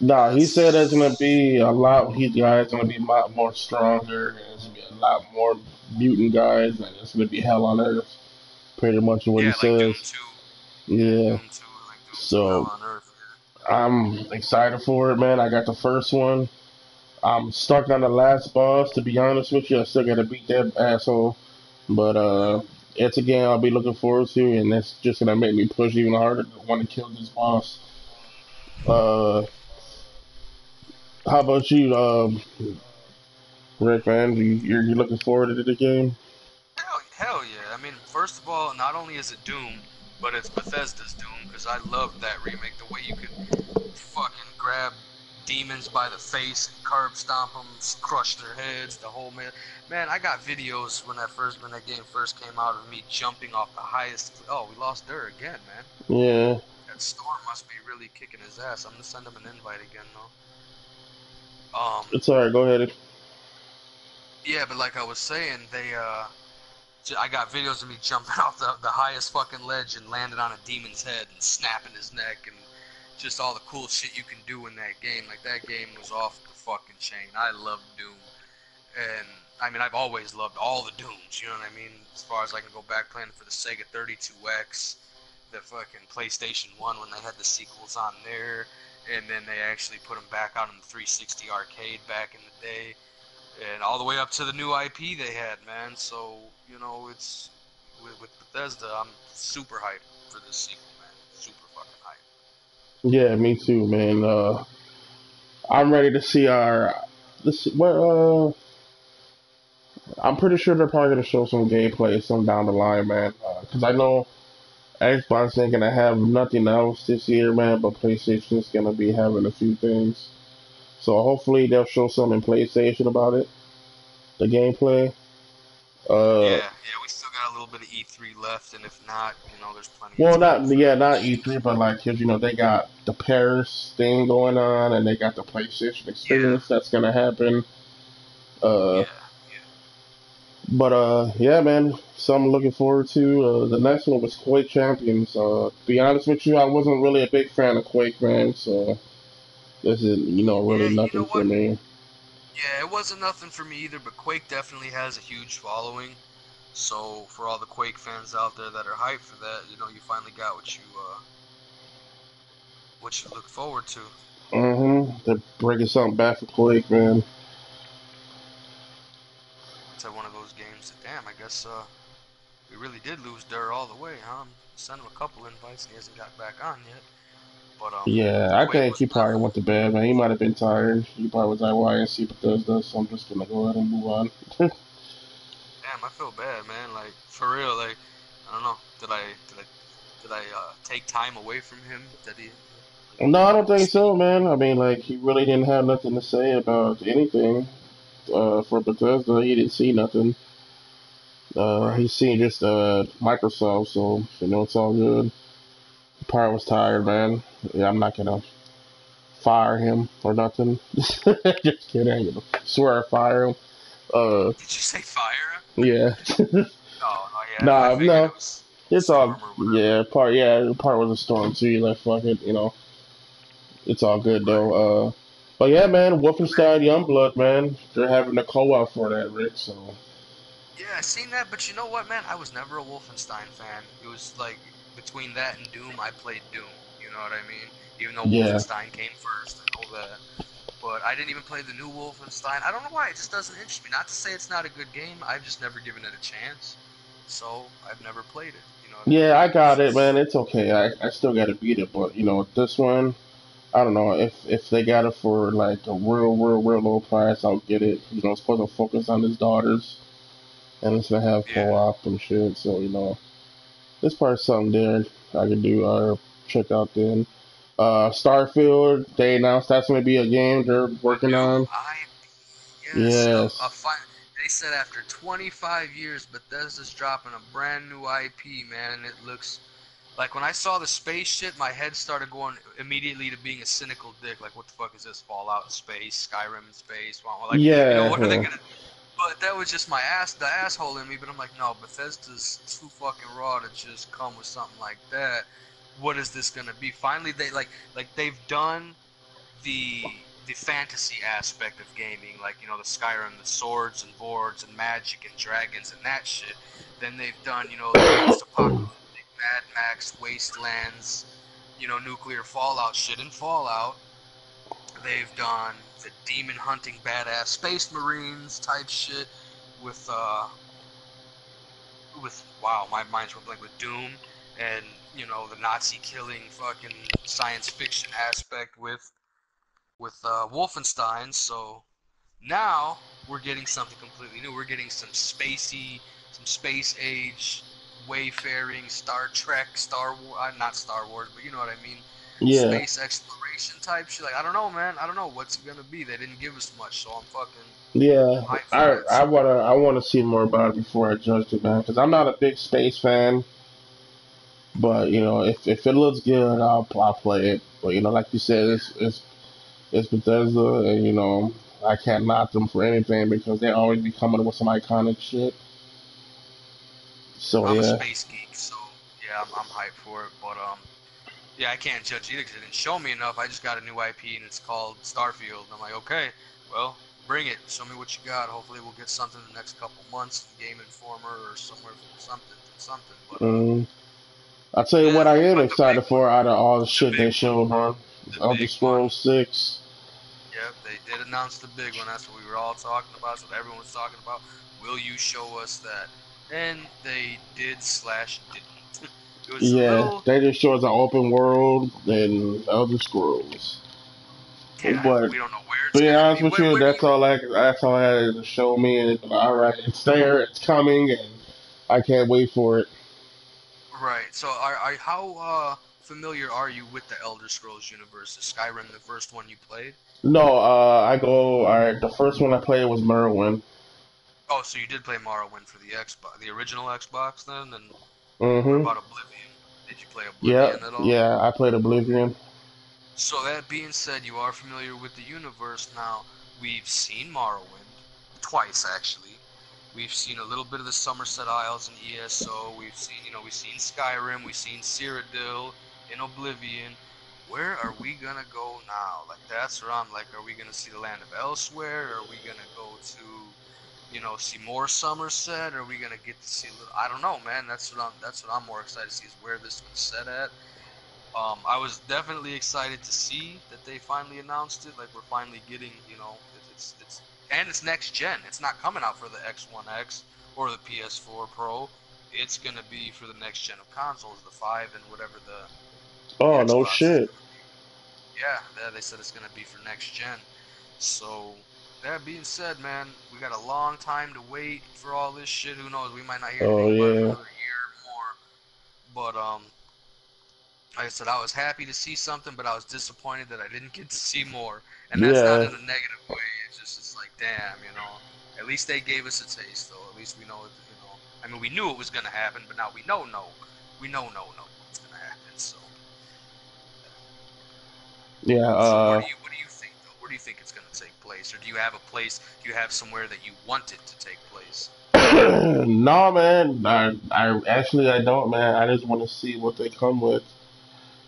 Nah, he said it's gonna that's be a lot. He guys gonna be a lot more stronger. And it's gonna be a lot more mutant guys, and it's gonna be hell on earth. Pretty much what he yeah, like Doom says. 2. Yeah, Yeah. Doom 2, like Doom 2 Hell So on Earth. I'm excited for it, man. I got the first one. I'm stuck on the last boss. To be honest with you, I still gotta beat that asshole. But it's a game I'll be looking forward to, and that's just gonna make me push even harder to want to kill this boss. Uh, how about you, Rick? Man, you looking forward to the game? Hell yeah. I mean, first of all, not only is it Doom, but it's Bethesda's Doom because I loved that remake. The way you could fucking grab demons by the face and curb stomp them, crush their heads. The whole man. I got videos when that game first came out of me jumping off the highest. Oh, we lost Dur again, man. Yeah, That storm must be really kicking his ass. I'm gonna send him an invite again though. it's alright. Go ahead. Yeah, but like I was saying, I got videos of me jumping off the highest fucking ledge and landing on a demon's head and snapping his neck and just all the cool shit you can do in that game. Like, that game was off the fucking chain. I love Doom. And, I mean, I've always loved all the Dooms, you know what I mean? As far as I can go back playing for the Sega 32X, the fucking PlayStation 1 when they had the sequels on there, and then they actually put them back out in the 360 arcade back in the day, and all the way up to the new IP they had, man. So, you know, it's with Bethesda, I'm super hyped for this sequel, man. Super fucking hyped. Yeah, me too, man. I'm ready to see our this. Well, I'm pretty sure they're probably gonna show some gameplay some down the line, man. Because I know Xbox ain't gonna have nothing else this year, man. But PlayStation's gonna be having a few things. So hopefully they'll show some in PlayStation about it, the gameplay. Yeah, Uh, yeah, we still got a little bit of E3 left, and if not, you know, there's plenty of well, time not for yeah, that not shit. E3, but like, 'cause, they got the Paris thing going on, and they got the PlayStation Yeah, Experience that's gonna happen. Uh, yeah, but yeah, man. So I'm looking forward to. The next one was Quake Champions. To be honest with you, I wasn't really a big fan of Quake, man. So this is, really yeah. You nothing know for what? me. Yeah, it wasn't nothing for me either, but Quake definitely has a huge following. So for all the Quake fans out there that are hyped for that, you know, you finally got what you look forward to. They're bringing something back for Quake, man. To one of those games that, damn, I guess we really did lose Dur all the way, huh? Sent him a couple invites and he hasn't got back on yet. But Yeah, I Quake think was he probably definitely. went to bed, man. He might have been tired. He probably was like, "Well, I didn't see Bethesda, so I'm just gonna go ahead and move on." Damn, I feel bad, man. Like, for real, like, I don't know. Did I take time away from him? Did he like No, I don't think speak? so, man. I mean, like, he really didn't have nothing to say about anything. For Bethesda, he didn't see nothing. Right. He's seen just Microsoft, so it's all good. He probably was tired, Right. man. Yeah, I'm not gonna fire him or nothing. Just kidding. I'm gonna swear I fire him. Uh, Did you say fire? yeah. Oh, no, yeah. I Nah, figured it no. was It's all storm or whatever. yeah. Part was a storm too. You like fuck it, It's all good Right. though. But yeah, man, Man, Wolfenstein Youngblood, man. They're having a co-op for that, Rick. So yeah, I seen that, but you know what, man? I was never a Wolfenstein fan. It was like between that and Doom, I played Doom. You know what I mean? Even though yeah, Wolfenstein came first, I know that. But I didn't even play the new Wolfenstein. I don't know why. It just doesn't interest me. Not to say it's not a good game. I've just never given it a chance. So I've never played it. You know what I yeah, mean? I It's got it, man. just It's okay. I still got to beat it, but this one, I don't know if they got it for like a real low price, I'll get it. It's supposed to focus on his daughters, and it's gonna have yeah. co-op and shit. So this part's something there I could do or check out then. Starfield, they announced that's gonna be a game they're A working new on. IP. Yes, a Yes. They said after 25 years, Bethesda's dropping a brand new IP, man, and it looks like when I saw the space shit, my head started going immediately to being a cynical dick. Like, what the fuck is this? Fallout in space, Skyrim in space? Well, like, Yeah, what are they yeah. gonna? But that was just the asshole in me. But I'm like, no, Bethesda's too fucking raw to just come with something like that. What is this gonna be? Finally, they've done the fantasy aspect of gaming, like the Skyrim, the swords and boards and magic and dragons and that shit. Then they've done the post-apocalyptic Mad Max wastelands, nuclear Fallout shit in Fallout. They've done the demon hunting badass space marines type shit with wow, my mind's went blank with Doom, and the Nazi killing fucking science fiction aspect with Wolfenstein. So now we're getting something completely new. We're getting some spacey, some space age wayfaring Star Trek, Star War, not Star Wars, but you know what I mean, Yeah, space exploration type shit. Like I don't know, man. I don't know what's it gonna be. They didn't give us much, so yeah. I'm hyped for I that. I So wanna I wanna see more about it before I judge it, man. Because I'm not a big space fan, but if it looks good, I'll play it. But like you said, yeah, it's Bethesda, and I can't knock them for anything because they always be coming with some iconic shit. So I'm a yeah, space geek, so yeah, I'm hyped for it. But yeah, I can't judge either because they didn't show me enough. I just got a new IP and it's called Starfield. And I'm like, okay, well, bring it. Show me what you got. Hopefully, we'll get something in the next couple months, Game Informer or somewhere, something from something. But mm, I'll tell you what yeah. I am But the big excited one, for out of all the the shit big they one, showed, man. the Elder big one. Scrolls 6. Yep, they did announce the big one. That's what we were all talking about. That's what everyone was talking about. Will you show us that? And they did slash didn't. It was a Yeah, little, they just showed us an open world and Elder Scrolls. yeah. But We don't know where it's being gonna honest be. with Where, you, where do you? that's all I had to show me. And all right, it's there, it's coming, and I can't wait for it. Right. So, are how familiar are you with the Elder Scrolls universe? Is Skyrim the first one you played? No, I go. All right, the first one I played was Merwin. Oh, so you did play Morrowind for the Xbox, the original Xbox, then? And what Mm-hmm. about Oblivion? Did you play Yeah, Oblivion at all? yeah, I played Okay. Oblivion. So that being said, you are familiar with the universe now. We've seen Morrowind twice actually. We've seen a little bit of the Somerset Isles in ESO. We've seen Skyrim. We've seen Cyrodiil in Oblivion. Where are we gonna go now? Like that's where I'm like, are we gonna see the land of Elsewhere? Are we gonna go to, see more Somerset? Are we gonna get to see a little? I don't know, man. That's what I'm more excited to see is where this one's set at. I was definitely excited to see that they finally announced it. Like we're finally getting, and it's next gen. It's not coming out for the X1X or the PS4 Pro. It's gonna be for the next gen of consoles, the five and whatever the Oh no Xbox is shit. gonna be. Yeah, they said it's gonna be for next gen. So that being said, man, we got a long time to wait for all this shit. Who knows? We might not hear Oh anything about it for yeah, another year or more. But like I said, I was happy to see something, but I was disappointed that I didn't get to see more. And that's not yeah, in a negative way. It's like, damn. At least they gave us a taste, though. At least we know. I mean, we knew it was gonna happen, but now we know, no, we know, no, no, what's gonna happen. So, yeah. so what do you think, though? Where do you think it's gonna take place, or do you have a place? Do you have somewhere that you want it to take place? No, man. I don't, man. I just want to see what they come with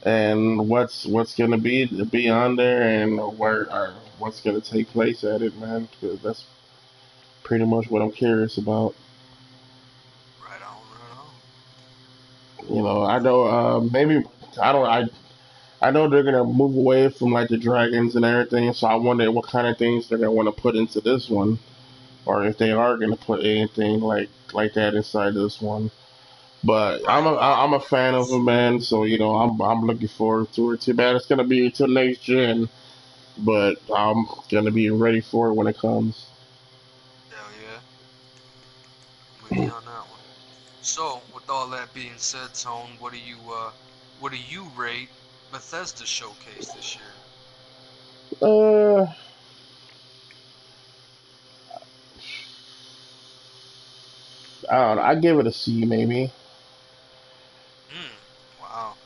and what's gonna be on there and where or what's gonna take place at it, man. Because that's pretty much what I'm curious about. Right on, right on. I know maybe I don't I know they're gonna move away from like the dragons and everything, so I wonder what kind of things they're gonna want to put into this one, or if they are gonna put anything like that inside this one. But Right. Well, I'm a fan of him, man. So I'm looking forward to it. Too bad it's gonna be until next gen, but I'm gonna be ready for it when it comes. hell yeah, I'm with you on that one. So, with all that being said, Tone, what do you rate Bethesda showcase this year? Uh, I don't know. I give it a C maybe. Hmm. Wow.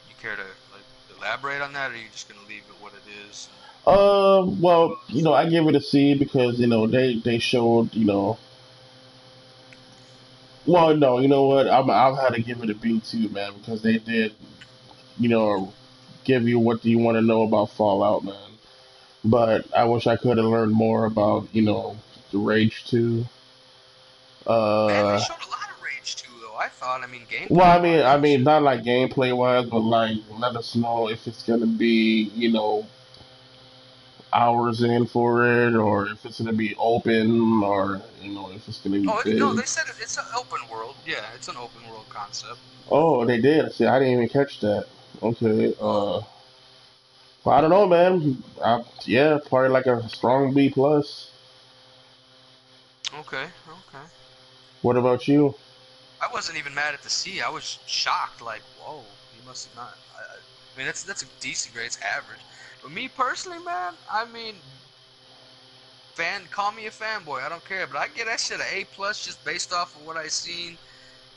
You care to like elaborate on that, or are you just gonna leave it what it is and Well, I give it a C because they showed Well, no, you know what? I'll have to give it a B too, man, because they did you know give you what you want to know about Fallout, man. But I wish I could have learned more about the Rage 2. man, they Uh, showed a lot of Rage 2 though. I thought, I mean, well, gameplay I wise and mean, shit. not like gameplay wise, but like let us know if it's gonna be hours in for it, or if it's gonna be open, or if it's gonna be Oh, no, big. they said it's an open world. Yeah, it's an open world concept. Oh, they did. See, I didn't even catch that. Okay. Oh, Well, I don't know, man. Yeah, probably like a strong B plus. okay, okay. What about you? I wasn't even mad at the C. I was shocked, like, whoa, he must have not. I mean, that's a decent grade. It's average. But me personally, man, I mean, call me a fanboy. I don't care, but I get that shit an A plus just based off of what I seen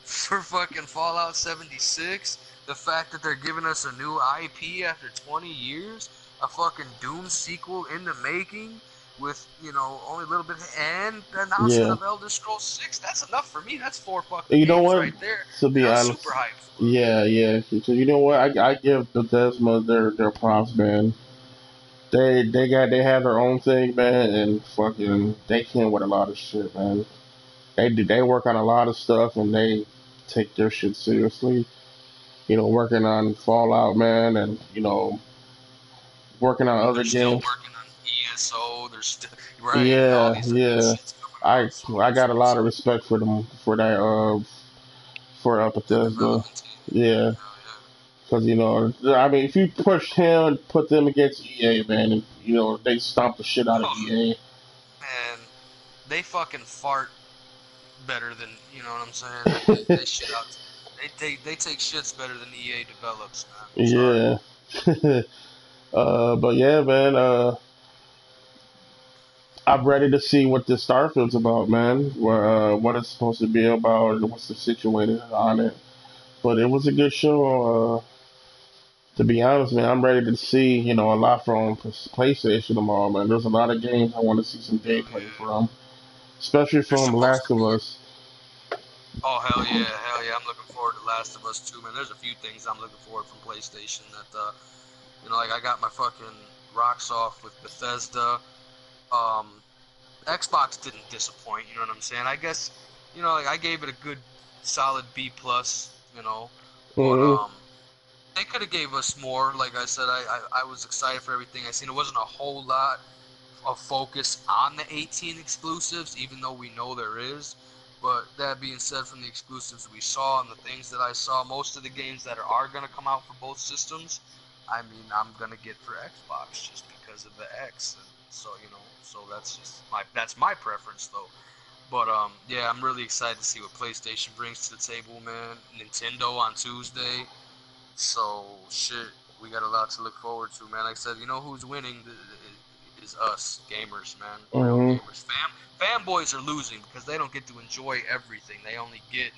for fucking Fallout 76. The fact that they're giving us a new IP after 20 years, a fucking Doom sequel in the making, with only a little bit, and the announcement Yeah. of Elder Scrolls 6. That's enough for me. That's 4 fucking You know games what? right there To that be I'm super honest, hyped for. yeah, yeah. So you know what? I give Bethesda their props, man. They have their own thing, man, and fucking they can with a lot of shit, man. They work on a lot of stuff and they take their shit seriously. Working on Fallout, man, and working on And other they're still games. working on ESO. They're still right. All Yeah, these other yeah. shits coming I out. So I got a lot it's of respect for them for that for the Bethesda. development team. Yeah, Hell yeah. because I mean, if you put them against EA, man, and, they stomp the shit out of Oh EA. man, they fucking fart better than what I'm saying. They shit out. They take shits better than EA develops, man. Sorry. Yeah. But yeah, man. I'm ready to see what this Starfield's about, man. What it's supposed to be about, what's the situation on it. But it was a good show. To be honest, man, I'm ready to see, a lot from PlayStation tomorrow, man. There's a lot of games I want to see some Hell gameplay yeah. from, especially There's from supposed Last to of be. Us. Oh hell yeah! I'm looking forward to Last of Us 2, man. There's a few things I'm looking forward from PlayStation that like I got my fucking rocks off with Bethesda. Um, Xbox didn't disappoint. You know what I'm saying? I guess like I gave it a good solid B plus. But Hmm. they could have gave us more. Like I said, I was excited for everything I seen. It wasn't a whole lot of focus on the 18 exclusives, even though we know there is. But that being said, from the exclusives we saw and the things that I saw, most of the games that are going to come out for both systems, I mean, I'm going to get for Xbox just because of the X. And so, so that's my preference though. But yeah, I'm really excited to see what PlayStation brings to the table, man. Nintendo on Tuesday. So shit, we got a lot to look forward to, man. Like I said, who's winning is us gamers, man. Real Hmm. gamers. Fanboys are losing because they don't get to enjoy everything. They only get,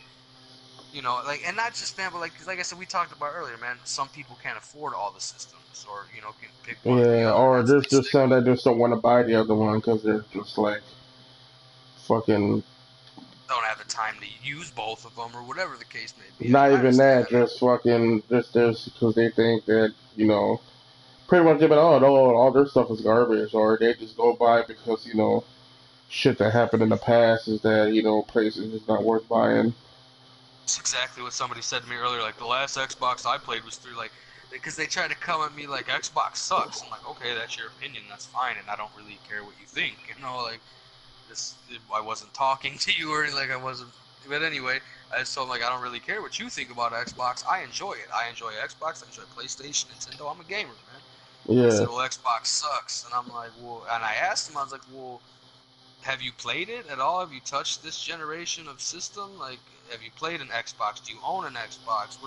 like, and not just fanboy, like, cause like I said, we talked about earlier, man. Some people can't afford all the systems, or can pick one or the Yeah, other. or That's there's they just say. some that just don't want to buy the other one because they're just like fucking. Don't have the time to use both of them, or whatever the case may be. Not I even that, understand. just fucking just because they think that pretty much give it all their stuff is garbage, or they just go by because shit that happened in the past is that places is not worth buying. It's exactly what somebody said to me earlier. Like the last Xbox I played was through because they try to come at me like Xbox sucks. I'm like, okay, that's your opinion, that's fine, and I don't really care what you think. Like this, I wasn't talking to you or like I wasn't. But anyway, I just told them like I don't really care what you think about Xbox. I enjoy it. I enjoy Xbox. I enjoy PlayStation, Nintendo. I'm a gamer, man. And they Yeah, said, well, Xbox sucks, and I'm like, well, and I asked them, I was like, well, have you played it at all? Have you touched this generation of system? Like, have you played an Xbox? Do you own an Xbox?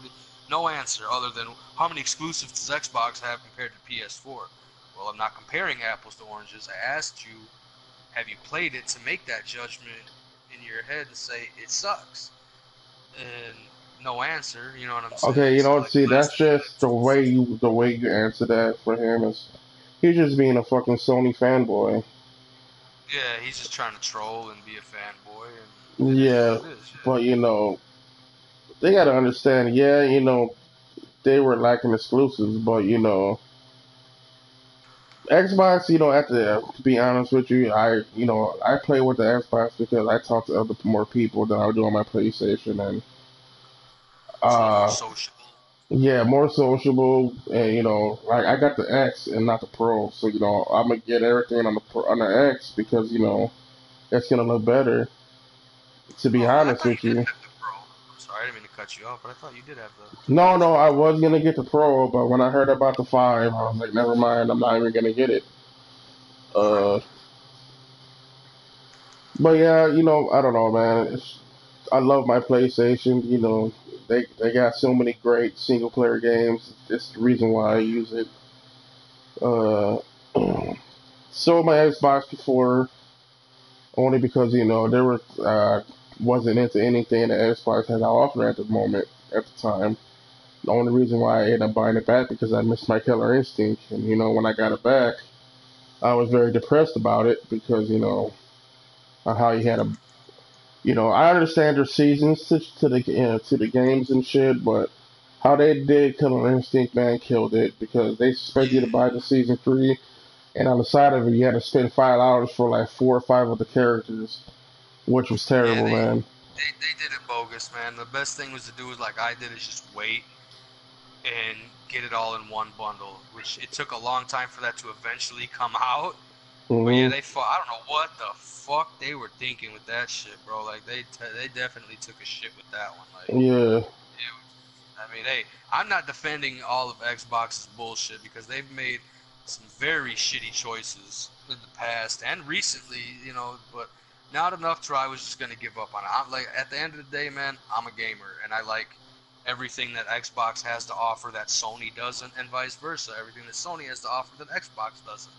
No answer other than how many exclusives does Xbox have compared to PS4? Well, I'm not comparing apples to oranges. I asked you, have you played it to make that judgment in your head to say it sucks? And no answer. You know what I'm okay, saying? So like see, the last that's thing just the way you answer that for him is he's just being a fucking Sony fanboy. yeah, he's just trying to troll and be a fanboy, and it is what Yeah, it is. but they gotta understand. Yeah, they were lacking exclusives, but Xbox, to be honest with you, I play with the Xbox because I talk to other more people than I do on my PlayStation, and It's a little more uh, sociable. yeah, more sociable, and like I got the X and not the Pro, so I'm gonna get everything on the X because it's gonna look better. To be Oh, I honest thought you with did you, have the Pro. I'm sorry, I didn't mean to cut you off, but I thought you did have the no, no, I PS4. was gonna get the Pro, but when I heard about the 5, I was like, never mind, I'm not even gonna get it. Right. Uh, but yeah, I don't know, man. I love my PlayStation. You know, they got so many great single player games. That's the reason why I use it. Uh, sold my Xbox before only because there was wasn't into anything that Xbox had to offer at the moment at the time. The only reason why I ended up buying it back because I missed my Killer Instinct, and when I got it back, I was very depressed about it because of how you had a I understand their seasons to the to the games and shit, but how they did Killer Instinct, man, killed it because they expect you to buy the season free, and on the side of it, you had to spend $5 for like 4 or 5 of the characters, which was Yeah, terrible, they man. they did it bogus, man. The best thing was to do is like I did is just wait and get it all in one bundle, which it took a long time for that to eventually come out. But yeah, Hmm. they fought. I don't know what the fuck they were thinking with that shit, bro. Like they definitely took a shit with that one. Like Yeah. it was, I mean, hey, I'm not defending all of Xbox's bullshit because they've made some very shitty choices in the past and recently, but not enough to where I was just gonna give up on it. I'm like, at the end of the day, man, I'm a gamer and I like everything that Xbox has to offer that Sony doesn't, and vice versa. Everything that Sony has to offer that Xbox doesn't.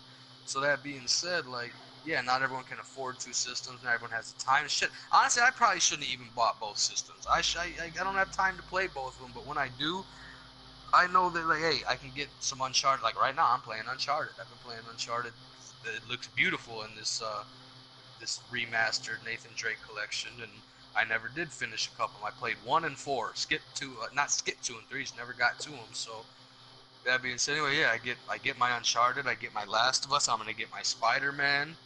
So that being said, like, yeah, not everyone can afford two systems. Not everyone has the time. Shit, honestly, I probably shouldn't have even bought both systems. I don't have time to play both of them, but when I do, I know that like, hey, I can get some Uncharted. Like right now, I'm playing Uncharted. I've been playing Uncharted. It looks beautiful in this remastered Nathan Drake collection, and I never did finish a couple. I played 1 and 4, skipped two, not skipped 2 and 3s, never got to them. So that being said, anyway, yeah, I get my Uncharted, I get my Last of Us, I'm gonna get my Spider-Man,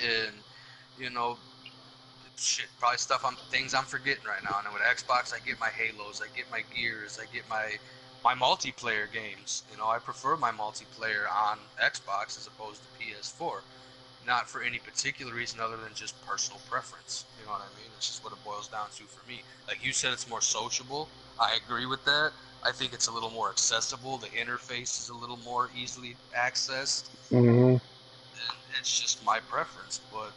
and you know, shit, probably things I'm forgetting right now. And then with Xbox, I get my Halos, I get my Gears, I get my multiplayer games. I prefer my multiplayer on Xbox as opposed to PS4. Not for any particular reason other than just personal preference. You know what I mean? It's just what it boils down to for me. Like you said, it's more sociable. I agree with that. I think it's a little more accessible. The interface is a little more easily accessed, Hmm. and it's just my preference. But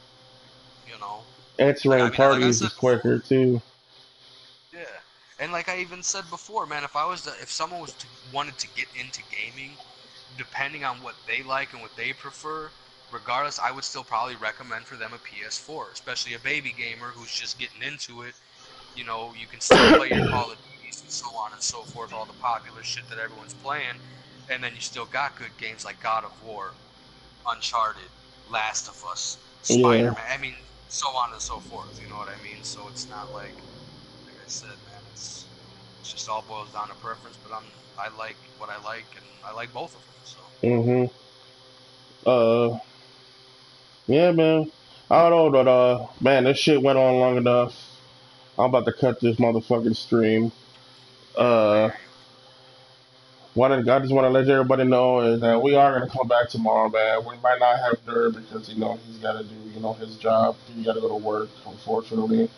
you know, like Answering like I parties said is quicker before, too. yeah. And like I even said before, man, if someone wanted to get into gaming, depending on what they like and what they prefer, regardless, I would still probably recommend for them a PS4, especially a baby gamer who's just getting into it. You can still play your Call of Duties and so on and so forth, all the popular shit that everyone's playing, and then you still got good games like God of War, Uncharted, Last of Us, Yeah. Spider-Man. I mean, so on and so forth. You know what I mean? So it's not like I said, man, it's just all boils down to preference. But I like what I like, and I like both of them. So Hmm. Uh. Yeah, man. I don't know, but man, this shit went on long enough. I'm about to cut this motherfucking stream. I Uh, hear you. I just want to let everybody know is that we are gonna come back tomorrow, man. We might not have Dirk because he's got to do his job. He got to go to work, unfortunately.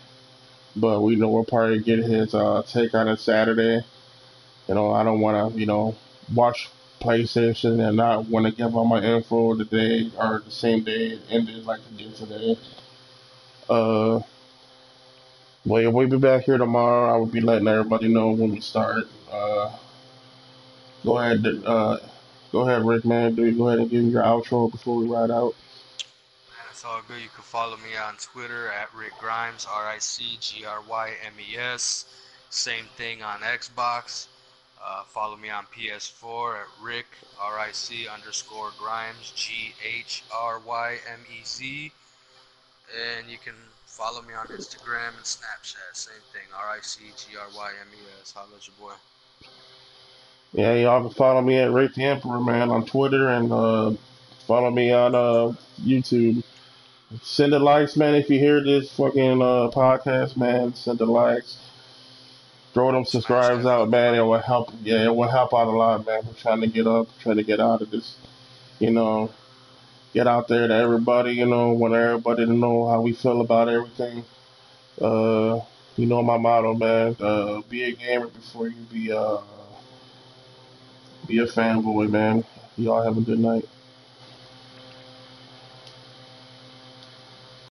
But we know we'll probably get his take on it Saturday. I don't want to watch PlayStation and not want to give all my info the day or the same day it ended like it did today. Uh, well, yeah, we'll be back here tomorrow. I will be letting everybody know when we start. Go ahead, go ahead, Rick, man. Go ahead and give me your outro before we ride out. Man, it's all good. You can follow me on Twitter at Rick Grimes, RICGRYMES. Same thing on Xbox. Follow me on PS4 at Rick, RIC underscore Grimes, GHRYMEZ. And you can follow me on Instagram and Snapchat. Same thing, RICGRYMES. Holla at your boy. Yeah, y'all can follow me at Rick the Emperor, man, on Twitter and follow me on YouTube. Send the likes, man. If you hear this fucking podcast, man, send the likes. Throw them Smash subscribes that out, fucking man. It like will button. help. Yeah, it will help out a lot, man. We're trying to get up, trying to get out of this. You know, get out there to everybody. Want everybody to know how we feel about everything. Uh, my motto, man. Be a gamer before you be a fanboy, man. Y'all have a good night.